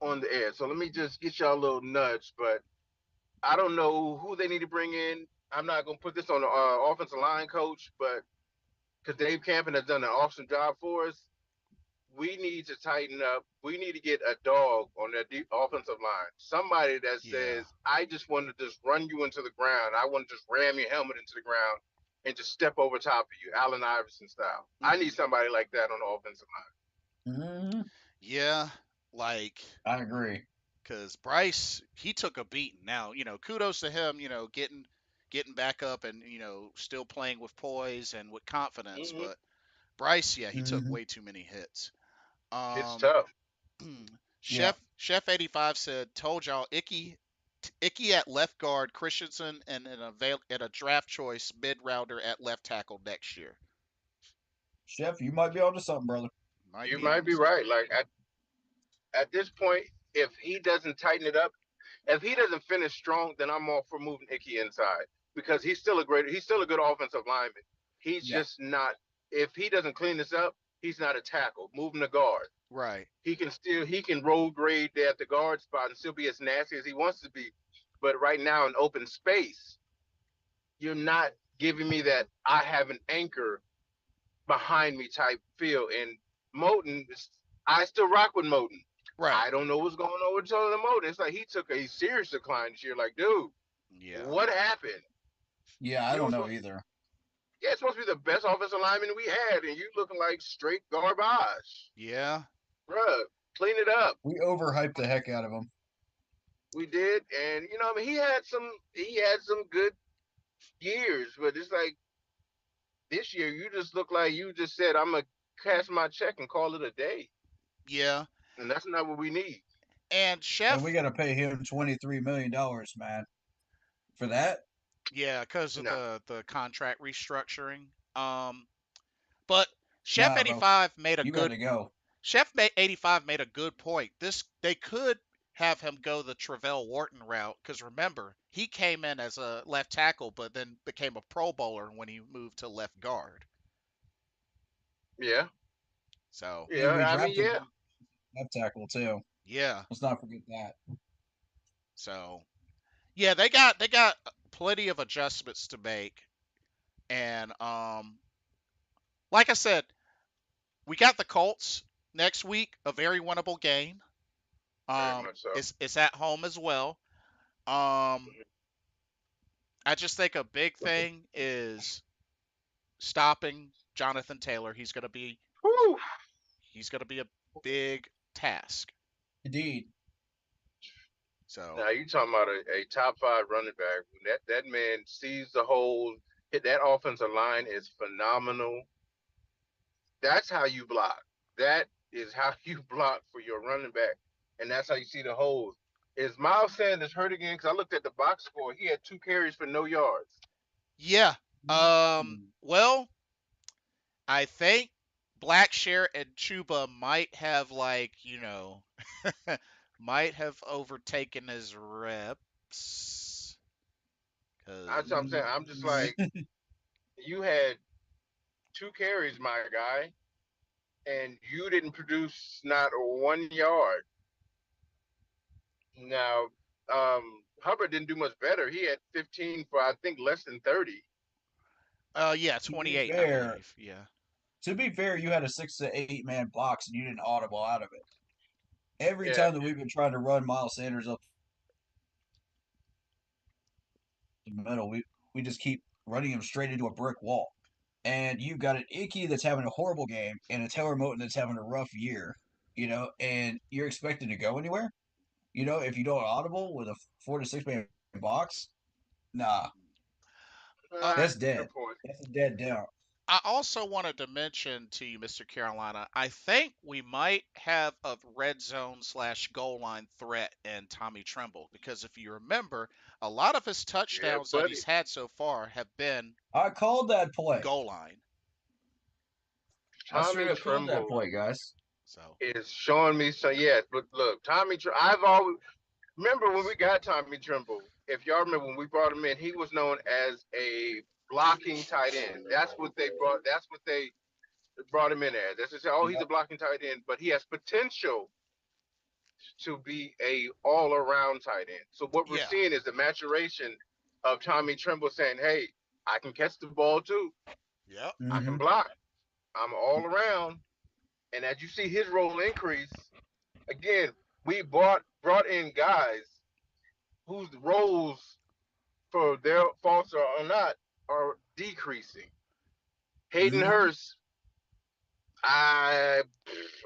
on the air. So let me just get y'all a little nudge. But I don't know who they need to bring in. I'm not going to put this on the offensive line coach, but because Dave Campen has done an awesome job for us, we need to tighten up. We need to get a dog on that offensive line. Somebody that Yeah. says, I just want to just run you into the ground. I want to just ram your helmet into the ground and just step over top of you, Allen Iverson style. I need somebody like that on the offensive Mm-hmm. Yeah. Like, I agree. because Bryce, he took a beating. Now, kudos to him, getting back up and, still playing with poise and with confidence. line. But Bryce, yeah, he took Mm-hmm. way too many hits. It's Um, tough. Yeah. Chef 85 said, "Told y'all, Icky at left guard, Christensen and a draft choice mid rounder at left tackle next year. Chef, you might be onto something, brother. Might You be might on be something. right. Like at this point, if he doesn't tighten it up, if he doesn't finish strong, then I'm all for moving Icky inside because he's still a good offensive lineman. He's Yeah. just not. If he doesn't clean this up, he's not a tackle. Moving the guard, Right. he can roll grade there at the guard spot and still be as nasty as he wants to be. But right now in open space, you're not giving me that I have an anchor behind me type feel. And Moten, I still rock with Moten. Right. I don't know what's going on with Jordan Moten. It's like he took a serious decline this year. Like, dude, Yeah. what happened? Yeah, I You don't were know supposed, either. yeah, it's supposed to be the best offensive lineman we had, and you looking like straight garbage, Yeah. bruh. Clean it up. We overhyped the heck out of him. We did, and I mean, he had some good years, but it's like this year you just look like you just said I'm gonna cash my check and call it a day, Yeah. and that's not what we need. And And we Chef, got to pay him $23 million, man. For that? yeah, because of No, the contract restructuring. But Chef Nah, bro. 85 made a You got good to go. Chef 85 made a good point. They could have him go the Travell Wharton route because remember he came in as a left tackle, but then became a Pro Bowler when he moved to left guard. yeah, So And yeah. we I mean, drafted yeah, left tackle, too. yeah, Let's not forget that. so yeah, they got plenty of adjustments to make, and like I said, we got the Colts next week, a very winnable game. very much so. It's at home as well. Um, I just think a big thing is stopping Jonathan Taylor. Whew. He's gonna be a big task. Indeed. So Now you talking about a top five running back? That man sees the whole. That offensive line is phenomenal. That's how you block. That is how you block for your running back, and that's how you see the holes. Is Miles Sanders hurt again? Because I looked at the box score. He had 2 carries for no yards. yeah. Mm. Well, I think Blackshear and Chuba might have might have overtaken his reps. That's what I'm saying. I'm just like, you had 2 carries, my guy, and you didn't produce not 1 yard. Now, Hubbard didn't do much better. He had 15 for I think less than 30. Yeah, to be 28, I fair, believe. Yeah. you had a 6 to 8 man box and you didn't audible out of it. Every Yeah, time that we've been trying to run Miles Sanders up the middle, we just keep running him straight into a brick wall. And you've got an Icky that's having a horrible game and a Taylor Moton that's having a rough year. and you're expected to go anywhere. If you don't audible with a 4 to 6 man box, nah, Uh, that's dead. Good point. That's a dead down. I also wanted to mention to you, Mr. Carolina, I think we might have a red zone slash goal line threat in Tommy Tremble because if you remember, a lot of his Yeah, touchdowns that buddy. he's had so far have been I called that play. goal line. I straight Tommy up called that Tremble play, guys. So, is showing me so. Yes, but look, I've always remember when we got Tommy Tremble. If y'all remember when we brought him in, he was known as a blocking tight end. That's what they brought him in as. That's to say, oh, he's a Yep. blocking tight end, but he has potential to be a all around tight end. So what we're yeah. seeing is the maturation of Tommy Tremble saying, hey, I can catch the ball too. Yep. I can Mm-hmm. block. I'm all around. And as you see his role increase, again, we brought in guys whose roles, for their faults or not, are decreasing. Hayden Mm-hmm. Hurst, I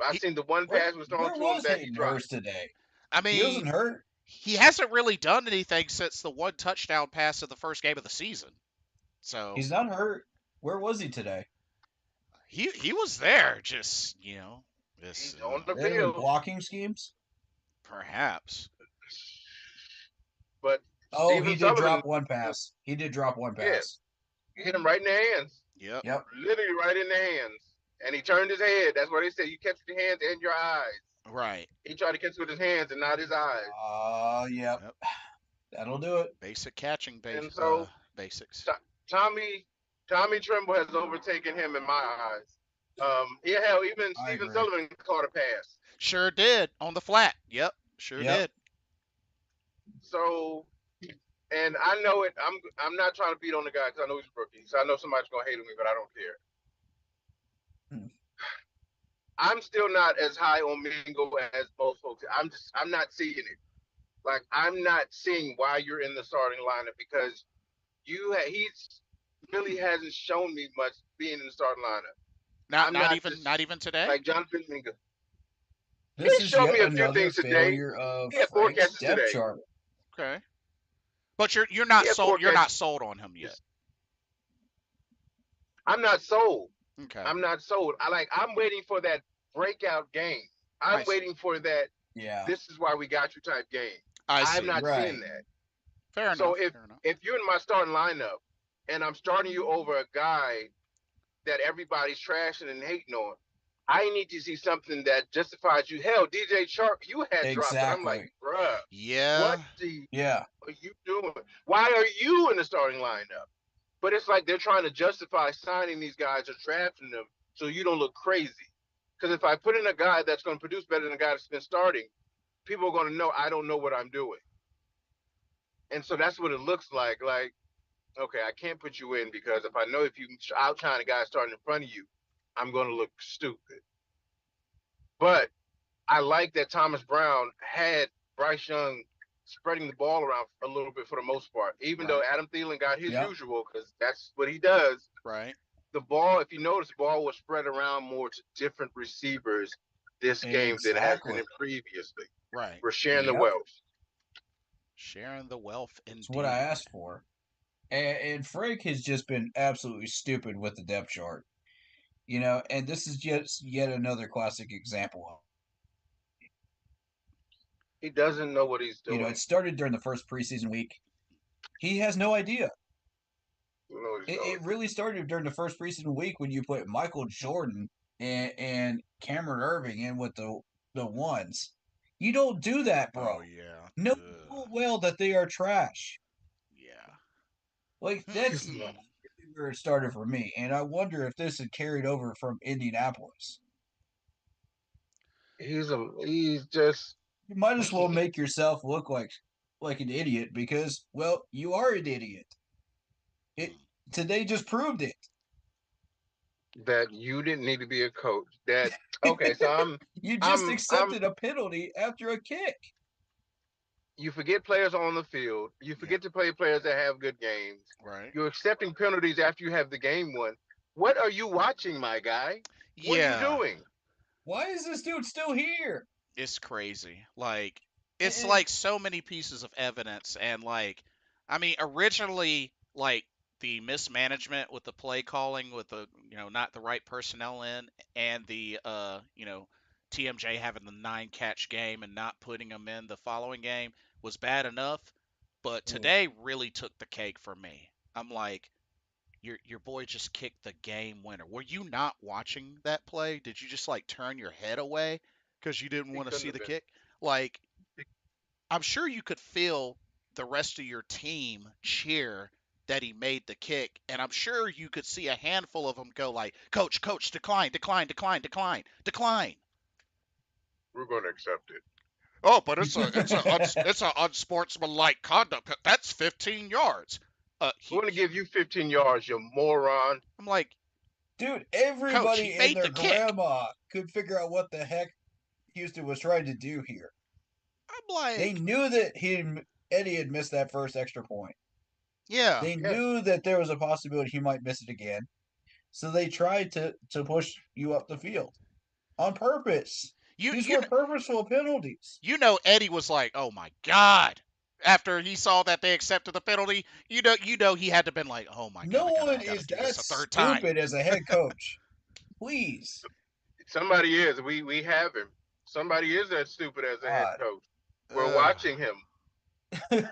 I He, seen the one Where pass was thrown where to him was that he Hayden dropped. Hurst today? I He wasn't mean, hurt. he hasn't really done anything since the one touchdown pass in the first game of the season. So, He's not hurt. Where was he today? he was there just, this He's on the Any field, blocking schemes? perhaps. but Oh, he Steven did Sullivan, drop one pass. He did drop one yeah, pass. hit him right in the hands, Yep. Yep. literally right in the hands. And he turned his head. That's why they say you catch with your hands and your eyes. Right. He tried to catch with his hands and not his eyes. Yep. Yep. That'll do it. Basic catching And so basics. Tommy Tommy Tremble has overtaken him in my eyes. Yeah, hell, even I Steven agree. Sullivan caught a pass. Sure did on the flat. Yep. Sure Yep. did. So, and I know it. I'm not trying to beat on the guy because I know he's a rookie. So I know somebody's gonna hate on me, but I don't care. Hmm. I'm still not as high on Mingo as most folks. I'm not seeing it. Like I'm not seeing why you're in the starting lineup because he's really hasn't shown me much being in the starting lineup. Not I'm not not even just not even today. like Jonathan Mingo. This He is showed yet me a few another things today. failure of He had four Frank's catches depth today. chart. Okay. But you're He not had sold. four You're not catches. sold on him yet. I'm not sold. Okay. I'm not sold. I'm waiting for that breakout game. I I'm see. waiting for that. Yeah. This is why we got you type game. I I'm see. not Right. seeing that. Fair So enough. Fair enough. if you're in my starting lineup and I'm starting you over a guy that everybody's trashing and hating on, I need to see something that justifies you. Hell, DJ Shark, you had dropped, and I'm like, Exactly. bruh, what Yeah. Yeah. are you doing? Why are you in the starting lineup? But it's like they're trying to justify signing these guys or drafting them so you don't look crazy. Because if I put in a guy that's going to produce better than a guy that's been starting, people are going to know I don't know what I'm doing. And so that's what it looks like. Like, okay, I can't put you in because if I know if you outshine a guy starting in front of you, I'm going to look stupid. But I like that Thomas Brown had Bryce Young spreading the ball around a little bit for the most part. Even though Right. Adam Thielen got his Yep. usual, because that's what he does. Right. The ball, if you notice, the ball was spread around more to different receivers this game than it has been Exactly. in previously. Right. We're sharing the Yep. wealth. Sharing the wealth That's what I indeed. asked for. And Frank has just been absolutely stupid with the depth chart. And this is just yet another classic example. He doesn't know what he's doing. It started during the first preseason week. He has no idea. You know what he's It doing. really started during the first preseason week when you put Michael Jordan and Cameron Irving in with the ones. You don't do that, bro. Oh yeah. Know Ugh. full well that they are trash. Yeah. Like that's where it started for me, and I wonder if this had carried over from Indianapolis. He's just You might as well make yourself look like an idiot because, well, you are an idiot. It today just proved it. that you didn't need to be a coach. That okay, so You just I'm accepted a penalty after a kick. you forget players on the field. You forget to play players that have good games. Right. You're accepting penalties after you have the game won. What are you watching, my guy? What are you Yeah. doing? Why is this dude still here? It's crazy. Like, it's And like so many pieces of evidence, and like, I mean, originally, like the mismanagement with the play calling, with the not the right personnel in, and the TMJ having the 9 catch game and not putting him in the following game was bad enough, but today really took the cake for me. I'm like, your boy just kicked the game winner. Were you not watching that play? Did you just like turn your head away because you didn't He want to couldn't see have the been. kick? Like, I'm sure you could feel the rest of your team cheer that he made the kick, and I'm sure you could see a handful of them go like, "Coach, coach, decline, decline, decline, decline, decline." We're going to accept it. Oh, but it's a unsportsmanlike conduct. That's 15 yards. We're going to give you 15 yards, you moron. I'm like, dude, Coach, he everybody and made the their kick. grandma could figure out what the heck Houston was trying to do here. I'm They like, knew that Eddie had missed that first extra point. yeah. They Yes, knew that there was a possibility he might miss it again. So they tried to push you up the field on purpose. You These you were purposeful penalties. Eddie was like, "Oh my god." After he saw that they accepted the penalty, he had to have been like, "Oh my god, No I one got to is do that this a third time." stupid as a head coach. Please. somebody is. We have him. Somebody is that stupid as a head God. coach. We're Ugh. watching him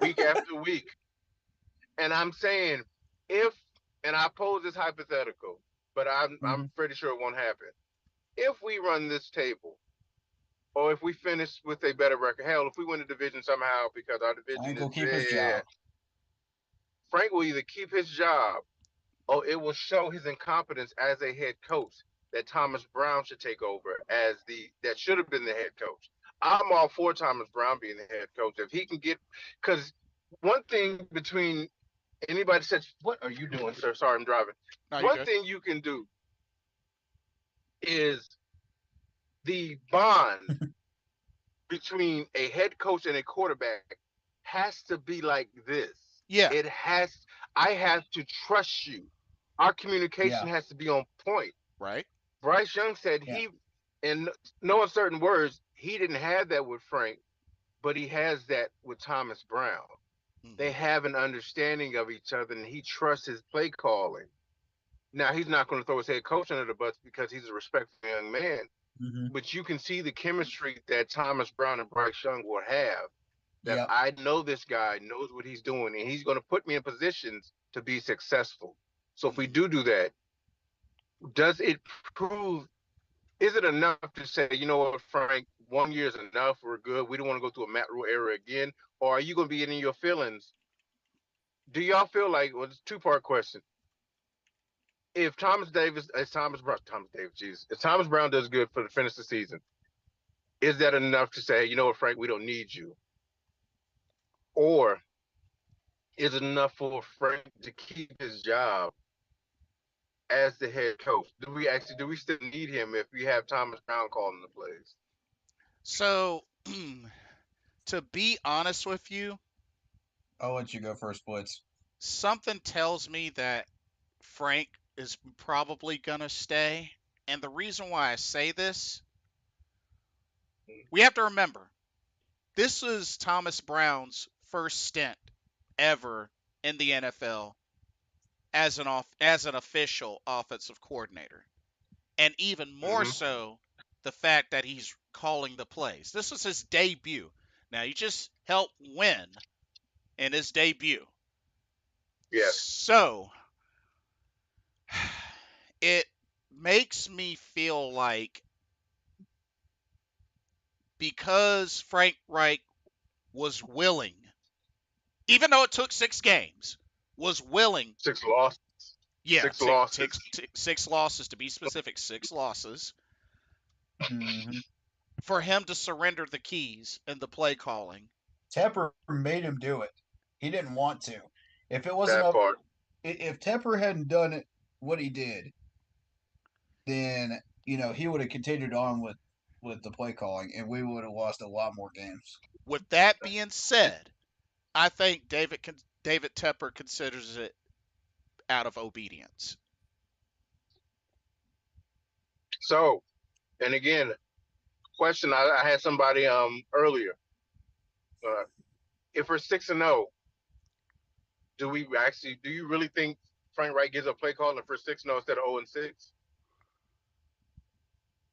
week after week. And I'm saying, if, and I pose this hypothetical, but I'm Mhm. pretty sure it won't happen. If we run this table, or if we finish with a better record, hell, if we win the division somehow because our division Frank is will keep his job. Frank will either keep his job or it will show his incompetence as a head coach that Thomas Brown should take over as that should have been the head coach. I'm all for Thomas Brown being the head coach if he can get, because one thing between anybody says, "What are you doing, sir?" Sorry, I'm driving. No, you One good? thing you can do is the bond between a head coach and a quarterback has to be like this. Yeah. It has. I have to trust you. Our Yeah. communication has to be on point. Right. Bryce Young said Yeah. in no uncertain words, he didn't have that with Frank, but he has that with Thomas Brown. They Hmm. have an understanding of each other, and he trusts his play calling. Now he's not going to throw his head coach under the bus because he's a respectful young man, Hmm. but you can see the chemistry that Thomas Brown and Bryce Young will have. That Yep. I know this guy knows what he's doing, and he's going to put me in positions to be successful. So if we Hmm. do that, does it prove? Is it enough to say, you know what, Frank, 1 year is enough, we're good, we don't want to go through a Matt Rule era again? Or are you going to be in your feelings? Do y'all feel like, well, it's a two-part question. If Thomas Davis, Jesus, if Thomas Brown does good for the finish of the season, is that enough to say, you know what, Frank, we don't need you? Or is it enough for Frank to keep his job as the head coach? Do we still need him if we have Thomas Brown calling the plays? So, to be honest with you, I'll let you go first, Blitz. something tells me that Frank is probably gonna stay. And the reason why I say this, we have to remember, this is Thomas Brown's first stint ever in the NFL as an official offensive coordinator. And even more Mm-hmm. so, the fact that he's calling the plays. This was his debut. Now, he just helped win in his debut. Yes. So, it makes me feel like because Frank Reich was willing, even though it took 6 games, was willing, Six losses. yeah, Six losses. 6 losses to be specific, 6 losses, Hmm. for him to surrender the keys in the play calling. Tepper made him do it. He didn't want to. If it wasn't That up, part. if Tepper hadn't done it, what he did, then he would have continued on with the play calling, and we would have lost a lot more games. With that being said, I think David Tepper considers it out of obedience. So And again, question I had somebody earlier. Uh, if we're 6-0, do you really think Frank Wright gives a play call if we're 6-0 instead of 0-6?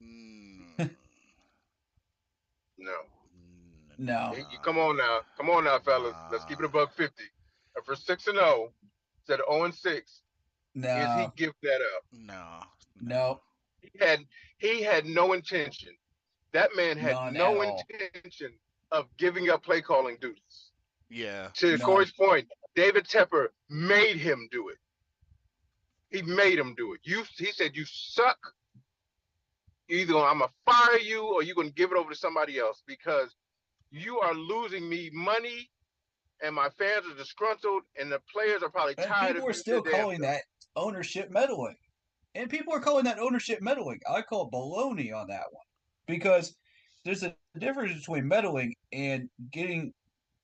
Mm, No. No. Come on now, fellas. Let's keep it Nah. a buck 50. If we're 6-0 instead of 0-6, is he No. give that up? No. No. No. He had he had no intention. That man had None at no all. intention of giving up play calling duties. Yeah. To None. Corey's point, David Tepper made him do it. He made him do it. He said, "You suck. Either I'm gonna fire you or you're gonna give it over to somebody else because you are losing me money, and my fans are disgruntled, and the players are probably And tired people of are you to still damn calling self." that ownership meddling. And people are calling that ownership meddling. I call baloney on that one. Because there's a difference between meddling and getting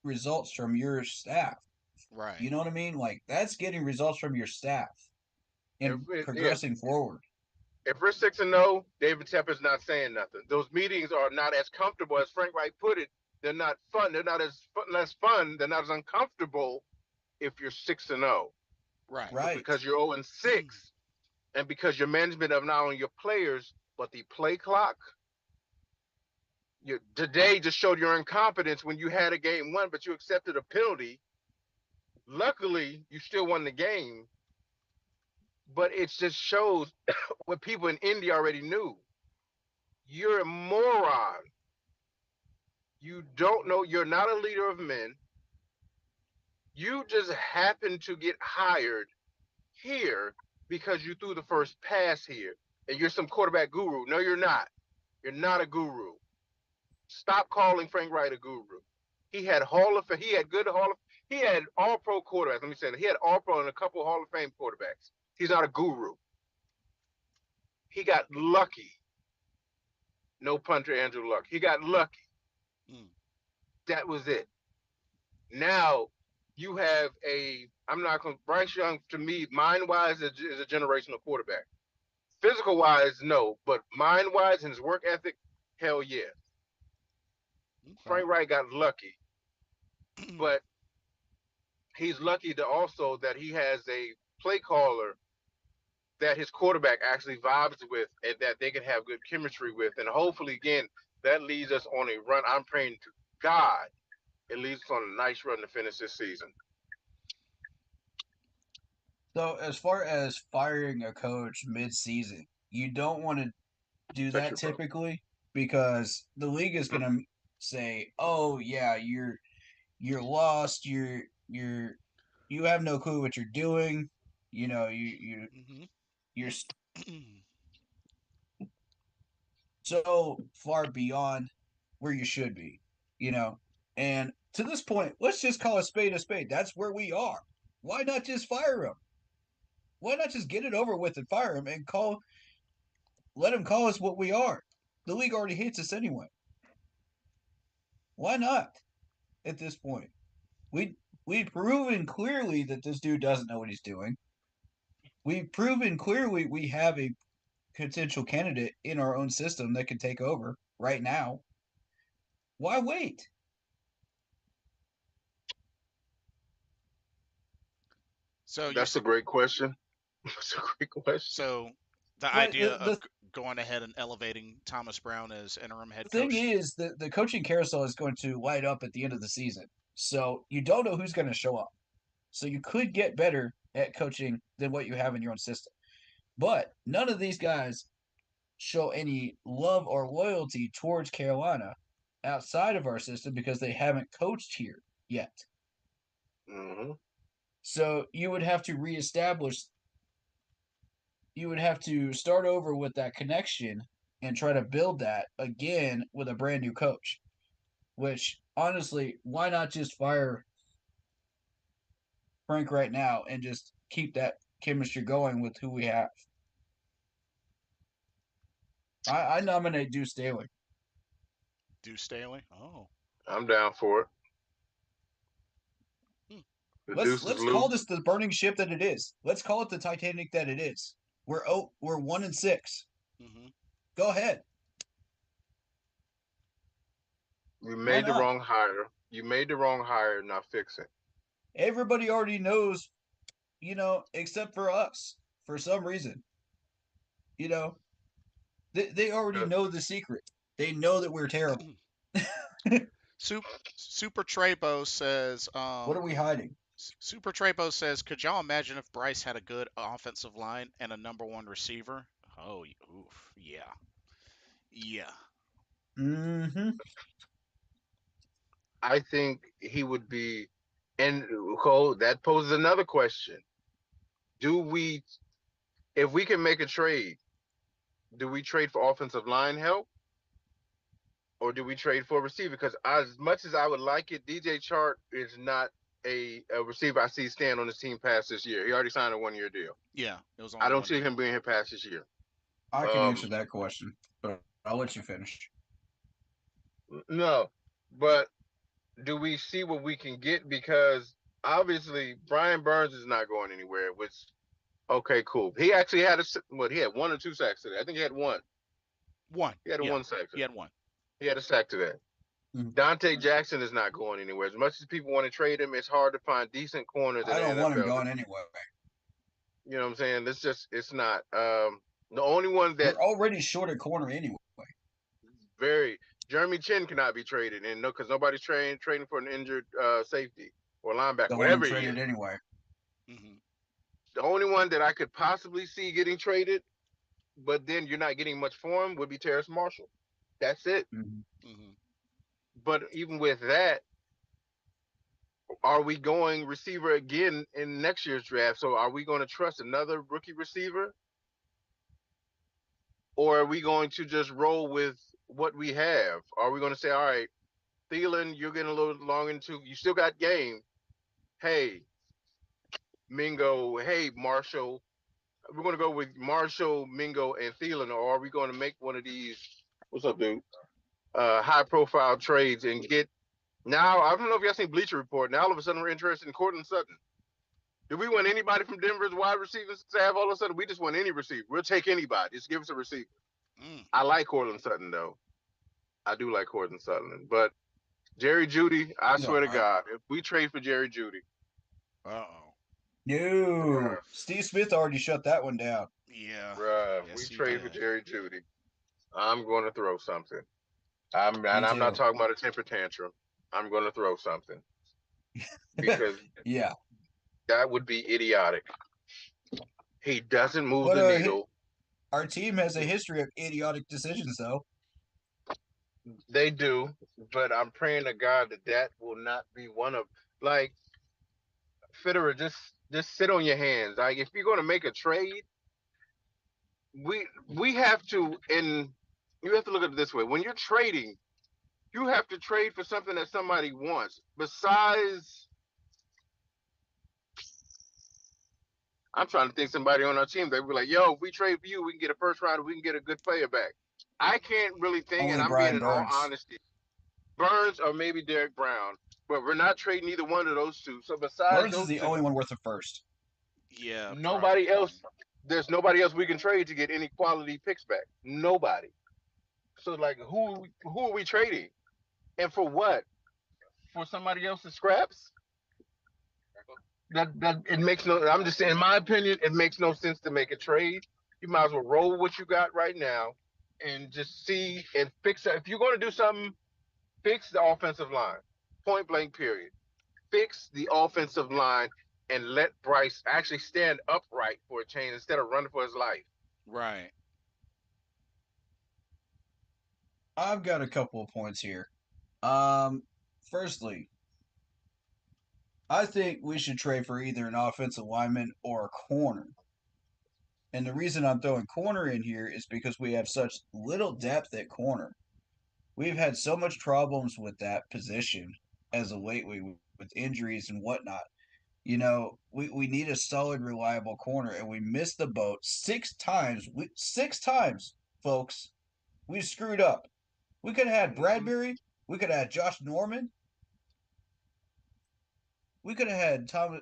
results from your staff. Right. You know what I mean? Like, that's getting results from your staff and Yeah, progressing forward. if we're 6-0, David Tepper's not saying nothing. Those meetings are not as comfortable as Frank Wright put it. They're not fun. They're not as less fun. They're not as uncomfortable if you're 6-0. Right. But Right. because you're 0-6, and because your management of not only your players but the play clock, today just showed your incompetence when you had a game won, but you accepted a penalty. Luckily, you still won the game, but it just shows what people in India already knew. You're a moron. You don't know. You're not a leader of men. You just happen to get hired here because you threw the first pass here, and you're some quarterback guru. No, you're not. You're not a guru. Stop calling Frank Wright a guru. He had he had good he had all pro quarterbacks. Let me say that. He had all pro and a couple Hall of Fame quarterbacks. He's not a guru. He got lucky. No punter Andrew Luck. He got lucky. Mm. That was it. Now you have I'm not going Bryce Young to me, mind wise is a generational quarterback. Physical wise, no, but mind wise and his work ethic, hell yeah. Okay. Frank Wright got lucky, but he's lucky to also that he has a play caller that his quarterback actually vibes with and that they can have good chemistry with. And hopefully, again, that leads us on a run. I'm praying to God it leads us on a nice run to finish this season. So, as far as firing a coach mid-season, you don't want to do Touch that your bro. typically because the league is going to say, "Oh yeah, you're lost. You have no clue what you're doing. You know, Mm-hmm. you're so far beyond where you should be, you know. And to this point, let's just call a spade a spade. That's where we are. Why not just fire him? Why not just get it over with and fire him and let him call us what we are? The league already hates us anyway. Why not at this point? We we've proven clearly that this dude doesn't know what he's doing. We've proven clearly we have a potential candidate in our own system that can take over right now. Why wait? So you're That's a great question. That's a great question. so the But idea of going ahead and elevating Thomas Brown as interim the head thing coach. is that the coaching carousel is going to light up at the end of the season. So you don't know who's going to show up. So you could get better at coaching than what you have in your own system. But none of these guys show any love or loyalty towards Carolina outside of our system because they haven't coached here yet. Mm-hmm. So you would have to start over with that connection and try to build that again with a brand new coach. Which honestly, why not just fire Frank right now and just keep that chemistry going with who we have? I nominate Deuce Staley. Deuce Staley. Oh. I'm down for it. Hmm. The Let's deuce is let's call this loose. the burning ship that it is. Let's call it the Titanic that it is. We're 1-6. Mm-hmm. Go ahead. You Why made the not? wrong hire. You made the wrong hire. Now fix it. Everybody already knows, except for us, for some reason. You know, they already Uh, know the secret. They know that we're terrible. Super, Super Trebo says, What are we hiding? Super Trebo says, could y'all imagine if Bryce had a good offensive line and a number one receiver? Oh, oof, yeah, yeah. Mm-hmm. I think he would be. And Cole, that poses another question. Do we, if we can make a trade, do we trade for offensive line help or do we trade for a receiver? Because as much as I would like it, DJ Chark is not a receiver I see stand on his team past this year. He already signed a 1 year deal. Yeah, it was I only don't one see year. him being here past this year. I can Um, answer that question, but I'll let you finish. no, but do we see what we can get? Because obviously Brian Burns is not going anywhere. Which okay, cool. He actually had he had 1 or 2 sacks today. I think he had one. One, He had a yeah, 1 sack he today. had one. He had a sack today. Mhm. Dante Jackson is not going anywhere. As much as people want to trade him, it's hard to find decent corners in I the don't want him NFL. gone anyway. You know what I'm saying? It's not. The only one that We're already short at corner anyway. very Jeremy Chin cannot be traded, and no, because nobody's trading for an injured safety or linebacker, Don't want him whatever he is. traded anyway. Hmm. The only one that I could possibly see getting traded, but then you're not getting much for him, would be Terrace Marshall. That's it. Mhm. Hmm. But even with that, are we going receiver again in next year's draft? So are we going to trust another rookie receiver, or are we going to just roll with what we have? Are we going to say, all right, Thielen, you're getting a little long into, you still got game. Hey, Mingo. Hey, Marshall. We're going to go with Marshall, Mingo, and Thielen, or are we going to make one of these? What's up, dude? High-profile trades and get. Now, I don't know if y'all seen Bleacher Report. Now, all of a sudden, we're interested in Cortland Sutton. Do we want anybody from Denver's wide receivers to have all of a sudden? We just want any receiver. We'll take anybody. Just give us a receiver. Mm. I like Cortland Sutton, though. I do like Cortland Sutton. But Jerry Judy, I He's swear all to right. God, if we trade for Jerry Judy, Uh-oh. No, bruh, Steve Smith already shut that one down. Yeah. bruh, if Yes, we he trade for did. Jerry Judy, I'm going to throw something. Me I'm not too. talking about a temper tantrum. I'm going to throw something because Yeah, that would be idiotic. He doesn't move but the needle. our team has a history of idiotic decisions, though. They do, but I'm praying to God that that will not be one of like Fitterer. Just sit on your hands. Like if you're going to make a trade, we have to, and you have to look at it this way: when you're trading, you have to trade for something that somebody wants. Besides, I'm trying to think somebody on our team that would be like, "Yo, if we trade for you, we can get a first round. We can get a good player back." I can't really think, and Only I'm being Brian in all Burns. honesty. Burns or maybe Derek Brown, but we're not trading either one of those two. So besides Burns is those the two, only one worth a first. Yeah, nobody probably. else. There's nobody else we can trade to get any quality picks back. Nobody. So like, who are we trading, and for what? For somebody else's scraps? That it makes no. I'm just saying, in my opinion, it makes no sense to make a trade. You might as well roll with what you got right now, and just see and fix it. If you're going to do something, fix the offensive line. Point blank. Period. Fix the offensive line and let Bryce actually stand upright for a change instead of running for his life. Right. I've got a couple of points here. Um, Firstly, I think we should trade for either an offensive lineman or a corner. And the reason I'm throwing corner in here is because we have such little depth at corner. We've had so much problems with that position as of lately with injuries and whatnot. We need a solid, reliable corner, and we missed the boat 6 times. 6 times, folks. We screwed up. We could have had Mm-hmm. Bradbury. We could have had Josh Norman. We could have had Thomas.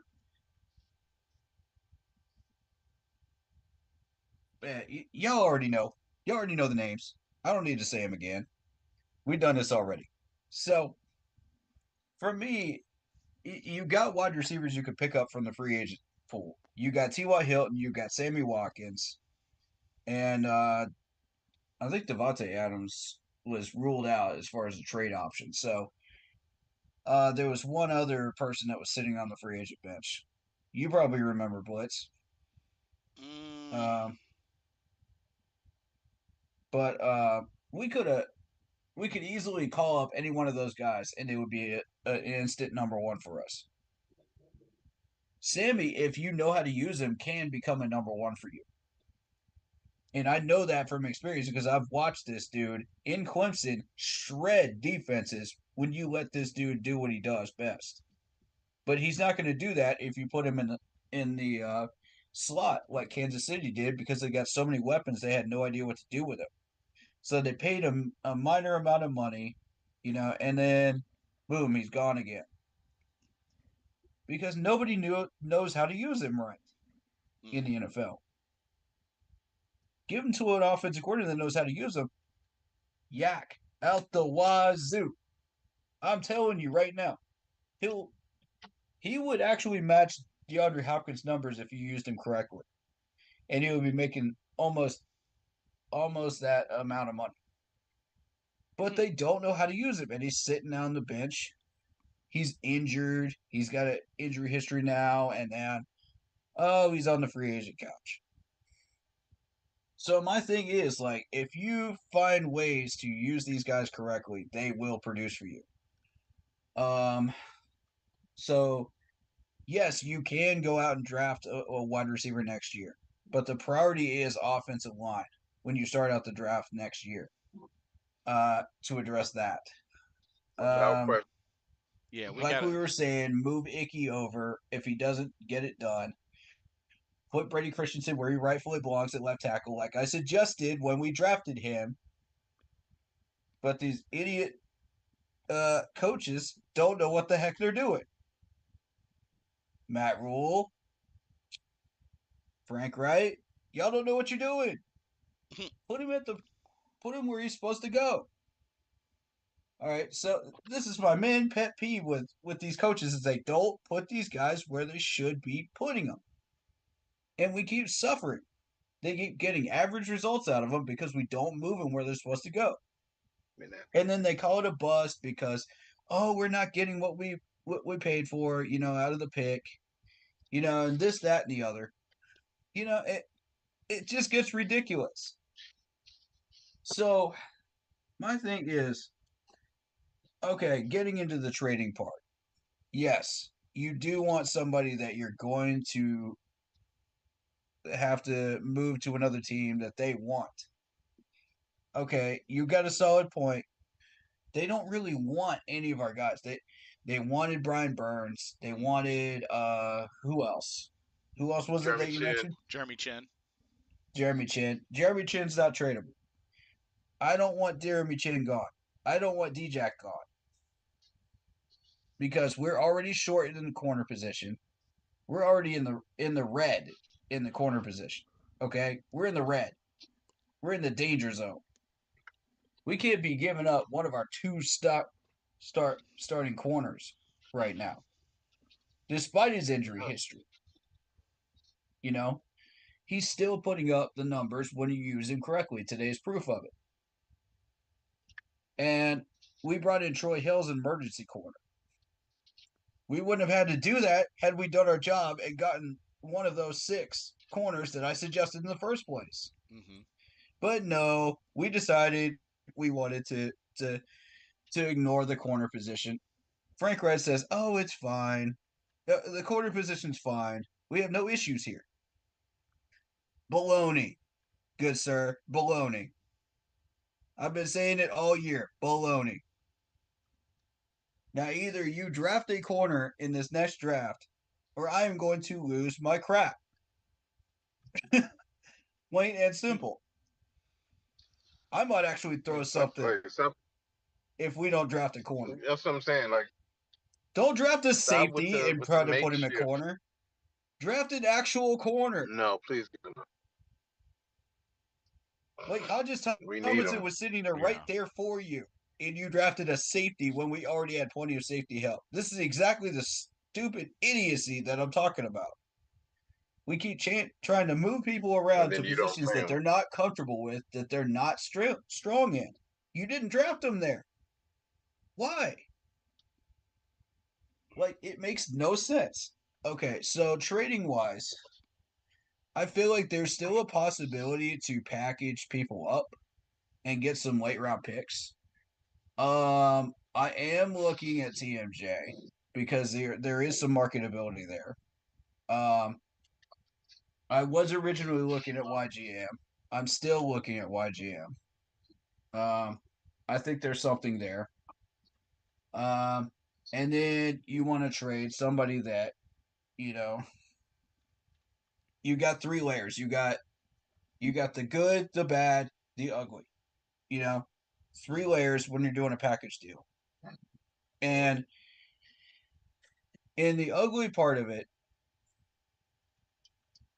Y'all already know. Y'all already know the names. I don't need to say them again. We've done this already. So for me, you got wide receivers you could pick up from the free agent pool. You got T.Y. Hilton, you got Sammy Watkins, and I think Devontae Adams was ruled out as far as a trade option. So there was one other person that was sitting on the free agent bench. You probably remember Blitz. Mm, Um, but we could have we could easily call up any one of those guys, and it would be an instant number one for us. Sammy, if you know how to use him, can become a number one for you. And I know that from experience because I've watched this dude in Clemson shred defenses when you let this dude do what he does best. But he's not going to do that if you put him in the slot like Kansas City did because they got so many weapons they had no idea what to do with him. So they paid him a minor amount of money, and then boom, he's gone again because nobody knows how to use him right in mm-hmm. the NFL. Give him to an offensive coordinator that knows how to use him. Yak out the wazoo. I'm telling you right now, he'll he would actually match DeAndre Hopkins' numbers if you used him correctly, and he would be making almost that amount of money. But Hmm. they don't know how to use him, and he's sitting on the bench. He's injured. He's got an injury history now, and then he's on the free agent couch. So my thing is like, if you find ways to use these guys correctly, they will produce for you. Um, so yes, you can go out and draft a wide receiver next year, but the priority is offensive line when you start out the draft next year. To address that, without um, question. Yeah, we like we gotta. were saying, move Icky over if he doesn't get it done. Put Brady Christensen where he rightfully belongs at left tackle, like I suggested when we drafted him. But these idiot coaches don't know what the heck they're doing. Matt Rule, Frank Wright, y'all don't know what you're doing. Put him at the put him where he's supposed to go. All right, so this is my main pet peeve with these coaches is they don't put these guys where they should be putting them, and we keep suffering. They keep getting average results out of them because we don't move them where they're supposed to go, I mean, and then they call it a bust because we're not getting what we paid for, out of the pick, and this that and the other. It just gets ridiculous. So my thing is, okay, getting into the trading part. Yes, you do want somebody that you're going to have to move to another team that they want. Okay, you got a solid point. They don't really want any of our guys. They wanted Brian Burns. They wanted who else? Who else was it Jeremy that you Chin. mentioned? Jeremy Chin. Jeremy Chin. Jeremy Chin's not tradable. I don't want Jeremy Chin gone. I don't want D-Jack gone because we're already short in the corner position. We're already in the red in the corner position. Okay, we're in the red. We're in the danger zone. We can't be giving up one of our two starting corners right now, despite his injury history. You know, he's still putting up the numbers when you use him correctly. Today's proof of it. And we brought in Troy Hill as an emergency corner. We wouldn't have had to do that had we done our job and gotten one of those six corners that I suggested in the first place. Mm-hmm. But no, we decided we wanted to ignore the corner position. Frank Wright says, "Oh, it's fine. The corner position's fine. We have no issues here." Baloney, good sir. Baloney. I've been saying it all year. Baloney. Now, either you draft a corner in this next draft, or I am going to lose my crap. Plain and simple. I might actually throw something Like some, if we don't draft a corner. that's what I'm saying. Like Don't draft a stop safety and with the try to put him at makeshift. corner. Draft an actual corner. No, please give them. Like Hodges We need Tomlinson them. was sitting there right Yeah. there for you. and you drafted a safety when we already had plenty of safety help. This is exactly the stupid idiocy that I'm talking about. We keep trying to move people And around to then you don't positions pay that them. they're not comfortable with, that they're not strong in. You didn't draft them there. Why? Like, it makes no sense. Okay, so trading wise, I feel like there's still a possibility to package people up and get some late round picks. I am looking at TMJ because there is some marketability there. Um, I was originally looking at YGM. I'm still looking at YGM. I think there's something there. Um, and then you want to trade somebody that you know you got three layers. You got the good, the bad, the ugly. You know, three layers when you're doing a package deal. And in the ugly part of it,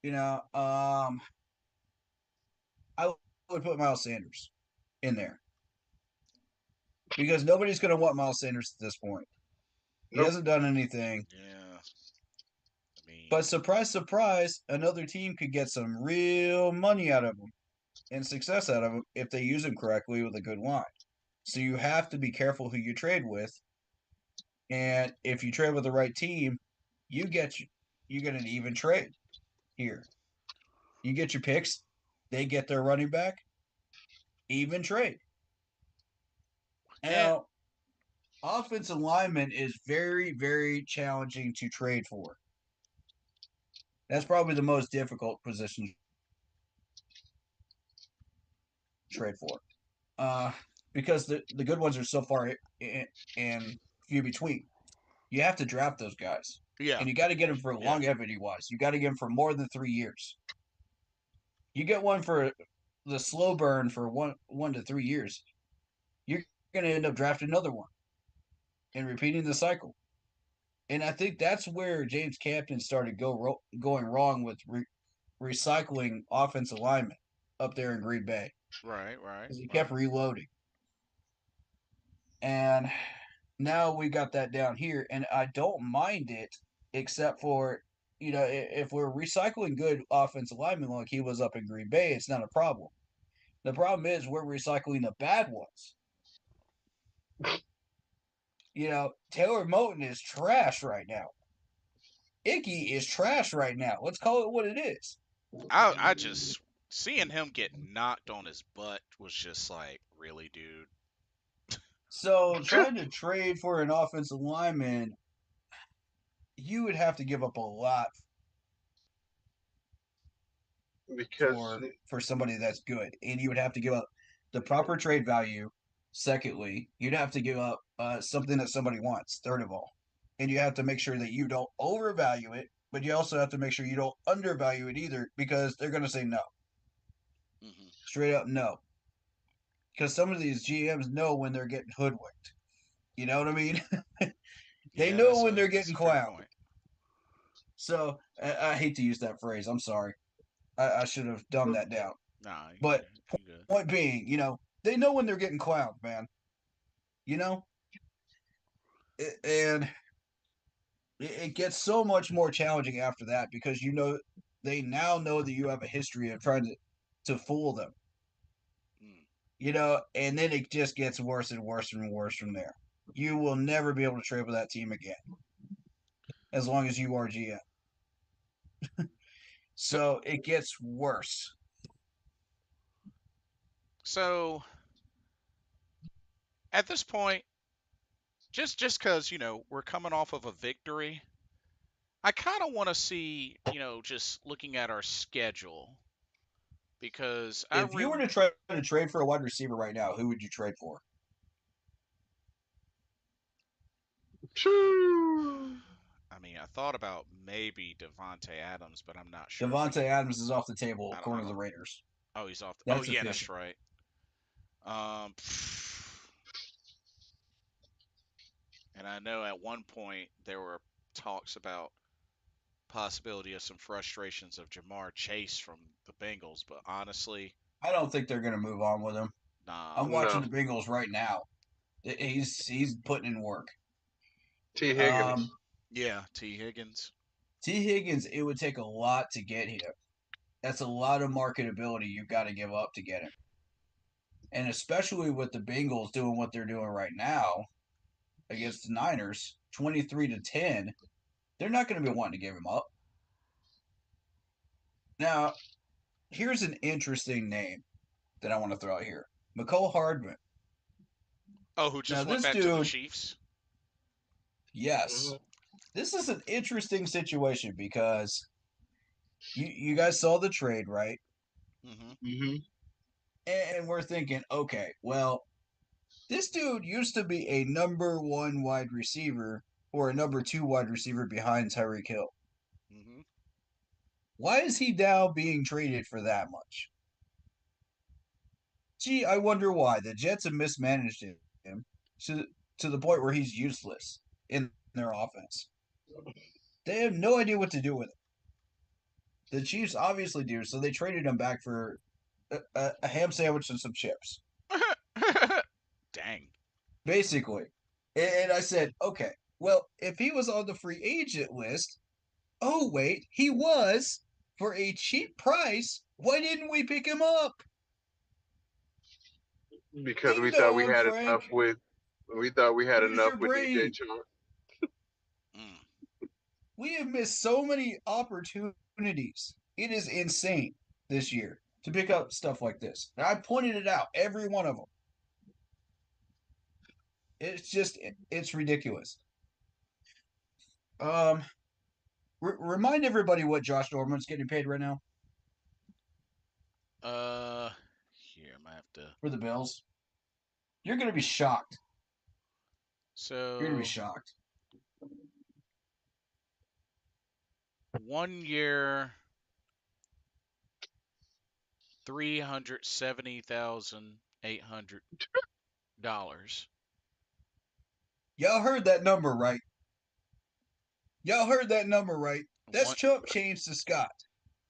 you know, I would put Miles Sanders in there because nobody's going to want Miles Sanders at this point. He Nope. hasn't done anything. Yeah. I mean, But surprise, surprise, another team could get some real money out of him and success out of him if they use him correctly with a good line. So you have to be careful who you trade with. And if you trade with the right team, you get an even trade here. You get your picks, they get their running back, even trade. and Now, offensive lineman is very, very challenging to trade for. That's probably the most difficult position to trade for. Because the good ones are so far in few between. You have to draft those guys. yeah, And you got to get them for yeah, longevity wise. You got to get them for more than 3 years. You get one for the slow burn for 1 to 3 years, you're going to end up drafting another one and repeating the cycle. And I think that's where James Captain started going wrong with recycling offensive linemen up there in Green Bay right, right, because he kept right. reloading. And now we got that down here, and I don't mind it, except for if we're recycling good offensive linemen like he was up in Green Bay, it's not a problem. The problem is we're recycling the bad ones. Taylor Moton is trash right now. Icky is trash right now. Let's call it what it is. I just seeing him get knocked on his butt was just like, really, dude. So trying to trade for an offensive lineman, you would have to give up a lot Because for somebody that's good, and you would have to give up the proper trade value. Secondly, you'd have to give up something that somebody wants. Third of all, and you have to make sure that you don't overvalue it, but you also have to make sure you don't undervalue it either, because they're going to say no, Hmm. straight up no. Because some of these GMs know when they're getting hoodwinked. You know what I mean? They Yeah, know that's when a they're that's getting a fair clowned. point. So I hate to use that phrase. I'm sorry. I should have dumbed that down. Nah, But you good. point being, they know when they're getting clowned, man. You know, and it gets so much more challenging after that because they now know that you have a history of trying to fool them. Mm. And then it just gets worse and worse and worse from there. You will never be able to trade with that team again as long as you are GM. So So it gets worse. so at this point, just because we're coming off of a victory, I kind of want to see just looking at our schedule because If you were to try to trade for a wide receiver right now, who would you trade for? I mean, I thought about maybe Devonte Adams, but I'm not sure if we Devontae can. Adams is off the table I according to don't. the Raiders. Oh, he's off. Oh, That's yeah, that's official. right. Um, and I know at one point there were talks about possibility of some frustrations of Jamar Chase from the Bengals, but honestly, I don't think they're going to move on with him. nah. I'm watching no, the Bengals right now. He's putting in work. T. Higgins. Um, Yeah, T. Higgins. T. Higgins, it would take a lot to get him. That's a lot of marketability you've got to give up to get him. And especially with the Bengals doing what they're doing right now against the Niners, 23-10, they're not going to be wanting to give him up. Now, here's an interesting name that I want to throw out here. McCole Hardman. Oh, who Now, just went this back to the dude, Chiefs? yes, this is an interesting situation because you guys saw the trade, right? Mm-hmm. Mm-hmm. And we're thinking, okay, well, this dude used to be a number one wide receiver or a number two wide receiver behind Tyreek Hill. Mm-hmm. Why is he now being traded for that much? Gee, I wonder why. The Jets have mismanaged him to, to the point where he's useless in their offense. They have no idea what to do with him. The Chiefs obviously do, so they traded him back for a ham sandwich and some chips, Dang. basically. And I said, okay, well, if he was on the free agent list, oh, wait, he was for a cheap price. Why didn't we pick him up? Because Ding we thought we dong, had Frank. enough with. We thought we had Use enough your with DJ brain. Chark. Mm. We have missed so many opportunities. It is insane this year to pick up stuff like this. And I pointed it out, every one of them. It's ridiculous. Um, remind everybody what Josh Norman's getting paid right now Uh, Here I might have to. for the Bills. You're gonna be shocked. You're gonna be So shocked. 1 year, $370,800. Y'all heard that number right. Y'all heard that number right. That's One. chump change to Scott.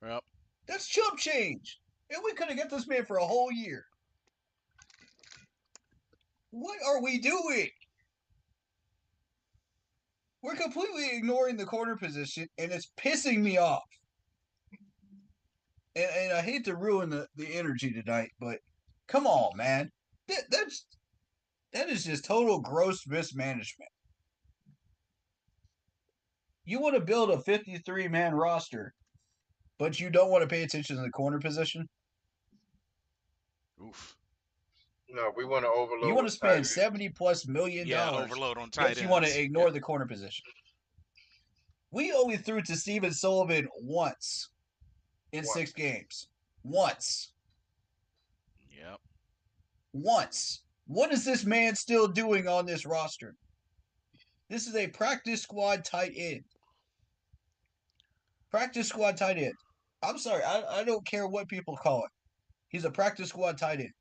Yep. That's chump change. And we could have got this man for a whole year. What are we doing? We're completely ignoring the corner position, and it's pissing me off. And I hate to ruin the energy tonight, but come on, man. That is just total gross mismanagement. You want to build a 53-man roster, but you don't want to pay attention to the corner position? Oof. No, we want to You overload want to with tight spend ends. 70 plus million Yeah, dollars, overload on tight but you want to ends. ignore the corner position. We only threw to Steven Sullivan once in 6 games. Once. Yep. Once. What is this man still doing on this roster? This is a practice squad tight end. Practice squad tight end. I'm sorry, I don't care what people call it. He's a practice squad tight end.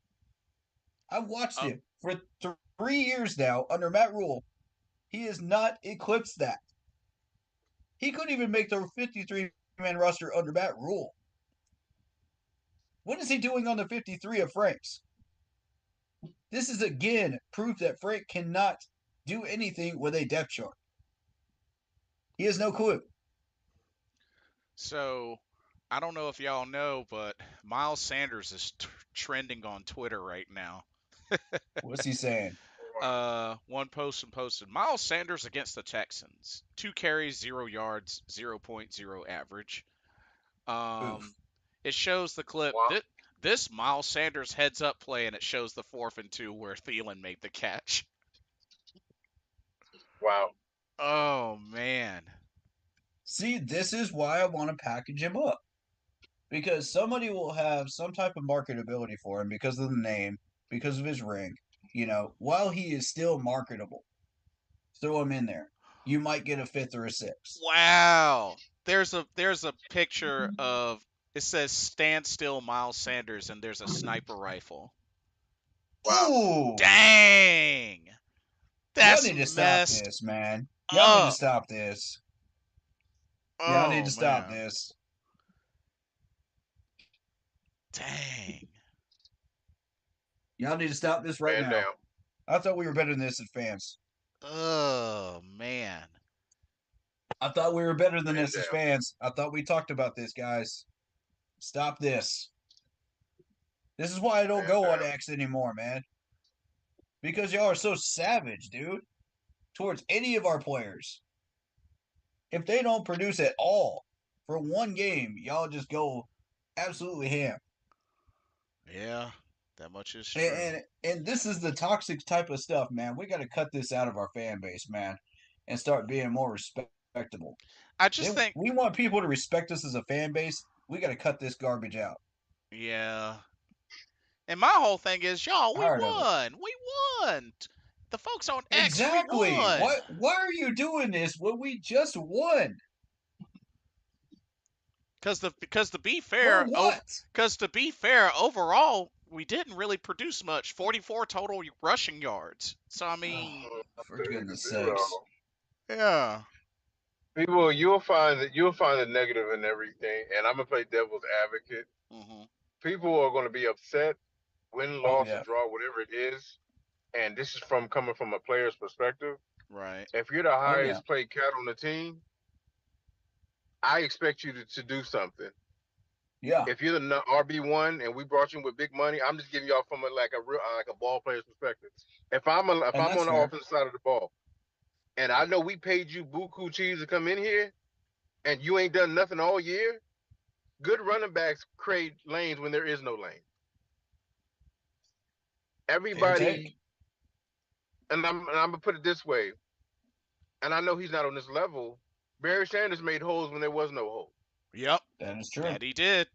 I've watched Oh, him for 3 years now under Matt Rule. He has not eclipsed that. He couldn't even make the 53-man roster under Matt Rule. What is he doing on the 53 of Frank's? This is again proof that Frank cannot do anything with a depth chart. He has no clue. so I don't know if y'all know, but Miles Sanders is trending on Twitter right now. What's he saying? One posted Miles Sanders against the Texans. 2 carries, 0 yards, 0.0 average. Oof. It shows the clip. Wow. This Miles Sanders heads up play, and it shows the 4th and 2 where Thielen made the catch. Wow. Oh man. See, this is why I want to package him up. Because somebody will have some type of marketability for him because of the name, because of his ring. While he is still marketable, throw him in there. You might get a fifth or a sixth. Wow. There's a picture of, it says stand still Miles Sanders, and there's a sniper rifle. Wow. Ooh! Dang. Y'all That's need to stop messed this, man. Y'all need to up. stop this. Y'all need Oh to stop man. this. Dang. Y'all need to stop this right Man now. down. I thought we were better than this as fans. Oh man. I thought we were better than Man this as down. fans. I thought we talked about this, guys. Stop this. This is why I don't Man go on down. X anymore, man. Because y'all are so savage, dude, towards any of our players. If they don't produce at all for one game, y'all just go absolutely ham. Yeah, that much is And true. and this is the toxic type of stuff, man. We got to cut this out of our fan base, man, and start being more respectable. I just think, We want people to respect us as a fan base. We got to cut this garbage out. yeah. And my whole thing is, y'all, we Tired of it. won. We won. The folks on X, we Exactly. won. Why are you doing this when we just won? Because to be For fair, what? overall, we didn't really produce much. 44 total rushing yards. So I mean, Oh, for goodness sakes. Zero. yeah. People, you'll find the negative in everything, and I'm gonna play devil's advocate. Mhm. People are gonna be upset, win, Oh loss, or yeah. draw, whatever it is. And this is from coming from a player's perspective. Right. If you're the Oh yeah. highest paid cat on the team, I expect you to do something. Yeah. If you're the RB1 and we brought you in with big money, I'm just giving y'all from like a real like a ball player's perspective. If And I'm that's on the fair. offensive side of the ball, and I know we paid you buku cheese to come in here, and you ain't done nothing all year, good running backs create lanes when there is no lane. Fair take. Everybody, and I'm gonna put it this way, and I know he's not on this level. Barry Sanders made holes when there was no hole. Yep. That is true. That he did.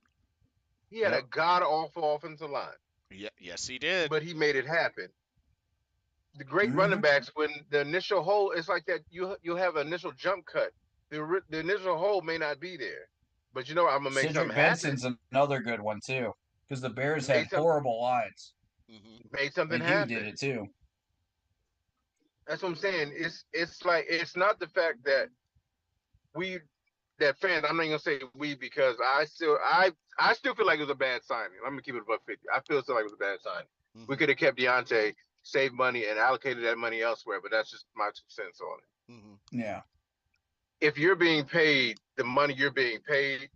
He had a Yep. god awful offensive line, Yeah. Yes, he did. but he made it happen. The great running Mm-hmm. backs, when the initial hole, it's like that. You have an initial jump cut. The initial hole may not be there, but you know I'm gonna make Cedric something happen. Benson's another good one too, because the Bears had Made some horrible lines, Mhm. made something and he did happen. it too. That's what I'm saying. It's like it's not the fact that we that fans. I'm not gonna say we because I still feel like it was a bad signing. I'm gonna keep it above 50. I feel still like it was a bad signing. We Mhm. could have kept Deontay, saved money, and allocated that money elsewhere. But that's just my 2 cents on it. Mhm. Yeah. If you're being paid the money you're being paid,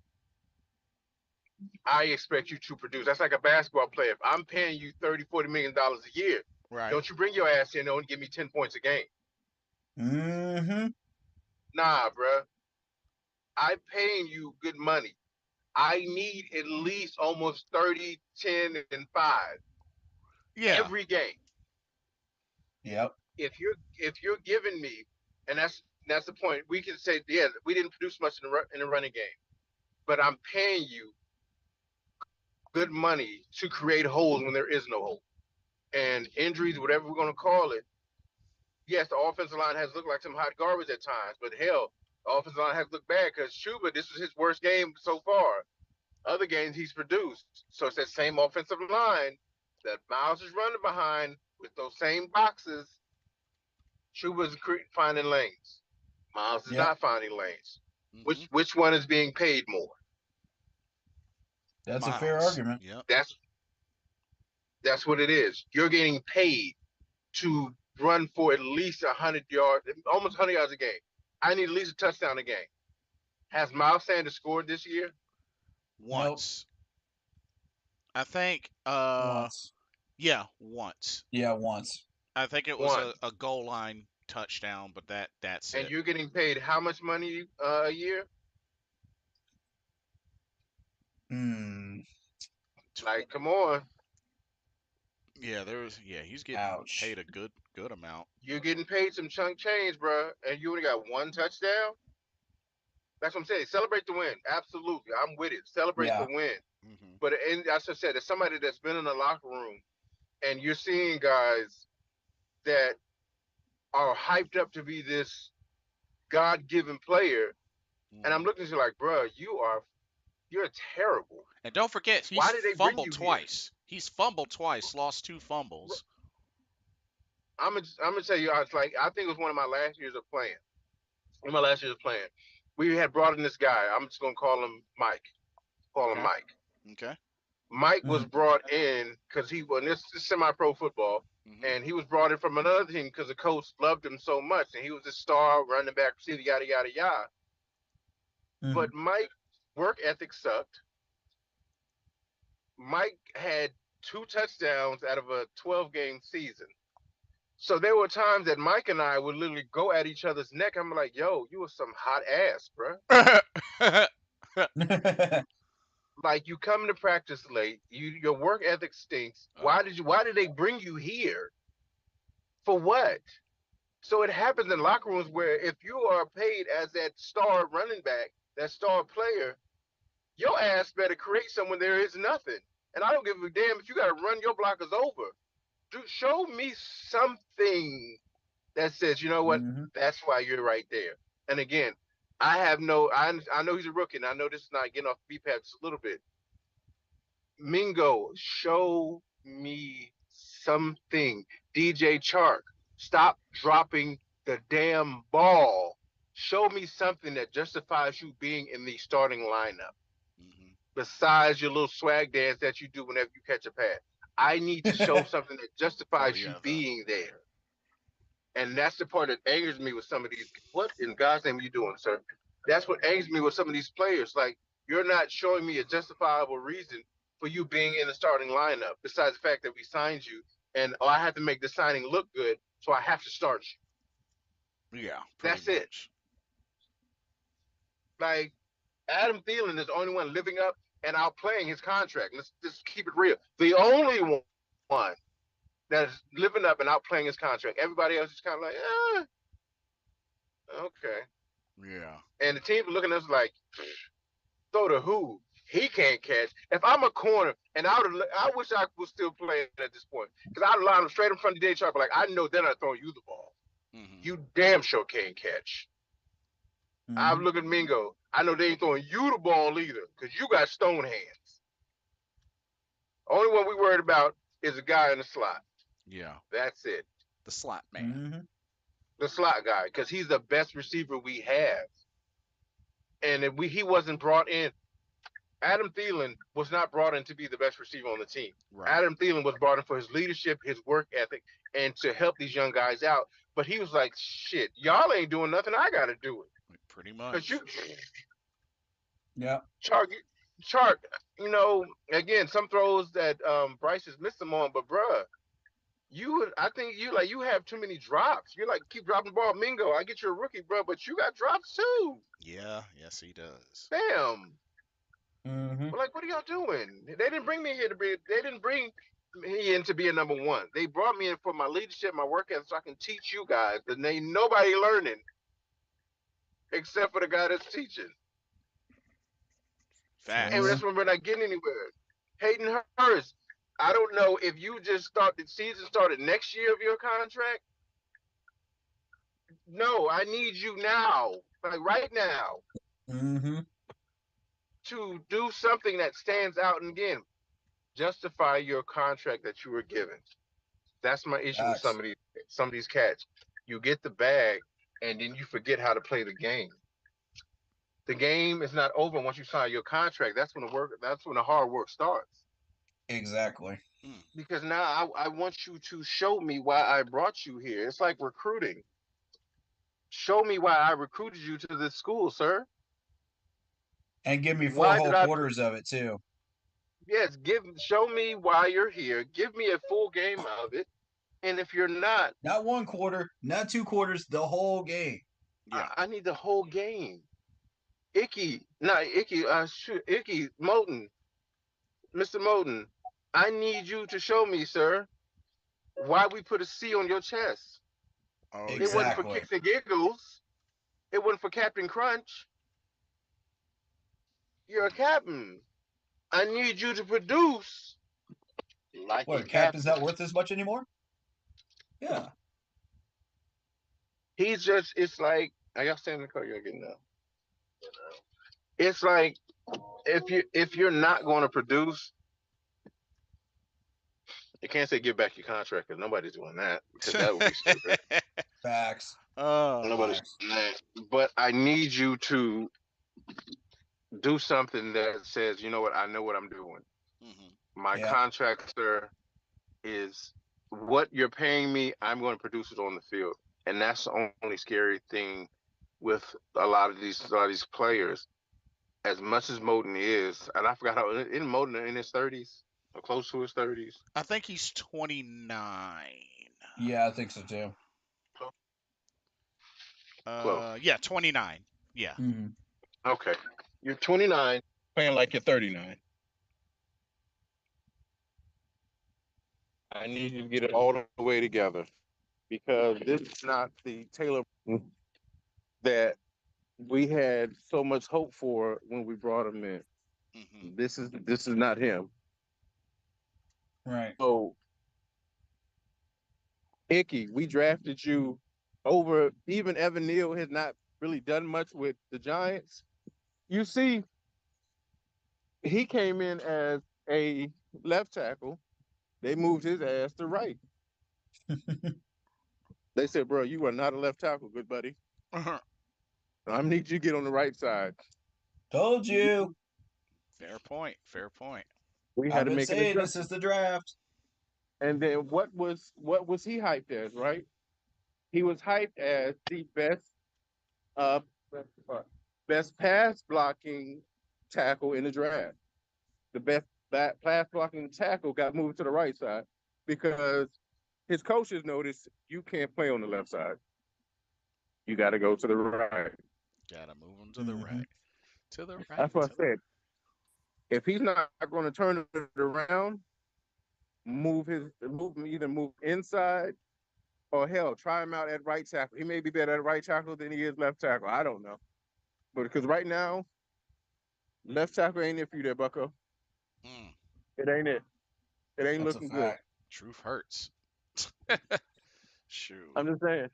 I expect you to produce. That's like a basketball player. If I'm paying you 30, $40 million a year, Right. don't you bring your ass in and give me 10 points a game. Mm-hmm. Nah, bruh. I'm paying you good money. I need at least almost 30, 10, and 5 Yeah. every game. Yep. If you're giving me, and that's the point. We can say, yeah, we didn't produce much in the running game, but I'm paying you good money to create holes when there is no hole. And injuries, whatever we're gonna call it, yes, the offensive line has looked like some hot garbage at times, but hell, the offensive line has looked bad because Schuba, this was his worst game so far. Other games he's produced. So it's that same offensive line that Miles is running behind with those same boxes. Schuba's finding lanes. Miles is Yep. not finding lanes. Mhm. Which one is being paid more? That's a fair Miles. argument. Yep. That's that's what it is. You're getting paid to run for at least 100 yards, almost 100 yards a game. I need at least a touchdown a game. Has Miles Sanders scored this year? Nope. Once. I think. Once. Yeah, once. Yeah, once. I think it was One. a goal line touchdown, but that's And it. you're getting paid how much money a year? Hmm. Like, come on. Yeah, there was. Yeah, he's getting Ouch. paid a good amount. You're getting paid some chunk change, bro, and you only got one touchdown. That's what I'm saying. Celebrate the win. Absolutely. I'm with it. Celebrate the Yeah. win. Mhm. But and as I said, as somebody that's been in the locker room and you're seeing guys that are hyped up to be this God-given player, and I'm Mhm. looking at you like, bro, you're terrible. And don't forget, he's Why did they bring fumbled you here? twice. He's fumbled twice, lost 2 fumbles. I'm gonna tell you, I was like, I think it was one of my last years of playing. One of my last years of playing, we had brought in this guy. I'm just gonna call him Mike. Call him Okay. Mike. Okay. Mike was Mm-hmm. brought in because he was this is semi-pro football. Mm-hmm. and he was brought in from another team because the coach loved him so much, and he was a star running back, receiver, yada yada yada. Mm-hmm. But Mike's work ethic sucked. Mike had 2 touchdowns out of a 12-game season. So there were times that Mike and I would literally go at each other's neck. I'm like, "Yo, you was some hot ass, bro. Like you come to practice late. Your work ethic stinks. Oh. Why did they bring you here? For what?" So it happens in locker rooms where if you are paid as that star running back, that star player, your ass better create someone there is nothing. And I don't give a damn if you got to run your blockers over. Dude, show me something that says, you know what, Mm-hmm. that's why you're right there. And again, I know he's a rookie, and I know this is not getting off the beat pad just a little bit. Mingo, show me something. DJ Chark, stop dropping the damn ball. Show me something that justifies you being in the starting lineup Mm-hmm. besides your little swag dance that you do whenever you catch a pass. I need to show something that Oh justifies you yeah, being there. And that's the part that angers me with some of these. What in God's name are you doing, sir? That's what angers me with some of these players. Like, you're not showing me a justifiable reason for you being in the starting lineup, besides the fact that we signed you and I have to make the signing look good, so I have to start you. yeah, pretty That's it. much. Like, Adam Thielen is the only one living up and outplaying his contract. Let's just keep it real. The only one that's living up and outplaying his contract. Everybody else is kind of like, okay. Yeah. And the team looking at us like, so to who? He can't catch. If I'm a corner, and I wish I was still playing at this point, because I'd line him straight in front of the day sharp, like I know they're not throwing you the ball. Mm-hmm. You damn sure can't catch. I Mm-hmm. look at Mingo. I know they ain't throwing you the ball either, because you got stone hands. Only one we worried about is a guy in the slot. Yeah. That's it. The slot man. Mm-hmm. The slot guy, because he's the best receiver we have. And if he wasn't brought in, Adam Thielen was not brought in to be the best receiver on the team. Right. Adam Thielen was brought in for his leadership, his work ethic, and to help these young guys out. But he was like, "Shit, y'all ain't doing nothing. I got to do it." Like, pretty Cause you, much. Yeah. Chark, again, some throws that Bryce has missed them on, but bruh, I think you have too many drops. You're like keep dropping the ball. Mingo, I get you're a rookie, bro, but you got drops too. Yeah. Yes, he does. Damn. Mm-hmm. But like, what are y'all doing? They didn't bring me here to be. They didn't bring me in to be a number one. They brought me in for my leadership, my work ethic, so I can teach you guys. But ain't nobody learning except for the guy that's teaching, and True. that's Facts. when we're not getting anywhere. Hayden Hurst. I don't know if you just start the season started next year of your contract. No, I need you now, like right now, Mm-hmm. to do something that stands out and again justify your contract that you were given. That's my issue with Facts. some of these cats. You get the bag and then you forget how to play the game. The game is not over once you sign your contract. That's when the hard work starts. Exactly. Mm. Because now I want you to show me why I brought you here. It's like recruiting. Show me why I recruited you to this school, sir. And give me four Why whole did I quarters of it too. yes, give show me why you're here. Give me a full game of it. And if you're not, Not one quarter, not 2 quarters, the whole game. Yeah. I need the whole game. Icky, not Icky, shoot, Icky, Moten, Mr. Moten, I need you to show me, sir, why we put a C on your chest. Oh It yeah. wasn't for Exactly. kicks and giggles. It wasn't for Captain Crunch. You're a captain. I need you to produce like a What, captain's captain. not worth as much anymore? Yeah. It's like, are y'all saying the call you're getting now? It's like, if you're not going to produce, you can't say give back your contract because nobody's doing that because that would be stupid. Facts. Oh. Nobody's Facts. doing that. But I need you to do something that says, you know what, I know what I'm doing. Mm-hmm. My Yeah. contract, sir, is what you're paying me, I'm going to produce it on the field, and that's the only scary thing with a lot of these players. As much as Moden is, and I forgot how in Moden in his 30s or close to his 30s. I think he's 29. Yeah, I think so too. Close. Yeah, 29. Yeah. Mm-hmm. Okay, you're 29, playing like you're 39. I need you to get it all the way together because this is not the Taylor that we had so much hope for when we brought him in. Hmm. This is not him. Right. So Icky, we drafted you over. Even Evan Neal has not really done much with the Giants. You see, he came in as a left tackle. They moved his ass to right. They said, "Bro, you are not a left tackle, good buddy. I need you to get on the right side." Told you. Fair point. Fair point. We had I've to been make an saying this adjustment. is the draft. And then what was he hyped as? Right? He was hyped as the uh best pass blocking tackle in the draft. The best that pass blocking tackle got moved to the right side because his coaches noticed you can't play on the left side. You got to go to the right. Gotta move him to the Mm-hmm. right. To the right. That's what To I the said. If he's not going to turn it around, either move inside or hell, try him out at right tackle. He may be better at right tackle than he is left tackle. I don't know, but because right now left tackle ain't it for you there, Bucko. mm, It ain't it. It ain't That's a looking good. fact. truth hurts. Shoot. I'm just saying.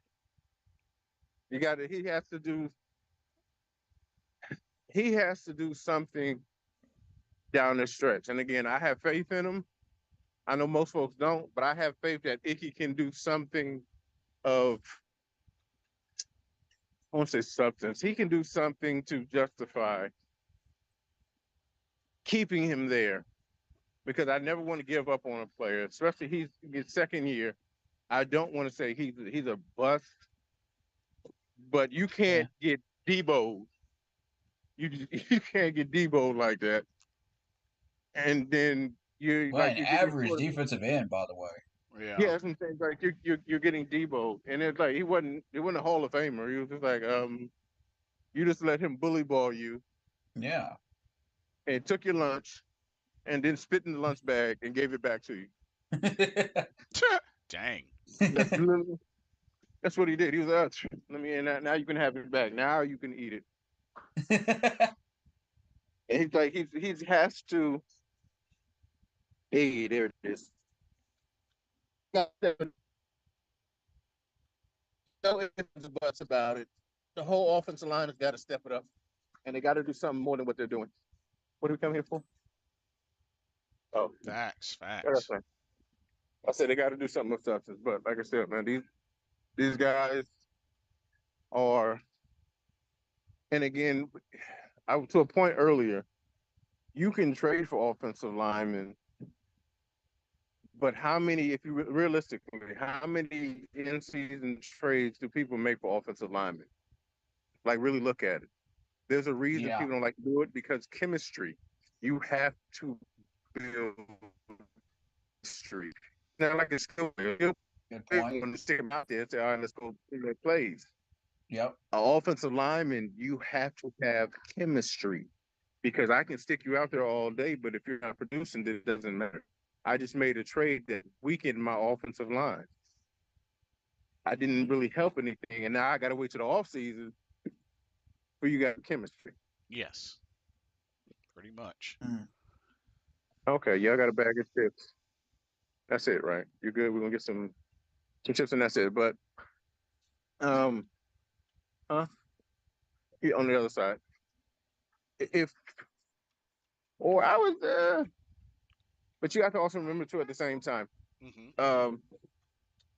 You got to. He has to do something down the stretch. And again, I have faith in him. I know most folks don't, but I have faith that Icky can do something of, I won't say substance. He can do something to justify keeping him there because I never want to give up on a player, especially he's his second year. I don't want to say he's a bust, but you Yeah. can't get Debo. You can't get Debo like that, and then you Well, like an you're getting average defensive end, by the way. yeah, Yeah. that's what I'm saying. Like you're getting Debo, and it's like he wasn't a Hall of Famer. He was just like you just let him bully ball you Yeah. and took your lunch and then spit in the lunch bag and gave it back to you. Dang. That's literally that's what he did. He was like, let me in that. Now you can have it back. Now you can eat it. And he's like he has to. Hey, there it is. No ifs and buts about it. The whole offensive line has got to step it up, and they got to do something more than what they're doing. What do we come here for? Oh, Facts. that's Facts. fine. I said they got to do something with substance, but like I said, man, these guys are, and again, I to a point earlier, you can trade for offensive linemen, but how many, if you realistically, how many in-season trades do people make for offensive linemen? Like, really look at it. There's a reason Yeah. people don't like to do it because chemistry. You have to build chemistry. Not like a skill Good point. when to stick them out there and say, all right, let's go play plays. Yep. An offensive lineman, you have to have chemistry because I can stick you out there all day, but if you're not producing, it doesn't matter. I just made a trade that weakened my offensive line. I didn't really help anything, and now I got to wait to the off season for you guys chemistry. Yes. Pretty much. Mm. Okay, y'all got a bag of chips. That's it, right? You're good. We're gonna get some chips, and that's it. But um, huh? Yeah, on the other side, if or I was but you have to also remember too at the same time. Hmm. Um,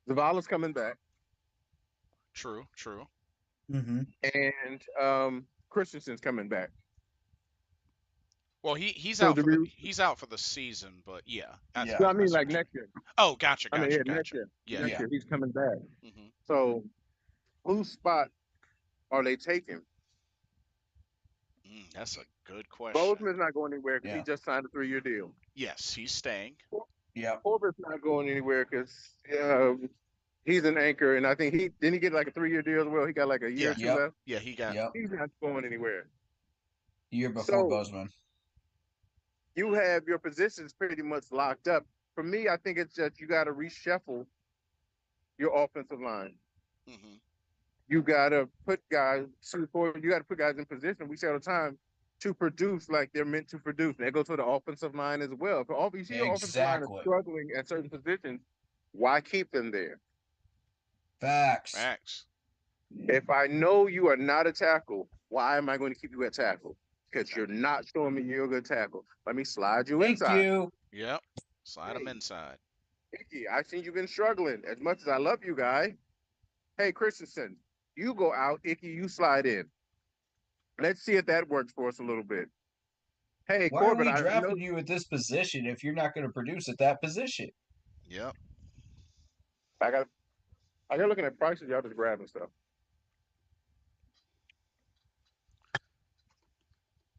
Zavala's coming back, True. True. Mm-hmm. and Christensen's coming back. Well, he's So out do for the we? he's out for the season, but yeah, Yeah. No, I I mean see like what you next mean. year. Oh, gotcha, I mean, yeah, gotcha, next gotcha. year. Yeah, Next Yeah. year he's coming back. hmm So whose spot are they taking? that's a good question. Bozeman's not going anywhere because he Yeah. just signed a 3-year deal. Yes, he's staying. Yeah. Corbett's not going anywhere because he's an anchor, and I think he didn't he get like a 3-year deal as well. He got like a year or Yeah, two Yep. left. yeah, he got. Yep. He's not going anywhere. Year before So Bozeman. you have your positions pretty much locked up. For me, I think it's just you got to reshuffle your offensive line. hmm You got to put guys you got to put guys in position. We say all the time to produce like they're meant to produce. And that goes for the offensive line as well. If you see your offensive line is Exactly. struggling at certain positions, why keep them there? Facts. Facts. If I know you are not a tackle, why am I going to keep you at tackle? Because you're not showing me you're a good tackle. Let me slide you Thank inside. you. Yep. Slide him Hey, inside. Icky, I seen you've been struggling. As much as I love you, guy. Hey, Christensen, you go out. Icky, you slide in. Let's see if that works for us a little bit. Hey, Why are Corbin, we I know drafting you at this position if you're not going to produce at that position? Yep. I got I got looking at prices. Y'all just grabbing stuff.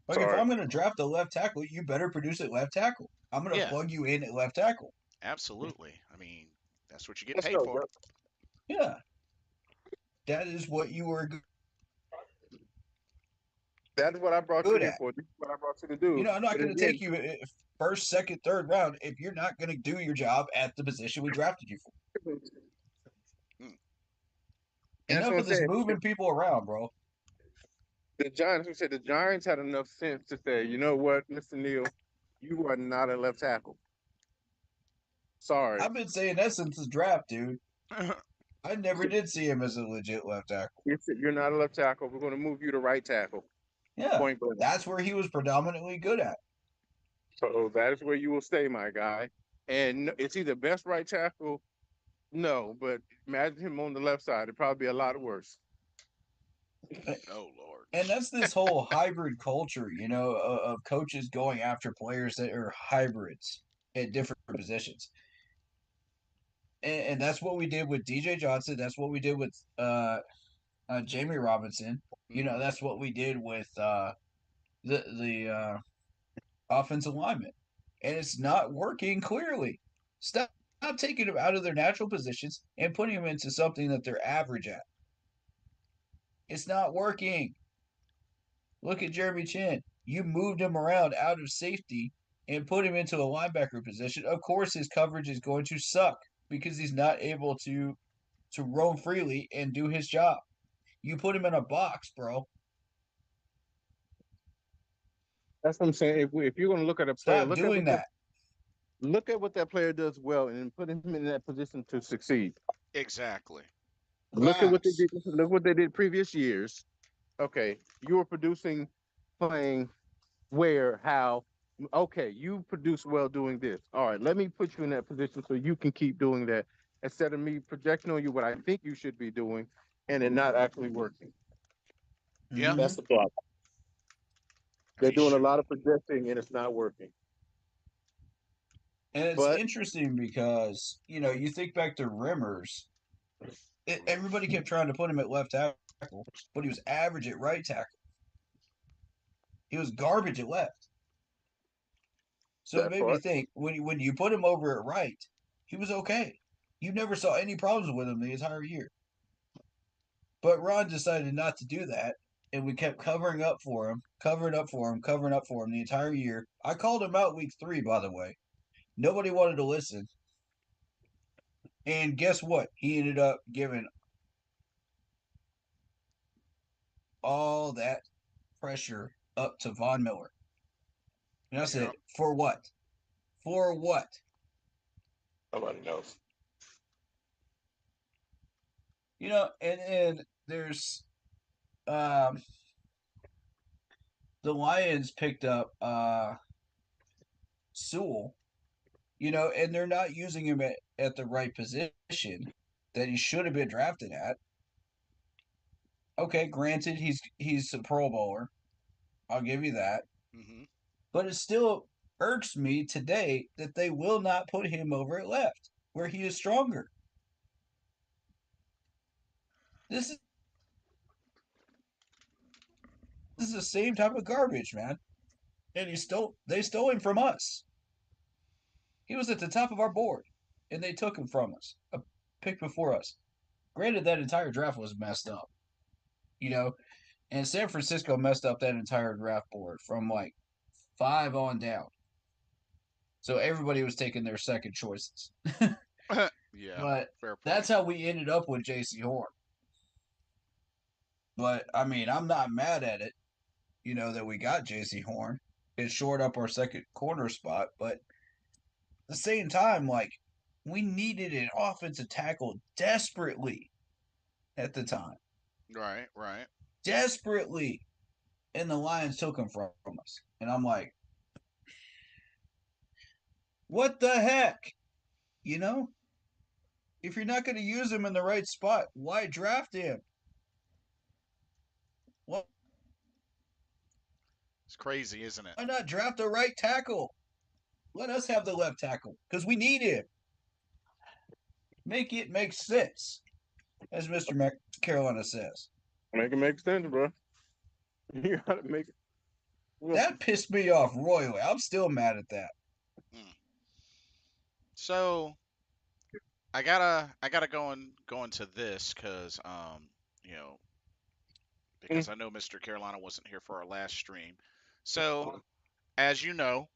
Like, if Sorry. I'm going to draft a left tackle, you better produce at left tackle. I'm going to Yeah. plug you in at left tackle. Absolutely. I mean, that's what you get Let's paid go. for. Yeah. That is what you are That's what I brought you good here at. for. This is what I brought you to do. I'm not But going to again, take you first, second, third round if you're not going to do your job at the position we drafted you for. Mm. and that's Enough what I'm of this saying. moving people around, bro. The Giants, we said the Giants had enough sense to say, you know what, Mr. Neal, you are not a left tackle. Sorry. I've been saying that since the draft, dude. I never did see him as a legit left tackle. You're not a left tackle. We're going to move you to right tackle. Yeah, Point blank. that's where he was predominantly good at. So that is where you will stay, my guy. And it's either best right tackle, no, but imagine him on the left side. It'd probably be a lot worse. Oh Lord. And that's this whole hybrid culture, of coaches going after players that are hybrids at different positions. And that's what we did with DJ Johnson. That's what we did with Jamie Robinson. hmm That's what we did with the offensive lineman. And it's not working clearly. Stop taking them out of their natural positions and putting them into something that they're average at. It's not working. Look at Jeremy Chin. You moved him around out of safety and put him into a linebacker position. Of course, his coverage is going to suck because he's not able to roam freely and do his job. You put him in a box, bro. That's what I'm saying. If you're going to look at a player, Stop doing that. look at what that player does well, and put him in that position to succeed. Exactly. Look at what they Facts. did. Look what they did previous years. Okay, you were producing, playing where, how. Okay, you produce well doing this. All right, let me put you in that position so you can keep doing that instead of me projecting on you what I think you should be doing and it not actually working. Yeah. Mm-hmm. That's the problem. I They're mean, doing a shoot. lot of projecting and it's not working. And it's But interesting because, you think back to Rimmers, everybody kept trying to put him at left tackle, but he was average at right tackle. He was garbage at left. So it that made me part, think when you put him over at right, he was okay. You never saw any problems with him the entire year. But Ron decided not to do that, and we kept covering up for him, covering up for him, covering up for him the entire year. I called him out week 3, by the way. Nobody wanted to listen. And guess what? He ended up giving all that pressure up to Von Miller. And I said, Yep. for what? For what? nobody knows. And there's um the Lions picked up Sewell, and they're not using him at the right position that he should have been drafted at. Okay, granted, he's a Pro Bowler. I'll give you that. hmm But it still irks me today that they will not put him over at left, where he is stronger. This is the same type of garbage, man. And they stole him from us. He was at the top of our board, and they took him from us, a pick before us. Granted, that entire draft was messed up, you know, and San Francisco messed up that entire draft board from like 5 on down. So everybody was taking their second choices. Yeah, But fair that's point. how we ended up with J.C. Horn. But I mean, I'm not mad at it, that we got J.C. Horn. It shored up our second corner spot, but at the same time, like we needed an offensive tackle desperately at the time. Right, right. Desperately. And the Lions took him from us. And I'm like, what the heck? You know? If you're not going to use him in the right spot, why draft him? Why It's crazy, isn't it? not draft a right tackle? Let us have the left tackle because we need him. Make it make sense, as Mr. Carolina says. Make it make sense, bro. You gotta make it. That pissed me off royally. I'm still mad at that. Mm. So I gotta go into this you know because I know Mr. Carolina wasn't here for our last stream. So as you know,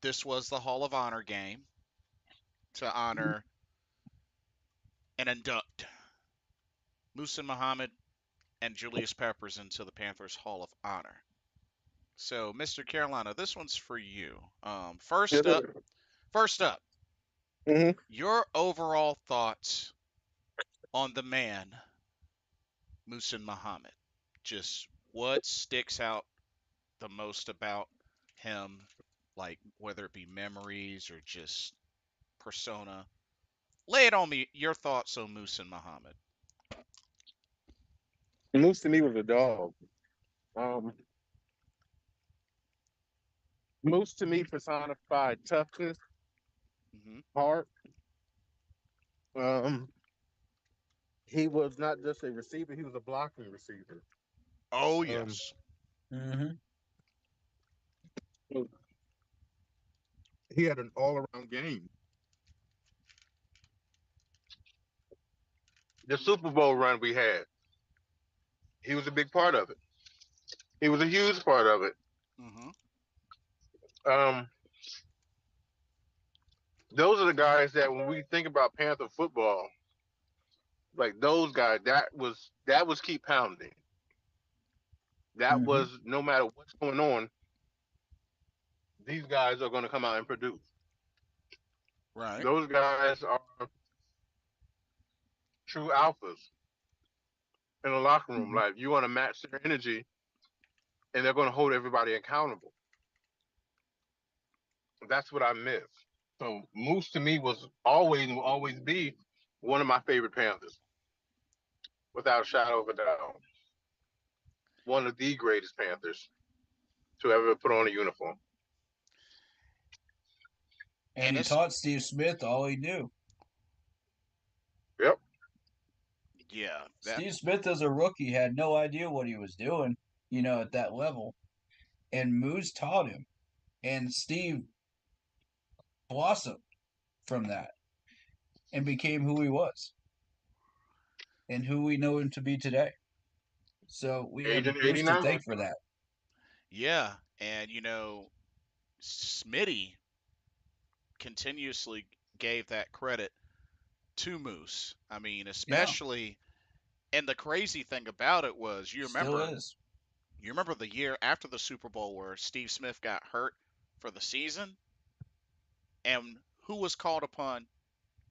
this was the Hall of Honor game to honor and induct Musa Muhammad and Julius Peppers into the Panthers Hall of Honor. So, Mr. Carolina, this one's for you. Yes, sir. First up, Mm-hmm. your overall thoughts on the man, Musa Muhammad. Just what sticks out the most about him, like whether it be memories or just persona. Lay it on me. Your thoughts on Musa Muhammad. Moose to me was a dog. Um, Moose to me personified toughness, Hmm. heart. Um, he was not just a receiver; he was a blocking receiver. Oh Um, yes. Mm-hmm. he had an all-around game. The Super Bowl run we had, he was a big part of it. He was a huge part of it. Hmm. Um, those are the guys that when we think about Panther football, like those guys, that was keep pounding. That Mm-hmm. was no matter what's going on, these guys are going to come out and produce. Right. Those guys are true alphas in the locker room. Mm-hmm. Like you want to match their energy, and they're going to hold everybody accountable. That's what I miss. So Moose to me was always and will always be one of my favorite Panthers, without a shadow of a doubt. One of the greatest Panthers to ever put on a uniform. And And he it's taught Steve Smith all he knew. Yep. yeah, that Steve Smith, as a rookie, had no idea what he was doing, at that level. And Moose taught him. And Steve blossomed from that and became who he was and who we know him to be today. So we have Agent Moose to 89. thank for that. yeah, and Smitty continuously gave that credit to Moose. I mean, Yeah, especially and the crazy thing about it was still is. you remember the year after the Super Bowl where Steve Smith got hurt for the season and who was called upon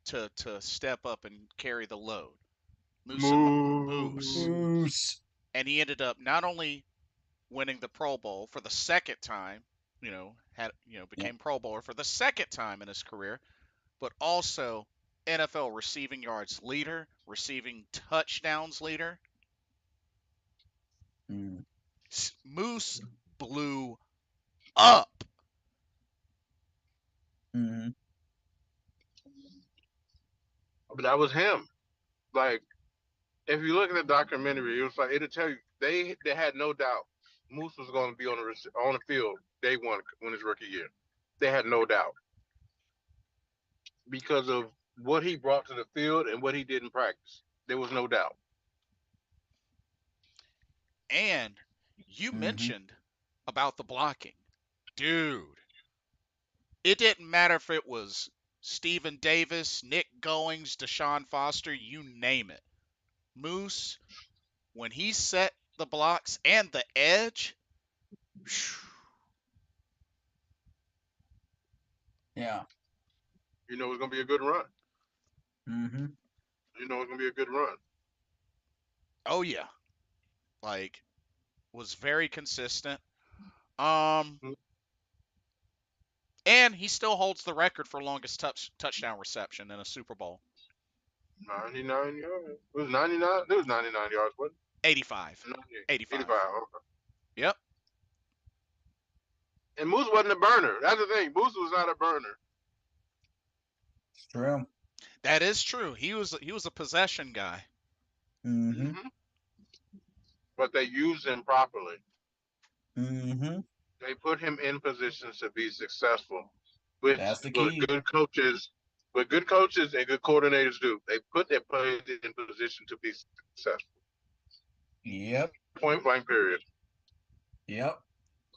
to step up and carry the load? Moose. Moo. Moose. And he ended up not only winning the Pro Bowl for the second time, Yeah. became Pro Bowler for the second time in his career, but also NFL receiving yards leader, receiving touchdowns leader. Mm. Moose blew up. Mm-hmm. But that was him. Like if you look at the documentary, it was like it'll tell you they had no doubt Moose was going to be on the field day one when his rookie year. They had no doubt because of what he brought to the field and what he did in practice. There was no doubt. And you Mm-hmm. mentioned about the blocking. Dude, it didn't matter if it was Stephen Davis, Nick Goings, Deshaun Foster, you name it. Moose, when he set the blocks and the edge, Yeah. You know it's going to be a good run. Mm-hmm. You know it's going to be a good run. oh yeah, like was very consistent. Um, and he still holds the record for longest touchdown reception in a Super Bowl. 99 yards. It was 99. It was 99 yards. What? 85. 98. 85. 85. Okay. Yep. And Moose wasn't a burner. That's the thing. Moose was not a burner. It's true. That is true. He was a possession guy. Mm-hmm. Hmm. But they used him properly. Mm-hmm. They put him in positions to be successful, which That's the what key. good coaches and good coordinators do. They put their players in position to be successful. Yep. Point blank period. Yep.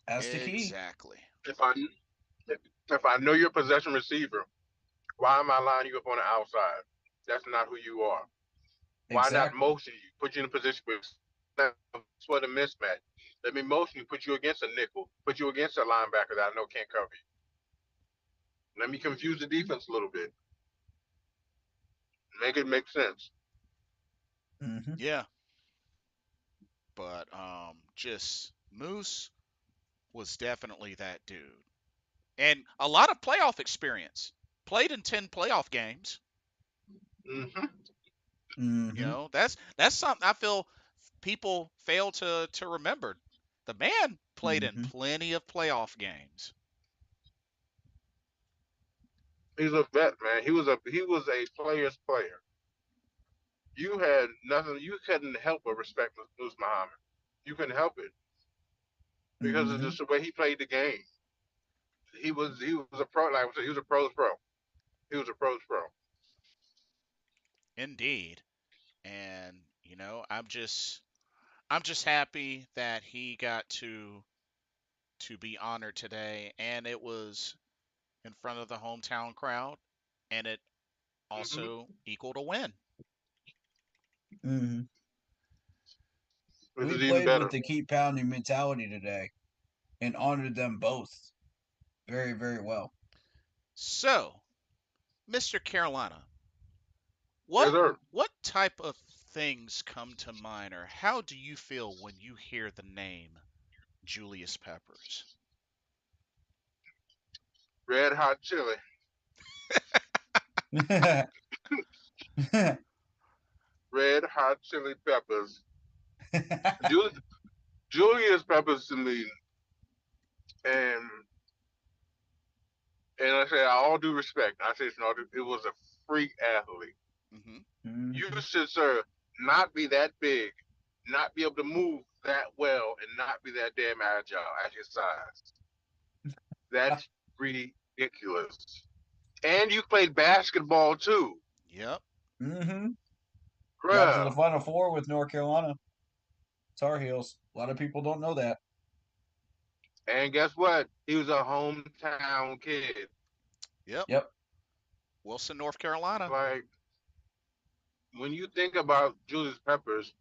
That's the key. Exactly. If I if I know you're a possession receiver, why am I lining you up on the outside? That's not who you are. Why not Exactly. motion you? Put you in a position where it's what a mismatch. Let me motion you, put you against a nickel, put you against a linebacker that I know can't cover you. Let me confuse the defense a little bit. Make it make sense. Mm-hmm. Yeah. But just Moose was definitely that dude. And a lot of playoff experience. Played in 10 playoff games. Hmm. You Mm-hmm. know, that's something I feel people fail to remember. The man played in Mm-hmm. plenty of playoff games. He's a vet, man. He was a player's player. You had nothing. You couldn't help but respect Louis Muhammad. You couldn't help it because of Mm-hmm. just the way he played the game. He was a pro. Like I said, he was a pro's pro. He was a pro's pro. Indeed. And, I'm just happy that he got to be honored today, and it was in front of the hometown crowd, and it Hmm. also equaled a win. Mm-hmm. Which We is even played with better. the keep pounding mentality today and honored them both very, very well. So, Mr. Carolina, Yes, what sir. what type of things come to mind, or how do you feel when you hear the name Julius Peppers? Red hot chili. Red hot chili peppers. Julius, Julius Peppers to me, and I say all due respect. I say it was a freak athlete. Hmm. You Mm-hmm. should, sir, not be that big, not be able to move that well, and not be that damn agile at your size. That's ridiculous. And you played basketball too, Yep. Mm-hmm. Got to the bruh. Final Four with North Carolina Tar Heels. A lot of people don't know that. And guess what? He was a hometown kid. Yep. Yep. Wilson, North Carolina. Like when you think about Julius Peppers,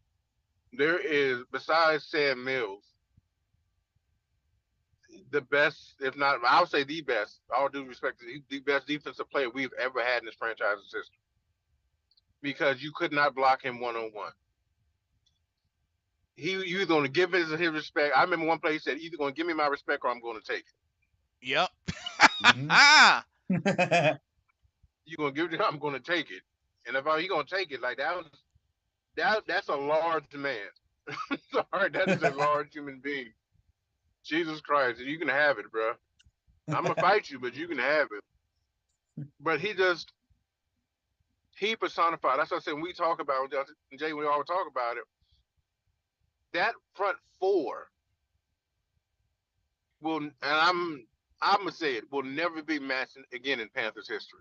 there is besides Sam Mills, the best, if not, I'll say the best. All due respect, the best defensive player we've ever had in this franchise's history because you could not block him 1-on-1. You either going to give his respect. I remember one play he said, "Either going to give me my respect or I'm going to take it." Yep. Mm-hmm. You going to give it? I'm going to take it. And if he going to take it, like that's a large man. Sorry, that is a large human being. Jesus Christ, you can have it, bro. I'm gonna fight you, but you can have it. but he personified. That's what I said when we talk about Jay. We always talk about it. That front four will, and I'm gonna say it will never be matched again in Panthers history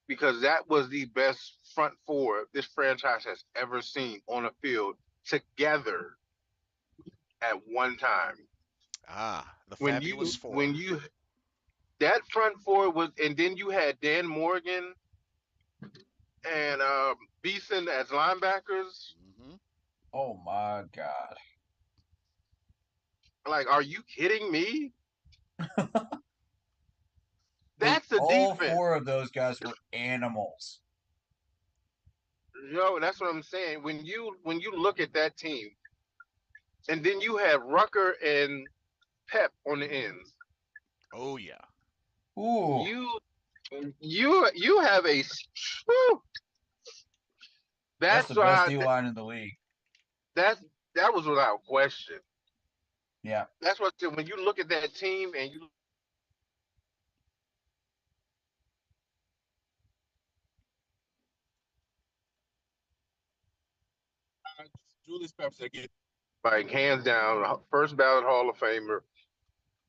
because that was the best front four this franchise has ever seen on a field together at one time. Ah, the When fabulous when four. you that front four was, and then you had Dan Morgan and Beeson as linebackers. Hmm. Oh my God. Like, are you kidding me? They That's the all defense. four of those guys were animals. Yo, that's what I'm saying. When you look at that team, and then you have Rucker and Pep on the ends, Oh yeah. Ooh, you you have a whew, that's the that's best why D line in the league. that's that was without question. Yeah. That's what when you look at that team and you Julius Peppers again, like hands down, first ballot Hall of Famer,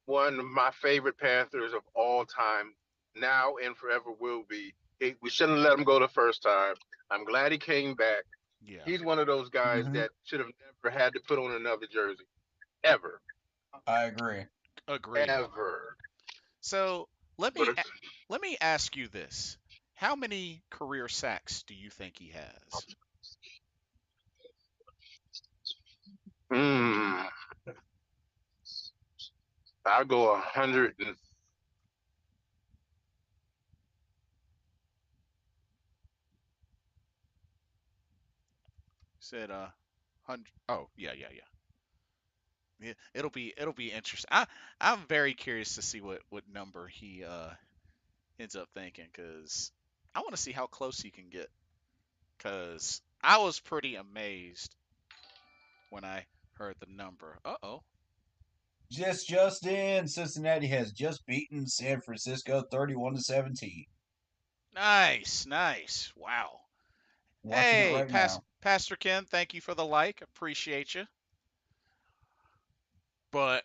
one of my favorite Panthers of all time, now and forever will be. We shouldn't let him go the first time. I'm glad he came back. Yeah. He's one of those guys Hmm. that should have never had to put on another jersey, ever, I agree. Agreed. ever. So let But me let me ask you this: how many career sacks do you think he has? mm, I'll go 100 and Said 100. Oh yeah, yeah, yeah. Yeah, it'll be interesting. I'm very curious to see what number he ends up thinking because I want to see how close he can get because I was pretty amazed when I heard the number. Uh-oh. Just in, Cincinnati has just beaten San Francisco 31-17. Nice, nice. Wow. Watching it Hey, right now. Pastor Ken, thank you for the like. Appreciate you. But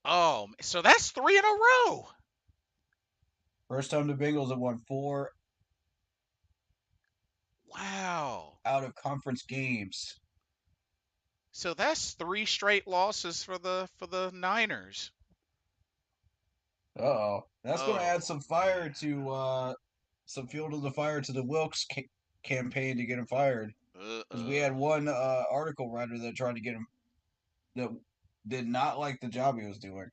oh, so that's three in a row. First time the Bengals have won 4 Wow. out of conference games. So that's three straight losses for the Niners. Uh-oh. That's going to add Oh some man. fire to some fuel to the fire to the Wilkes campaign to get him fired. Because we had one article writer that tried to get him that did not like the job he was doing.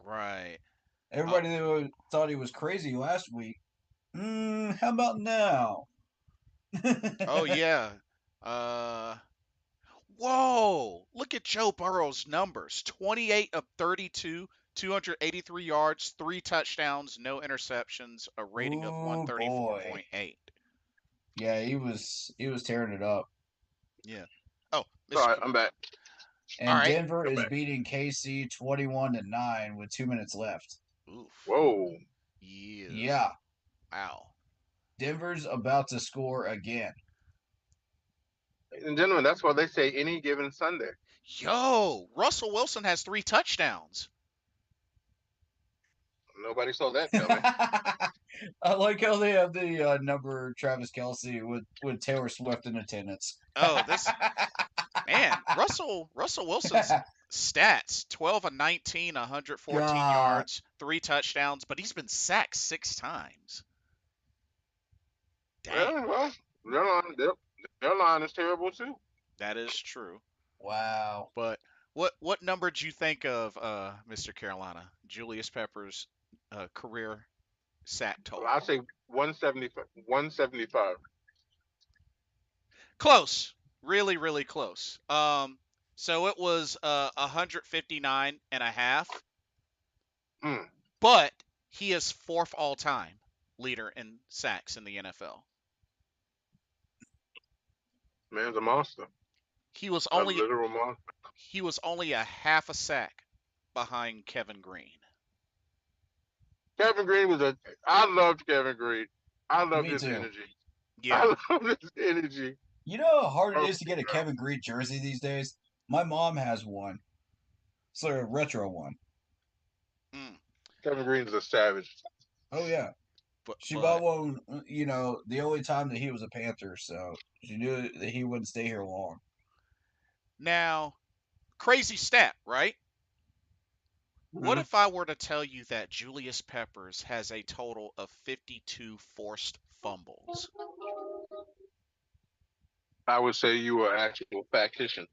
Right. Oh, Everybody that thought he was crazy last week. How about now? oh yeah. Uh Whoa! Look at Joe Burrow's numbers. 28 of 32, 283 yards, 3 touchdowns, no interceptions, a rating of Ooh boy. 134.8. Yeah, he was tearing it up. Yeah. Oh, all Mr. right, I'm back. All And right. Denver I'm is back. beating KC 21-9 with 2 minutes left. Oof. Whoa. Yes. Yeah, Wow. Denver's about to score again. Ladies and gentlemen, that's why they say any given Sunday. Yo, Russell Wilson has 3 touchdowns. Nobody saw that coming. I like how they have the number Travis Kelsey with Taylor Swift in attendance. Oh, this man, Russell Wilson's stats 12 of 19, 114 God, yards, 3 touchdowns, but he's been sacked 6 times. Dang. Yeah, well, their line is terrible too. That is true. wow. But what number do you think of, Mr. Carolina? Julius Peppers' career sack I total. say 175. 175. Close. Really, really close. So it was 159 and a half, Mm, but he is fourth all time leader in sacks in the NFL. man's a monster. He was A only literal monster. he was only a half a sack behind Kevin Green. Kevin Green was a. I loved Kevin Green. I love Me his too. energy. Yeah. I love his energy. You know how hard it Oh is to get a my God. Kevin Green jersey these days? My mom has one. It's like a retro one. Mm. Kevin Green is a savage. Oh yeah. But She bought but one, the only time that he was a Panther, so she knew that he wouldn't stay here long. now, crazy stat, right? What Mhm. if I were to tell you that Julius Peppers has a total of 52 forced fumbles? I would say you are actual factician.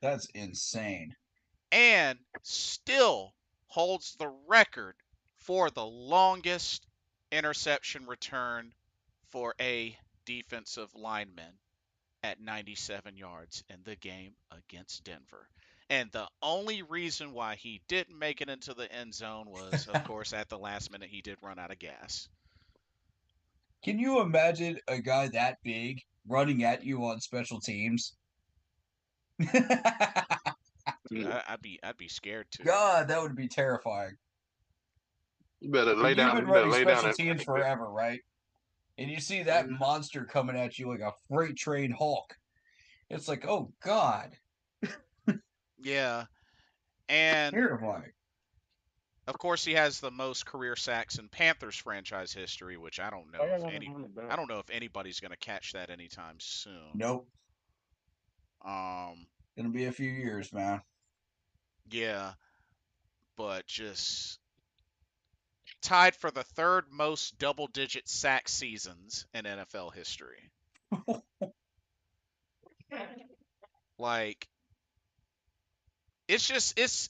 That's insane. And still holds the record for the longest interception return for a defensive lineman at 97 yards in the game against Denver. And the only reason why he didn't make it into the end zone was, of course, at the last minute, he did run out of gas. Can you imagine a guy that big running at you on special teams? Dude, Mm. I'd be scared too. God, that would be terrifying. You better And lay you've down. been You better running lay down special and teams practice. forever, right? And you see that Mhm. monster coming at you like a freight train Hulk. It's like, oh God, Yeah, and terrifying. of course he has the most career sacks in Panthers franchise history, which I don't know if anybody's going to catch that anytime soon. Nope. Um, Gonna be a few years, man. yeah, but just tied for the third most double-digit sack seasons in NFL history. Like it's Oh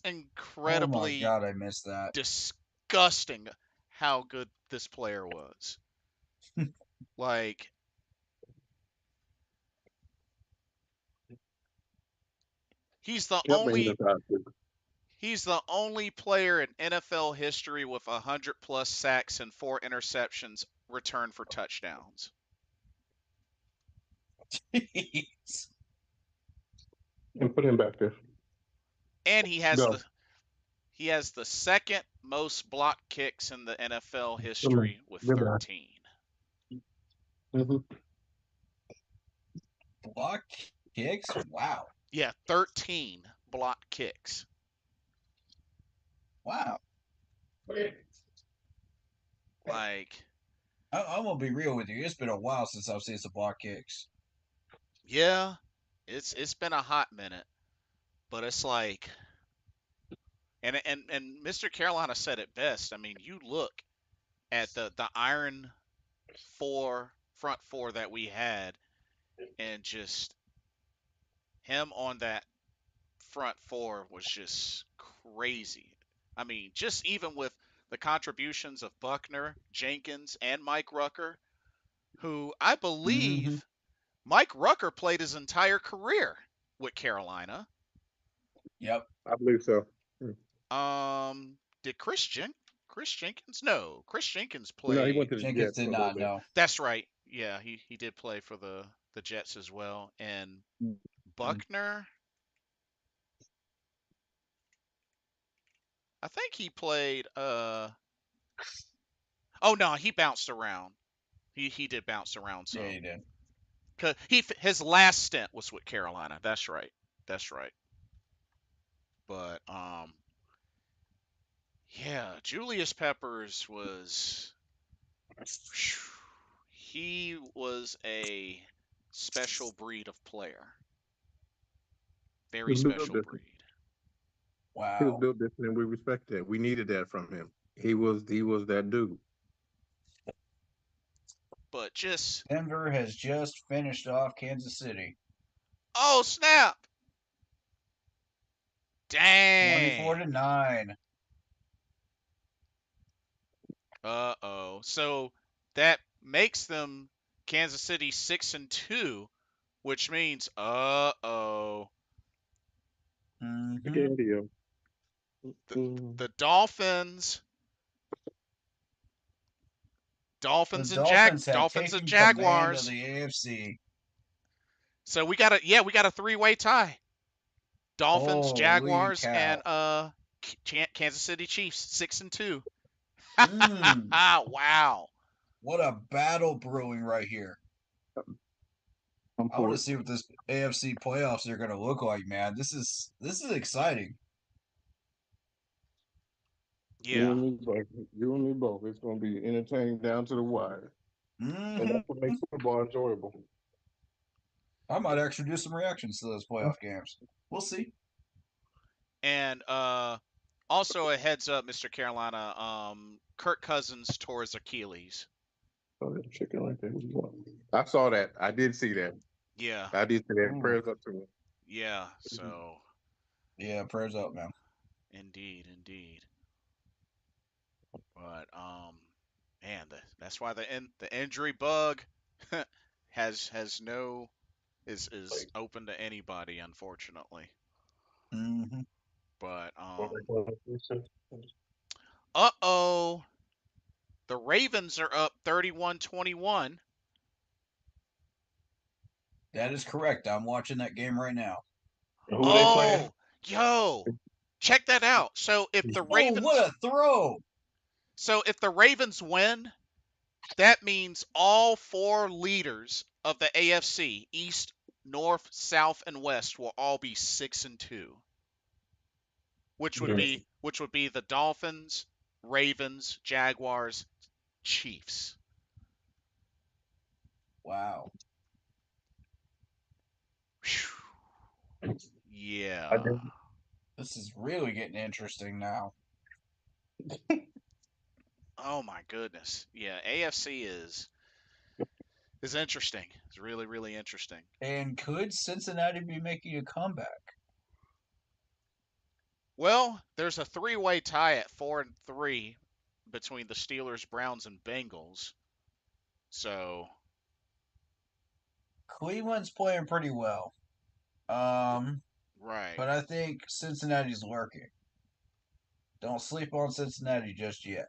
my incredibly God, I missed that. disgusting how good this player was. Like he's the Yep, man, only that's how it is. he's the only player in NFL history with 100 plus sacks and 4 interceptions returned for touchdowns. Jeez. And put him back there. And Go. he has the second most block kicks in the NFL Come on. history with Goodbye. 13. Mm-hmm. Block kicks? Wow. Yeah, 13 block kicks. Wow. Like, I'm gonna be real with you. It's been a while since I've seen some block kicks. yeah, it's been a hot minute, but it's like and Mr. Carolina said it best. I mean, you look at the iron front four that we had and just him on that front four was just crazy. I mean, just even with the contributions of Buckner, Jenkins, and Mike Rucker, who I Mm-hmm. believe Mike Rucker played his entire career with Carolina. Yep. I believe so. Did Chris Jenkins? No, Chris Jenkins No, he went played. to the Jenkins Jets did for a little not bit. know. That's right. Yeah, he did play for the Jets as well. And Buckner, I think he played. Oh no, he bounced around. He did bounce around Yeah, some. he did. Cause his last stint was with Carolina. That's right. That's right. But yeah, Julius Peppers was. He was a special breed of player. He Very was built special different. breed. He was Wow. built different, and we respect that. We needed that from him. He was that dude. But just Denver has just finished off Kansas City. oh snap! 24 Dang. to 9. Uh-oh. So that makes them Kansas City 6-2, which means uh-oh. Mm-hmm. Agadio. The, the Dolphins The Dolphins and Dolphins have Dolphins and taken command of Jaguars. the AFC. So we got a three-way tie. Dolphins, Holy Jaguars, and cow. Kansas City Chiefs 6-2. Wow. What a battle brewing right here. I'm I want for to it. see what this AFC playoffs are going to look like, man. This is exciting. You Yeah. and me both. You and me both. It's going to be entertaining down to the wire, and Hmm that's what makes football enjoyable. I might actually do some reactions to those playoff games. We'll see. And also a heads up, Mr. Carolina, Kirk Cousins tore his Achilles. Oh, that chicken right there. What you want? I saw that. I did see that. Yeah. I did see that. Ooh. Prayers up to him. Yeah. So Yeah, prayers up, man. indeed, indeed. But man, that's why the injury bug has no is open to anybody, unfortunately. Hmm But uh-oh, the Ravens are up 31-21. That is correct. I'm watching that game right now. Who they playing? Oh, yo, check that out. Oh, what a throw! So if the Ravens win, that means all four leaders of the AFC, East, North, South, and West, will all be 6-2, Yes. which would be the Dolphins, Ravens, Jaguars, Chiefs. Wow. Whew. I Yeah. did. This is really getting interesting now. Oh my goodness. Yeah, AFC is interesting. It's really really interesting. And could Cincinnati be making a comeback? Well, there's a three-way tie at 4-3 between the Steelers, Browns, and Bengals. So, Cleveland's playing pretty well. Um, right. but I think Cincinnati's lurking. Don't sleep on Cincinnati just yet.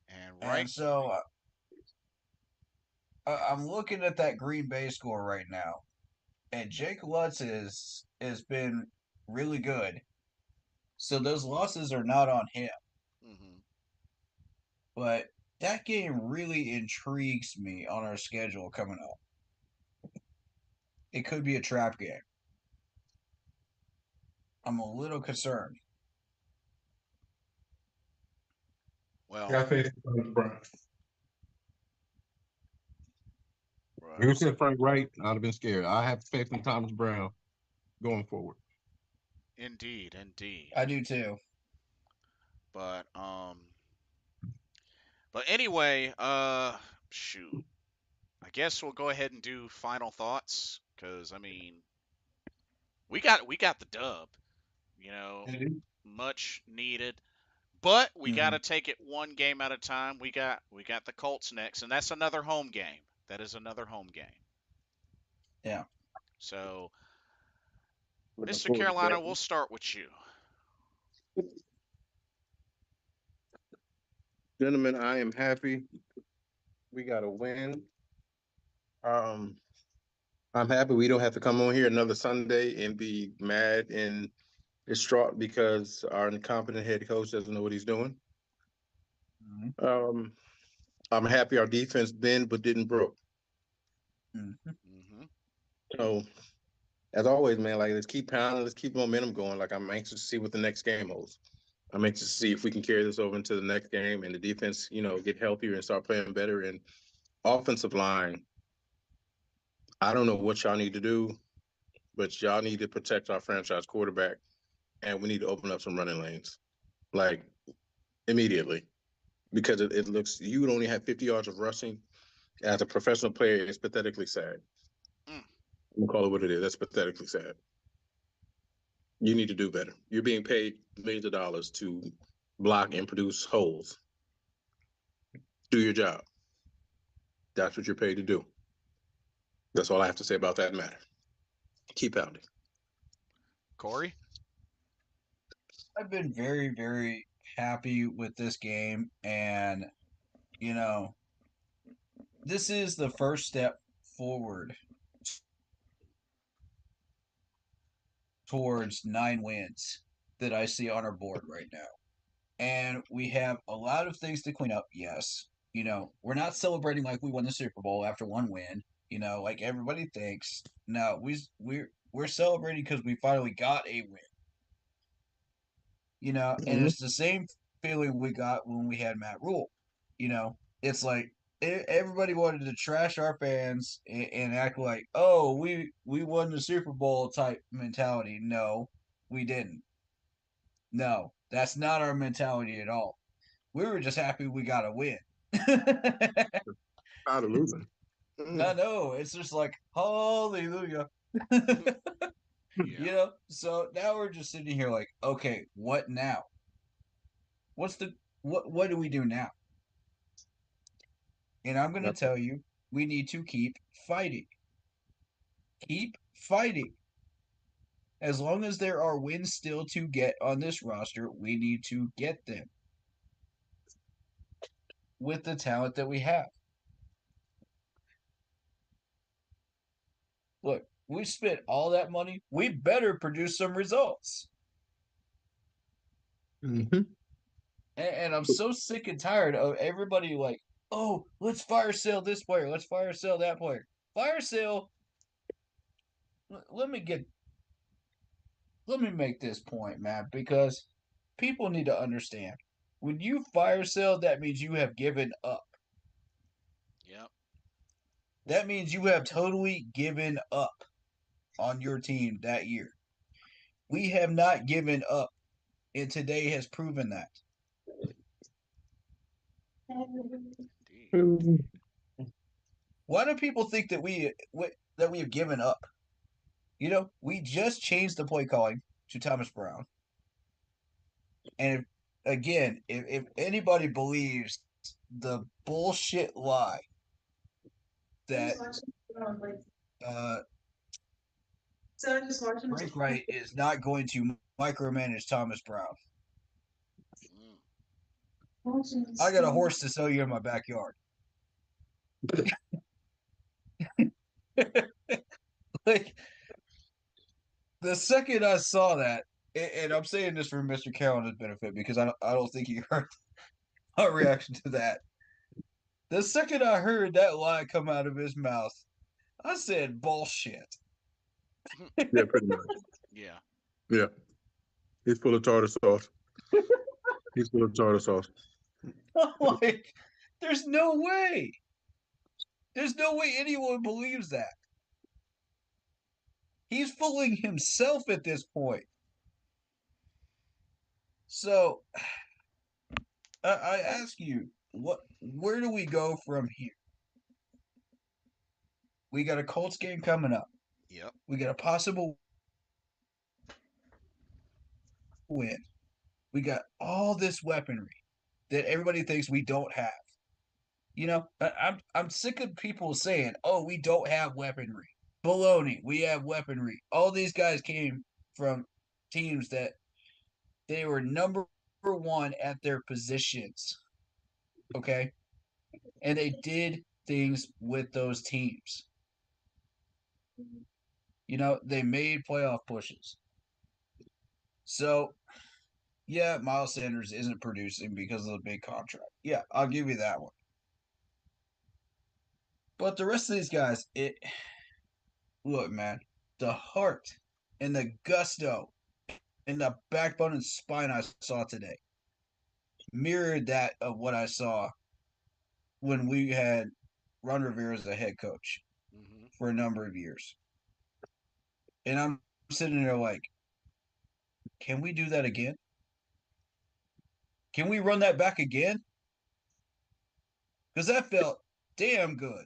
And right. And so I'm looking at that Green Bay score right now, and Jake Lutz has been really good. So those losses are not on him. Mhm. But that game really intrigues me on our schedule coming up. It could be a trap game. I'm a little concerned. Well, Yeah, I think Frank Brown. If you well, said Frank Wright, I'd have been scared. I have faith in Thomas Brown going forward. indeed, indeed. I do too. But anyway, shoot. I guess we'll go ahead and do final thoughts cuz I mean, we got the dub, you know, much needed. But we got Mm-hmm. to take it one game at a time. We got the Colts next, and that's another home game. That is another home game. Yeah. So, Looking Mr. forward to Carolina, that. we'll start with you. Gentlemen, I am happy. We got a win. Um, I'm happy we don't have to come on here another Sunday and be mad and distraught because our incompetent head coach doesn't know what he's doing. Mm-hmm. Um, I'm happy our defense bend but didn't broke. Mm-hmm. Hmm. So as always, man, like let's keep pounding, let's keep momentum going. Like I'm anxious to see what the next game holds. I'm anxious to see if we can carry this over into the next game and the defense, get healthier and start playing better. And offensive line, I don't know what y'all need to do, but y'all need to protect our franchise quarterback, and we need to open up some running lanes, like immediately, because it looks you would only have 50 yards of rushing as a professional player. It's pathetically sad. Mm. I'm gonna call it what it is. That's pathetically sad. You need to do better. You're being paid millions of dollars to block and produce holes. Do your job. That's what you're paid to do. That's all I have to say about that matter. Keep pounding. Corey? I've been very, very happy with this game, and you know, this is the first step forward towards 9 wins that I see on our board right now. And we have a lot of things to clean up, yes. We're not celebrating like we won the Super Bowl after one win, like everybody thinks. No, we're celebrating because we finally got a win. And Mhm. it's the same feeling we got when we had Matt Rule. It's like everybody wanted to trash our fans and act like, oh, we won the Super Bowl type mentality. No, we didn't. No, that's not our mentality at all. We were just happy we got a win. Tired of losing. I Mhm. know. It's just like, hallelujah. Yeah. So now we're just sitting here like, okay, what now? What do we do now? And I'm gonna Yep. tell you, we need to keep fighting. Keep fighting. As long as there are wins still to get on this roster, we need to get them with the talent that we have. Look, we spent all that money. We better produce some results. Mhm. And I'm so sick and tired of everybody like, oh, let's fire sale this player, let's fire sale that player. Fire sale. Let me get. Let me make this point, man, because people need to understand. When you fire sale, that means you have given up. Yep. That means you have totally given up on your team that year. We have not given up, and today has proven that. Indeed. Mhm. Why do people think that we have given up? We just changed the play calling to Thomas Brown, and again, if anybody believes the bullshit lie that uh, Frank Wright is not going to micromanage Thomas Brown, Mm. I got a horse to sell you in my backyard. Like the second I saw that, and I'm saying this for Mr. Carroll's benefit because I don't think he heard our reaction to that. The second I heard that lie come out of his mouth, I said bullshit. Yeah, pretty much. Yeah. Yeah, he's full of tartar sauce. He's full of tartar sauce. I'm like, there's no way. There's no way anyone believes that. He's fooling himself at this point. So I ask you, where do we go from here? We got a Colts game coming up. Yep. We got a possible win. We got all this weaponry that everybody thinks we don't have. I'm sick of people saying, "Oh, we don't have weaponry." Baloney. We have weaponry. All these guys came from teams that they were number one at their positions. Okay, and they did things with those teams. They made playoff pushes. So yeah, Miles Sanders isn't producing because of the big contract. Yeah, I'll give you that one. But the rest of these guys, look, man, the heart and the gusto and the backbone and spine I saw today mirrored that of what I saw when we had Ron Rivera as the head coach Mm-hmm. for a number of years. And I'm sitting there like, can we do that again? Can we run that back again? Because that felt damn good.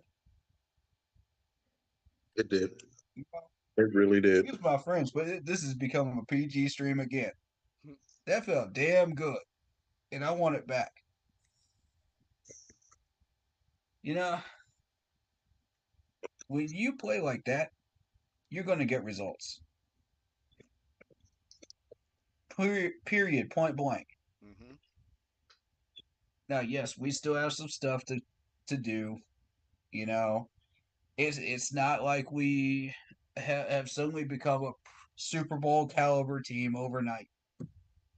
It did. It really did. Excuse my French, but this is becoming a PG stream again. That felt damn good, and I want it back. You know, when you play like that, you're going to get results. Period. Point blank. Mm-hmm. Now, yes, we still have some stuff to do. You know, it's not like we have suddenly become Super Bowl caliber team overnight.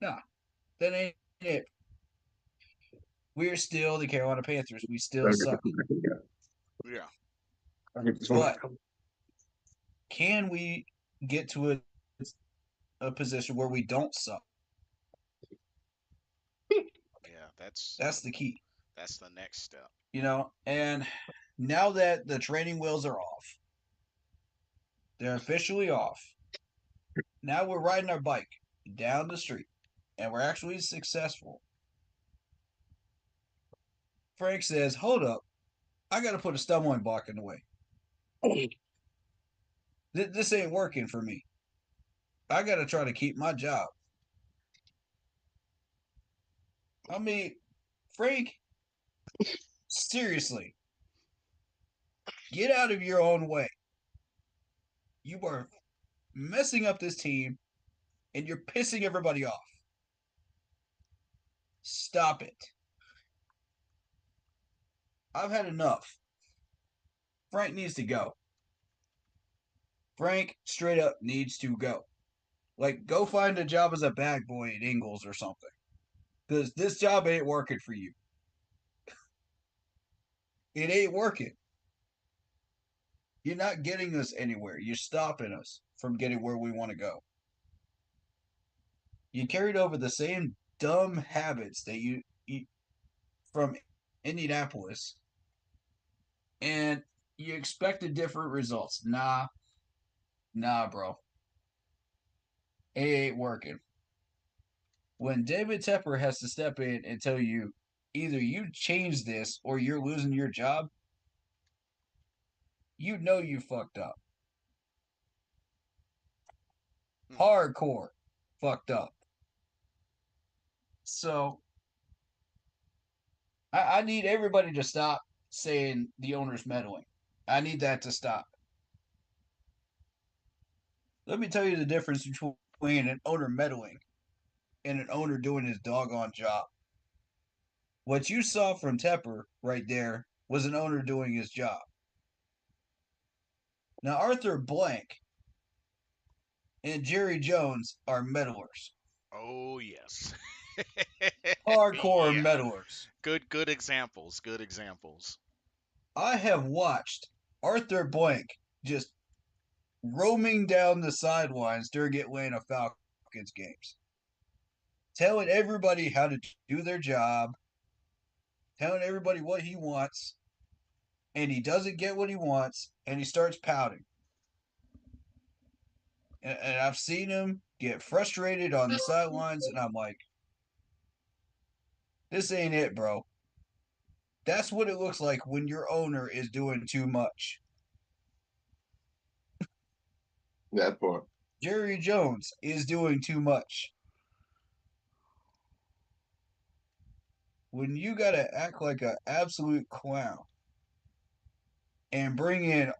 Nah, that ain't it. We're still the Carolina Panthers. We still suck. Yeah. But can we get to a position where we don't suck? Yeah. That's That's the key. that's the next step. And now that the training wheels are off, they're officially off. Now we're riding our bike down the street and we're actually successful. Frank says, "Hold up. I got to put a stumbling block in the way. This ain't working for me. I got to try to keep my job." I mean, Frank, seriously, get out of your own way. You are messing up this team and you're pissing everybody off. Stop it. I've had enough. Frank needs to go. Frank straight up needs to go. Like, go find a job as a bag boy at Ingles or something. Because this job ain't working for you. It ain't working. You're not getting us anywhere. You're stopping us from getting where we want to go. You carried over the same dumb habits that you from Indianapolis, and you expected different results. Nah, bro. It ain't working. When David Tepper has to step in and tell you either you change this or you're losing your job, you know you fucked up. Hmm. Hardcore fucked up. So I need everybody to stop saying the owner's meddling. I need that to stop. Let me tell you the difference between an owner meddling and an owner doing his doggone job. What you saw from Tepper right there was an owner doing his job. Now, Arthur Blank and Jerry Jones are meddlers. Oh yes. Hardcore Yeah. meddlers. Good examples. Good examples. I have watched Arthur Blank just roaming down the sidelines during Atlanta Falcons games, telling everybody how to do their job, telling everybody what he wants, and he doesn't get what he wants, and he starts pouting. And I've seen him get frustrated on the sidelines, and I'm like, this ain't it, bro. That's what it looks like when your owner is doing too much. That part. Jerry Jones is doing too much. When you gotta act like an absolute clown and bring in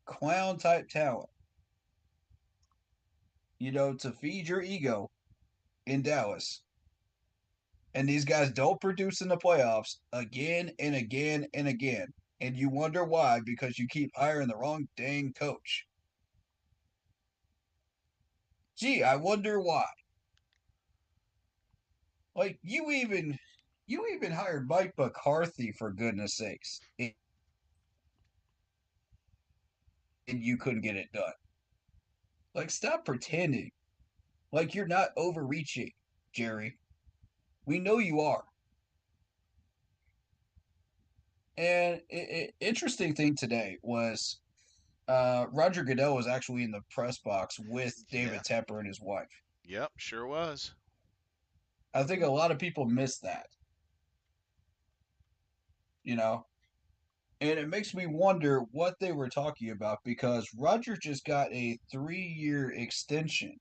clown type talent, to feed your ego in Dallas, and these guys don't produce in the playoffs again and again and again, and you wonder why because you keep hiring the wrong dang coach. Gee, I wonder why. Like you even hired Mike McCarthy for goodness sakes, and you couldn't get it done. Like, stop pretending like you're not overreaching, Jerry. We know you are. And interesting thing today was Roger Goodell was actually in the press box with Yeah. David Tepper and his wife. Yep. Sure was. I think a lot of people miss that, you know, and it makes me wonder what they were talking about because Roger just got a 3-year extension.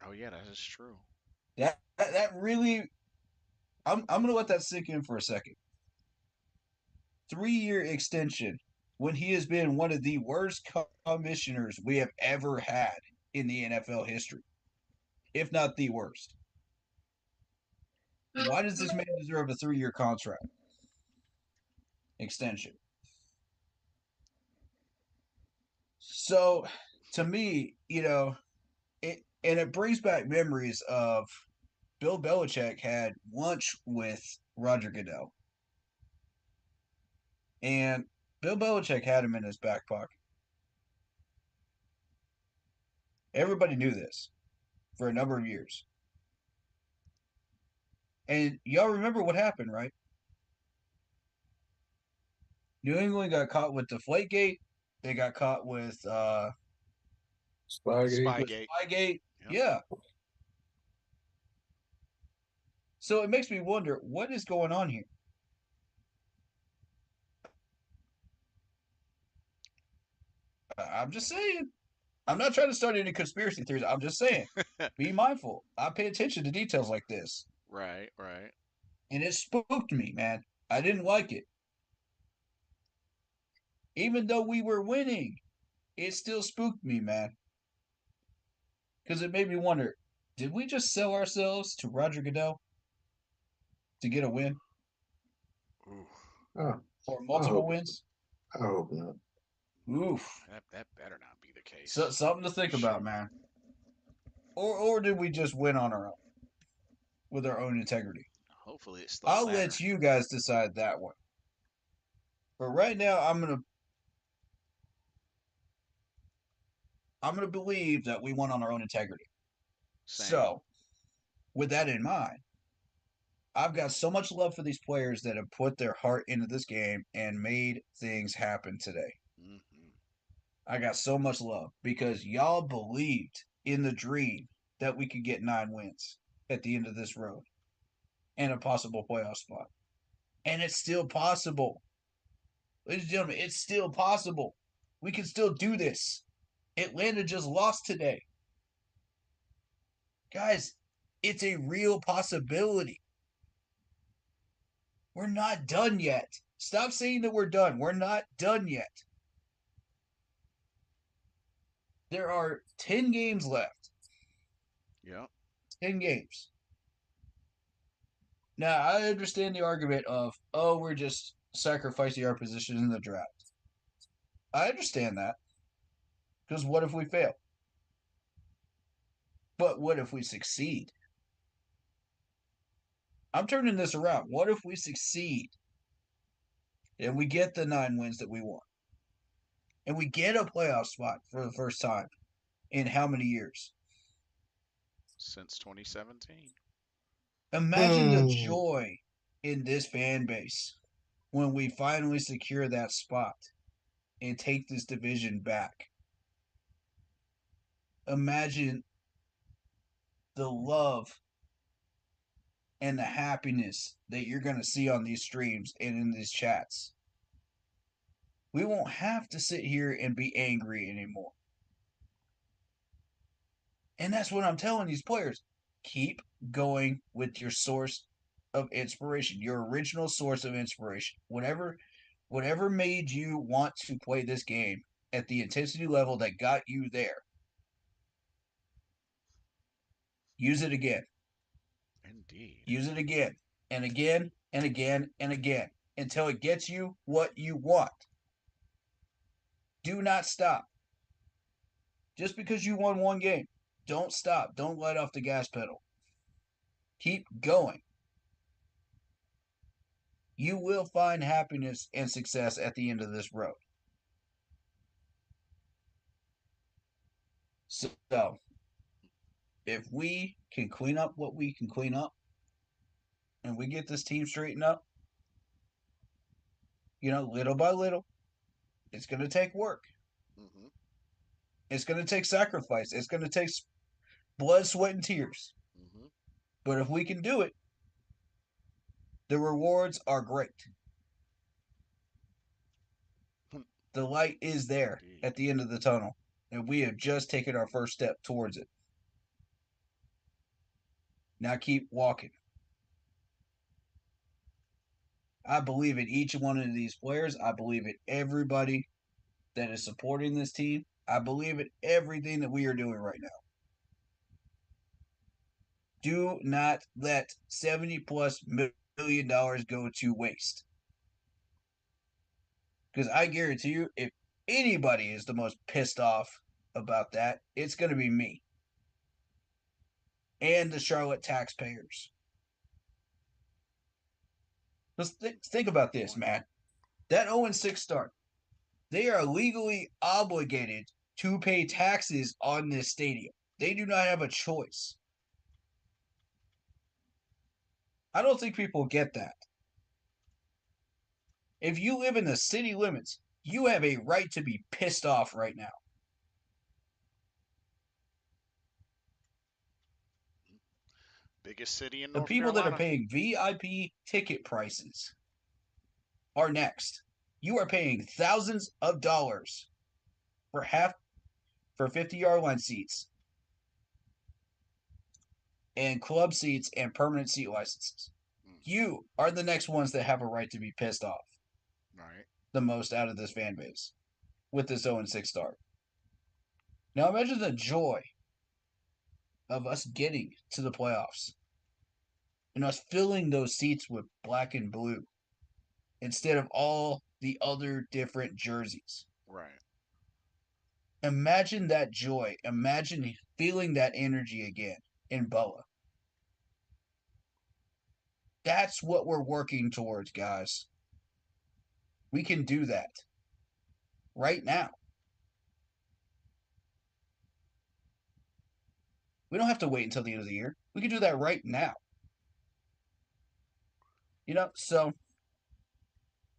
Oh yeah, that is true. That really, I'm gonna let that sink in for a second. 3-year extension when he has been one of the worst commissioners we have ever had in the NFL history, if not the worst. Why does this man deserve a 3-year contract extension? So to me, it brings back memories of Bill Belichick had lunch with Roger Goodell, and Bill Belichick had him in his back pocket. Everybody knew this for a number of years. And y'all remember what happened, right? New England got caught with Deflategate. They got caught with Spygate. Spygate. Yep. Yeah. So it makes me wonder what is going on here. I'm just saying. I'm not trying to start any conspiracy theories. I'm just saying. Be mindful. I pay attention to details like this. Right, right. And it spooked me, man. I didn't like it. Even though we were winning, it still spooked me, man. Because it made me wonder, did we just sell ourselves to Roger Goodell to get a win Ooh, Oh, or multiple wins? I hope not. Oof. that better not be the case. So, something to think about, man. Or did we just win on our own with our own integrity? Hopefully it's the I'll latter. let you guys decide that one. But right now, I'm gonna believe that we won on our own integrity. Same. So, with that in mind, I've got so much love for these players that have put their heart into this game and made things happen today. Mm-hmm. I got so much love because y'all believed in the dream that we could get 9 wins at the end of this road and a possible playoff spot. And it's still possible. Ladies and gentlemen, it's still possible. We can still do this. Atlanta just lost today. Guys, it's a real possibility. We're not done yet. Stop saying that we're done. We're not done yet. There are 10 games left. Yep. 10 games. Now, I understand the argument of, oh, we're just sacrificing our position in the draft. I understand that. Because what if we fail? But what if we succeed? I'm turning this around. What if we succeed and we get the 9 wins that we want? And we get a playoff spot for the first time in how many years? Since 2017. Imagine the joy in this fan base when we finally secure that spot and take this division back. Imagine the love and the happiness that you're going to see on these streams and in these chats. We won't have to sit here and be angry anymore. And that's what I'm telling these players. Keep going with your source of inspiration, your original source of inspiration. Whatever made you want to play this game at the intensity level that got you there. Use it again. Indeed. Use it again and again and again and again until it gets you what you want. Do not stop. Just because you won one game, don't stop. Don't let off the gas pedal. Keep going. You will find happiness and success at the end of this road. So, if we can clean up what we can clean up and we get this team straightened up, little by little, it's going to take work. Mm-hmm. It's going to take sacrifice. It's going to take blood, sweat, and tears. Mm-hmm. But if we can do it, the rewards are great. The light is there at the end of the tunnel, and we have just taken our first step towards it. Now keep walking. I believe in each one of these players. I believe in everybody that is supporting this team. I believe in everything that we are doing right now. Do not let $70+ million go to waste. Because I guarantee you, if anybody is the most pissed off about that, it's going to be me and the Charlotte taxpayers. Let's think about this, man. That 0-6 start, they are legally obligated to pay taxes on this stadium. They do not have a choice. I don't think people get that. If you live in the city limits, you have a right to be pissed off right now. Biggest city in The North people that are Carolina. paying VIP ticket prices are next. You are paying thousands of dollars for 50-yard line seats and club seats and permanent seat licenses. You are the next ones that have a right to be pissed off Right. the most out of this fan base with this 0-6 start. Now imagine the joy of us getting to the playoffs and us filling those seats with black and blue instead of all the other different jerseys. Right. Imagine that joy. Imagine feeling that energy again in Boa. That's what we're working towards, guys. We can do that right now. We don't have to wait until the end of the year. We can do that right now. So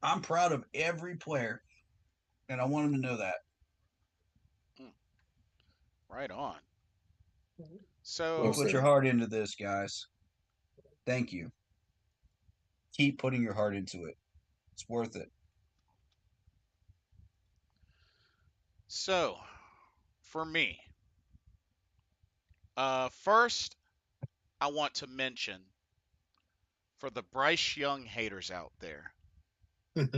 I'm proud of every player, and I want them to know that. Right on. You So, put your heart into this, guys. Thank you. Keep putting your heart into it. It's worth it. so for me, first, I want to mention for the Bryce Young haters out there, Here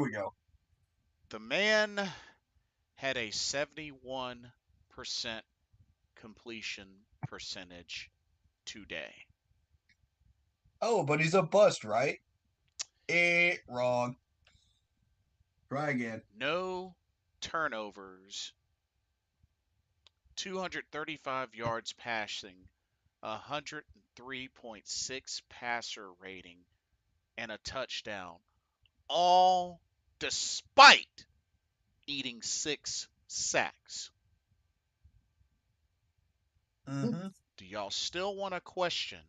we go. the man had a 71% completion percentage today. Oh, but he's a bust, right? Wrong. Try again. No turnovers, 235 yards passing, 103.6 passer rating, and a touchdown, all despite eating 6 sacks. Mm-hmm. Do y'all still want to question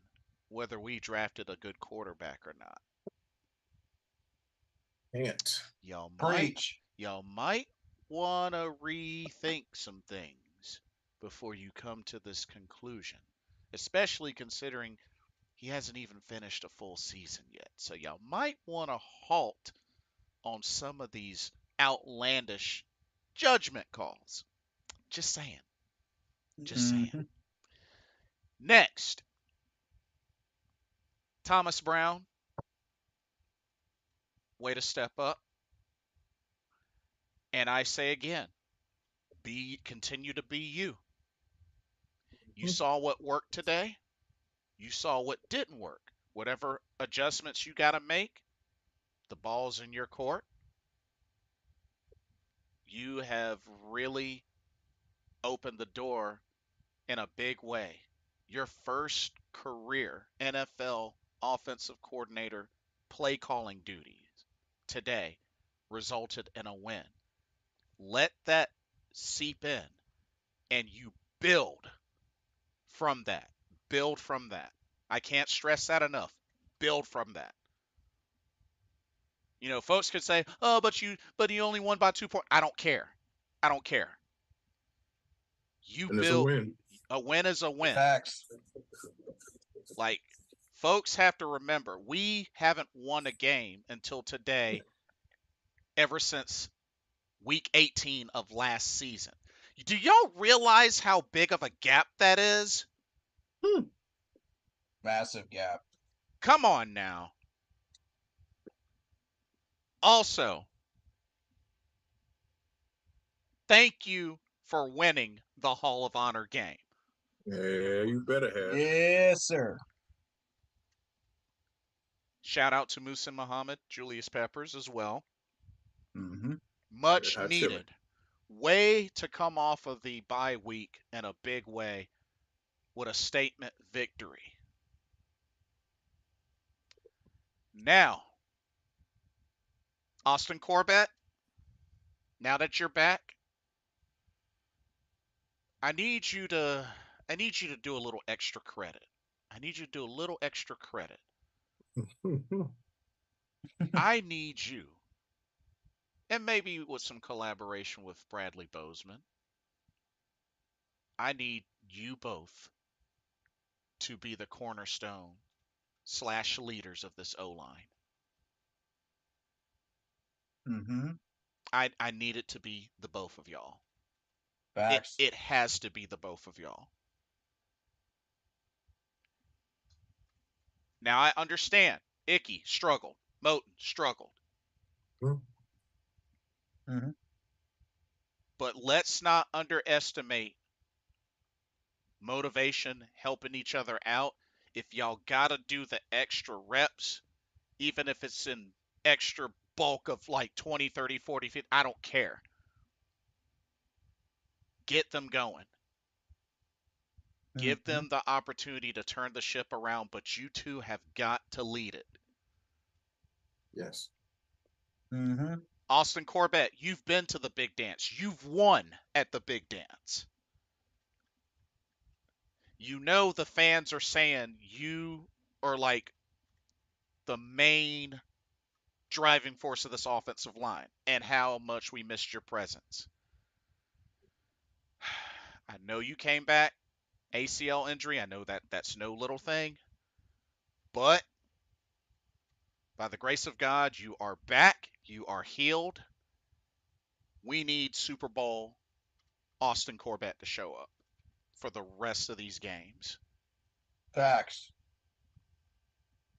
whether we drafted a good quarterback or not? Can't. Y'all Preach. might want to rethink some things before you come to this conclusion, especially considering he hasn't even finished a full season yet. So y'all might want to halt on some of these outlandish judgment calls. Just saying. Just saying. Mm-hmm. Next, Thomas Brown, way to step up. And I say again, continue to be you. You saw what worked today. You saw what didn't work. Whatever adjustments you got to make, the ball's in your court. You have really opened the door in a big way. Your first career NFL offensive coordinator play calling duties today resulted in a win. Let that seep in and you build from that. Build from that. I can't stress that enough. Build from that. Folks could say, "Oh, but you only won by 2 points." I don't care. I don't care. You And it's a build. win. A win is a win. Facts. Like, folks have to remember, we haven't won a game until today, ever since week 18 of last season. Do y'all realize how big of a gap that is? Massive gap. Come on now. Also, thank you for winning the Hall of Honor game. Yeah, you better have. Yes, sir. Shout out to Musin Muhammad, Julius Peppers as well. Mm-hmm. Much Hot needed. way to come off of the bye week in a big way with a statement victory. Now, Austin Corbett, now that you're back, I need you to do a little extra credit. I need you to do a little extra credit. I need you, and maybe with some collaboration with Bradley Bozeman, I need you both to be the cornerstone / leaders of this O-line. Mm-hmm. I need it to be the both of y'all. Facts. It has to be the both of y'all. Now I understand. Icky struggled. Moten struggled. Mm-hmm. But let's not underestimate motivation, helping each other out. If y'all gotta do the extra reps, even if it's in extra bulk of like 20, 30, 40, 50, I don't care. Get them going. Give Mm-hmm. them the opportunity to turn the ship around, but you two have got to lead it. Yes. Mm-hmm. Austin Corbett, you've been to the big dance. You've won at the big dance. You know the fans are saying you are like the main driving force of this offensive line and how much we missed your presence. I know you came back, ACL injury. I know that's no little thing. But by the grace of God, you are back. You are healed. We need Super Bowl Austin Corbett to show up for the rest of these games. Facts.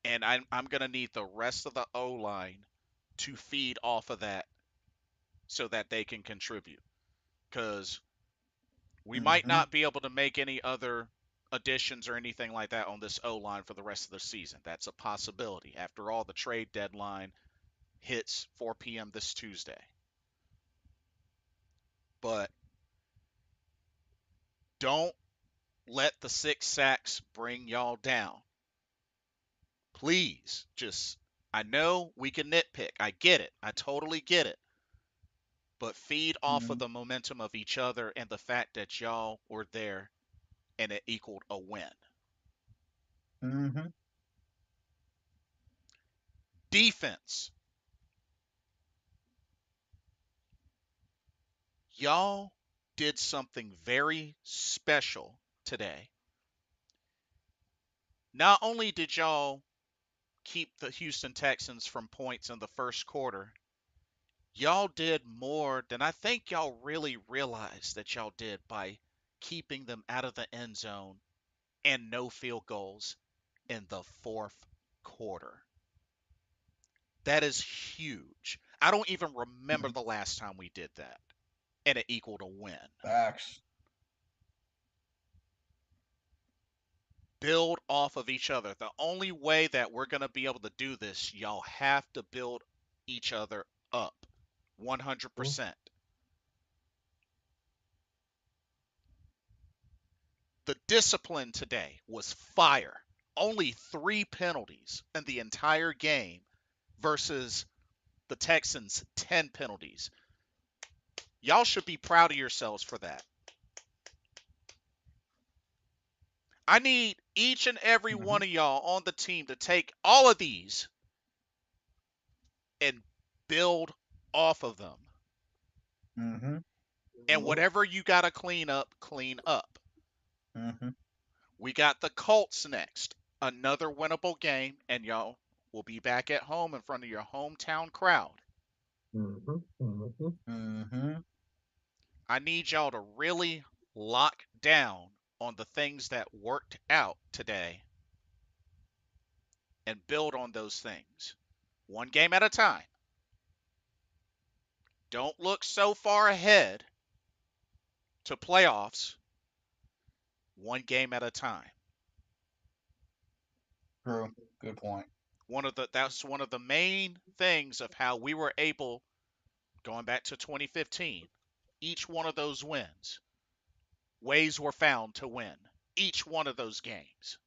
And I'm going to need the rest of the O-line to feed off of that so that they can contribute. Because we might Mm-hmm. not be able to make any other additions or anything like that on this O-line for the rest of the season. That's a possibility. After all, the trade deadline hits 4 p.m. this Tuesday. But don't let the 6 sacks bring y'all down. Please, I know we can nitpick. I get it. I totally get it. But feed off Mm-hmm. of the momentum of each other and the fact that y'all were there and it equaled a win. Mm-hmm. Defense. Y'all did something very special today. Not only did y'all keep the Houston Texans from points in the first quarter, y'all did more than I think y'all really realized that y'all did by keeping them out of the end zone and no field goals in the fourth quarter. That is huge. I don't even remember Mm-hmm. the last time we did that, and it equaled a win. Facts. Build off of each other. The only way that we're going to be able to do this, y'all have to build each other up 100%. The discipline today was fire. Only 3 penalties in the entire game versus the Texans' 10 penalties. Y'all should be proud of yourselves for that. I need each and every Mm-hmm. one of y'all on the team to take all of these and build off of them. Mm-hmm. And whatever you got to clean up, clean up. Mm-hmm. We got the Colts next. Another winnable game, and y'all will be back at home in front of your hometown crowd. Mm-hmm. I need y'all to really lock down on the things that worked out today and build on those things. One game at a time. Don't look so far ahead to playoffs. One game at a time. True. Good point. That's one of the main things of how we were able, going back to 2015, each one of those wins, ways were found to win each one of those games.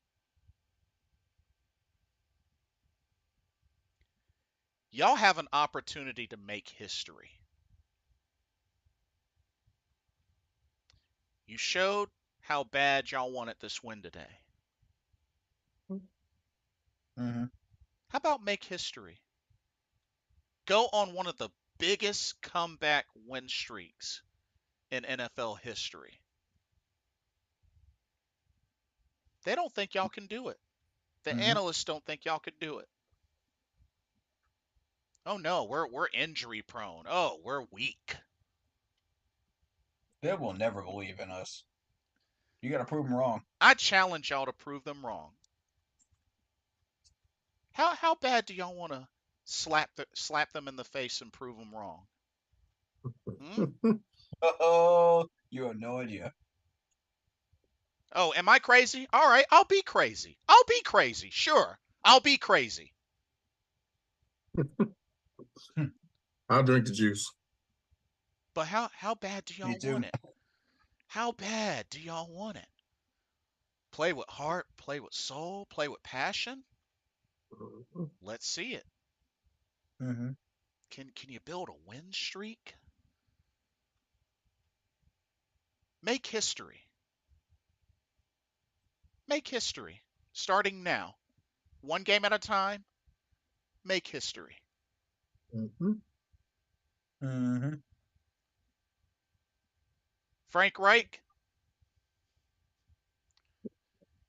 Y'all have an opportunity to make history. You showed how bad y'all wanted this win today. Mm-hmm. How about make history? Go on one of the biggest comeback win streaks in NFL history. They don't think y'all can do it. The analysts don't think y'all could do it. Oh no, we're injury prone. Oh, we're weak. They will never believe in us. You got to prove them wrong. I challenge y'all to prove them wrong. How bad do y'all want to slap them in the face and prove them wrong? Oh, you have no idea. Oh, am I crazy? All right, I'll be crazy. I'll be crazy. Sure, I'll be crazy. I'll drink the juice. But how bad do y'all Me too. want it? How bad do y'all want it? Play with heart, play with soul, play with passion. Let's see it. Mm-hmm. Can you build a win streak? Make history. Make history. Starting now. One game at a time. Make history. Mm-hmm. Mm-hmm. Frank Reich,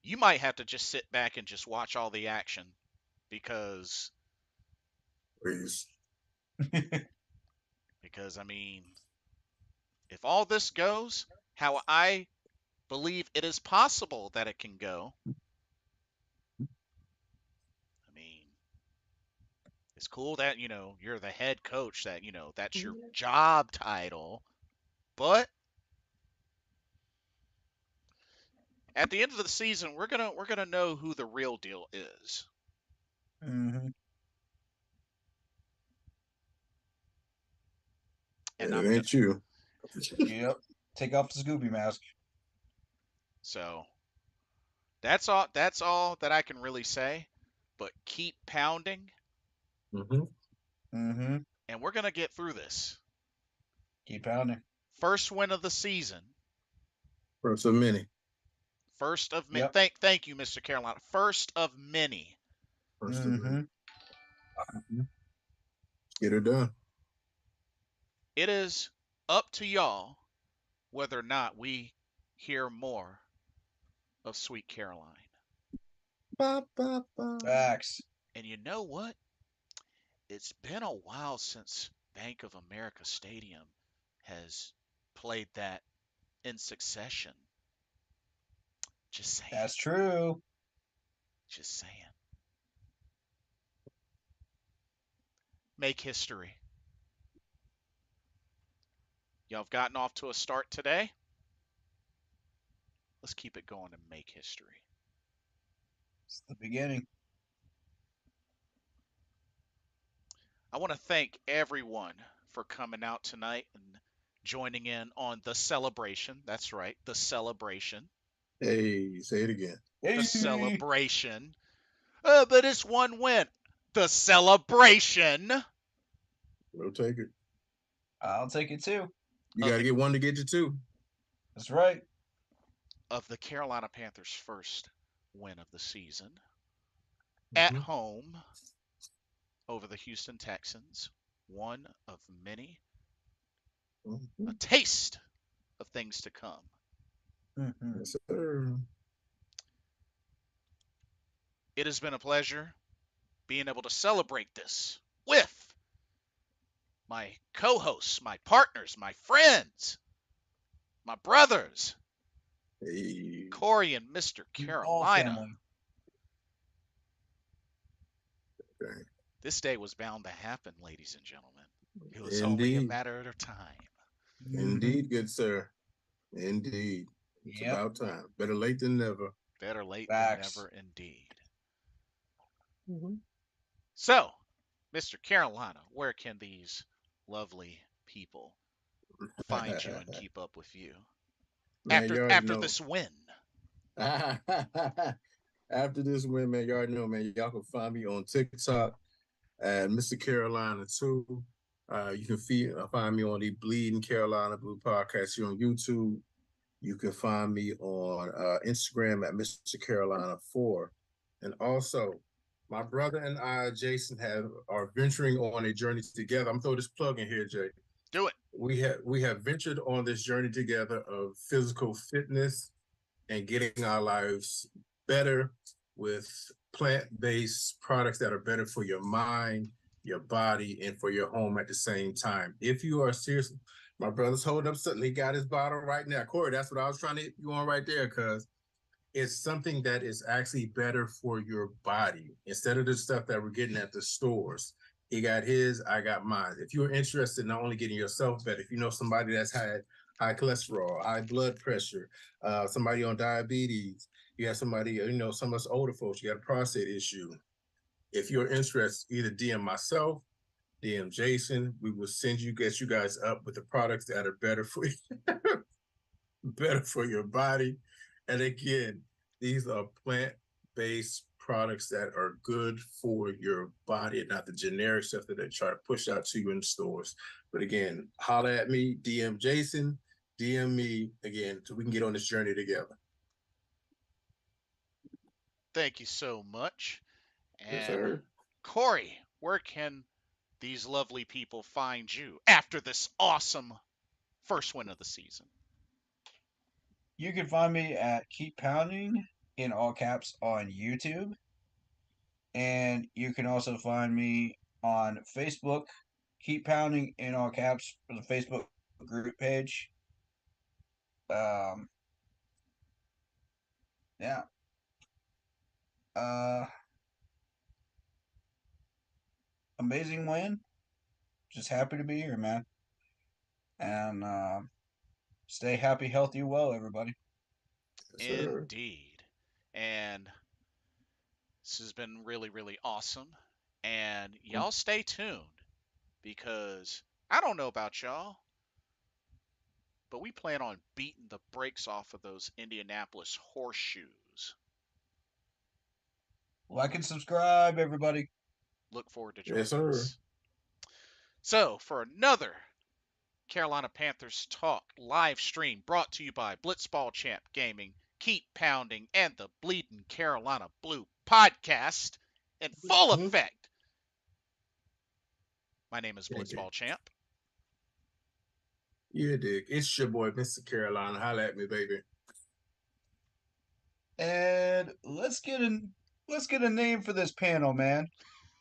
you might have to just sit back and just watch all the action because Please. I mean, if all this goes how I believe it is possible that it can go, I mean, it's cool that, you're the head coach, that, that's your job title, but at the end of the season, we're gonna know who the real deal is. Mm-hmm. And It ain't you. Yep. Take off the Scooby mask. So that's all that I can really say. But keep pounding, Mm-hmm. Mm-hmm. and we're gonna get through this. Keep pounding. First win of the season. First of many. First of many. Yep. Thank you, Mr. Carolina. First of many. First of Mm-hmm. many. Get her done. It is up to y'all whether or not we hear more of Sweet Caroline. Ba, ba, ba. Facts. And you know what? It's been a while since Bank of America Stadium has played that in succession. Just saying. That's true. Just saying. Make history. Y'all have gotten off to a start today. Let's keep it going and make history. It's the beginning. I want to thank everyone for coming out tonight and joining in on the celebration. That's right, the celebration. Hey, say it again. The Hey. celebration. But it's one win. The celebration We'll take it. I'll take it too. You Of got to the- get one to get you two. That's right. of the Carolina Panthers' first win of the season at Mhm. home over the Houston Texans. One of many. A Mhm. taste of things to come. Mm-hmm. Yes, sir. It has been a pleasure being able to celebrate this with my co-hosts, my partners, my friends, my brothers, Hey. Corey and Mr. All Carolina. family. Okay. This day was bound to happen, ladies and gentlemen. It was only a Indeed. matter of time. Indeed, good sir. Indeed. It's Yep. about time. Better late than never. Better late than Facts. never, indeed. Mm-hmm. So, Mr. Carolina, where can these lovely people find you and keep up with you Man, you already after know. this win. After this win, man, you already know, man. Y'all can find me on TikTok at Mr. Carolina 2. You can find me on the Bleeding Carolina Blue podcast here on YouTube. You can find me on Instagram at Mr. Carolina 4. And also, my brother and I, Jason, are venturing on a journey together. I'm throwing this plug in here, Jay. Do it. We have ventured on this journey together of physical fitness and getting our lives better with plant-based products that are better for your mind, your body, and for your home at the same time. If you are serious, my brother's holding up something. He got his bottle right now. Corey, that's what I was trying to hit you on right there, because it's something that is actually better for your body instead of the stuff that we're getting at the stores. He got his, I got mine. If you're interested in not only getting yourself better, if you know somebody that's had high cholesterol, high blood pressure, somebody on diabetes, you have somebody, some of us older folks, you got a prostate issue. If you're interested, either DM myself, DM Jason. We will get you guys up with the products that are better for you, better for your body. And again, these are plant-based products that are good for your body and not the generic stuff that they try to push out to you in stores. But again, holler at me, DM Jason, DM me again, so we can get on this journey together. Thank you so much. Yes, And sir. Corey, where can these lovely people find you after this awesome first win of the season? You can find me at Keep Pounding in all caps on YouTube. And you can also find me on Facebook, Keep Pounding in all caps for the Facebook group page. Um, yeah. Uh, Amazing win. Just happy to be here, man. And stay happy, healthy, well, everybody. Yes, sir. Indeed. And this has been really, really awesome. And y'all stay tuned because I don't know about y'all, but we plan on beating the brakes off of those Indianapolis horseshoes. Like and subscribe, everybody. Look forward to Yes, joining sir. us. So, for another Carolina Panthers Talk live stream brought to you by Blitzball Champ Gaming, Keep Pounding, and the Bleeding Carolina Blue podcast in full effect. My name is Blitzball Champ. Yeah, dig. It's your boy, Mr. Carolina. Holla at me, baby. And let's get a name for this panel, man.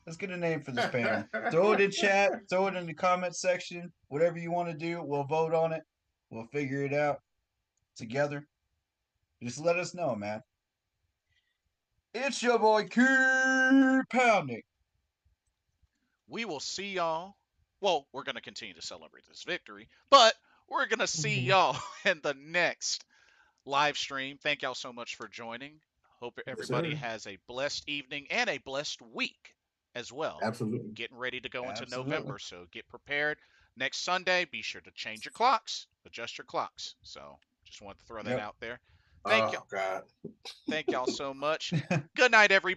Let's get a name for this panel. Throw it in chat, throw it in the comment section. Whatever you want to do, we'll vote on it. We'll figure it out together. Just let us know, man. It's your boy, Keep Pounding. We will see y'all. Well, we're going to continue to celebrate this victory, but we're going to see y'all in the next live stream. Thank y'all so much for joining. Hope everybody Yes, has a blessed evening and a blessed week as well. absolutely. Getting ready to go into Absolutely. November, so get prepared. Next Sunday, be sure to change your clocks, adjust your clocks. So just wanted to throw that out there. Oh, God. Thank y'all so much. Good night, everybody.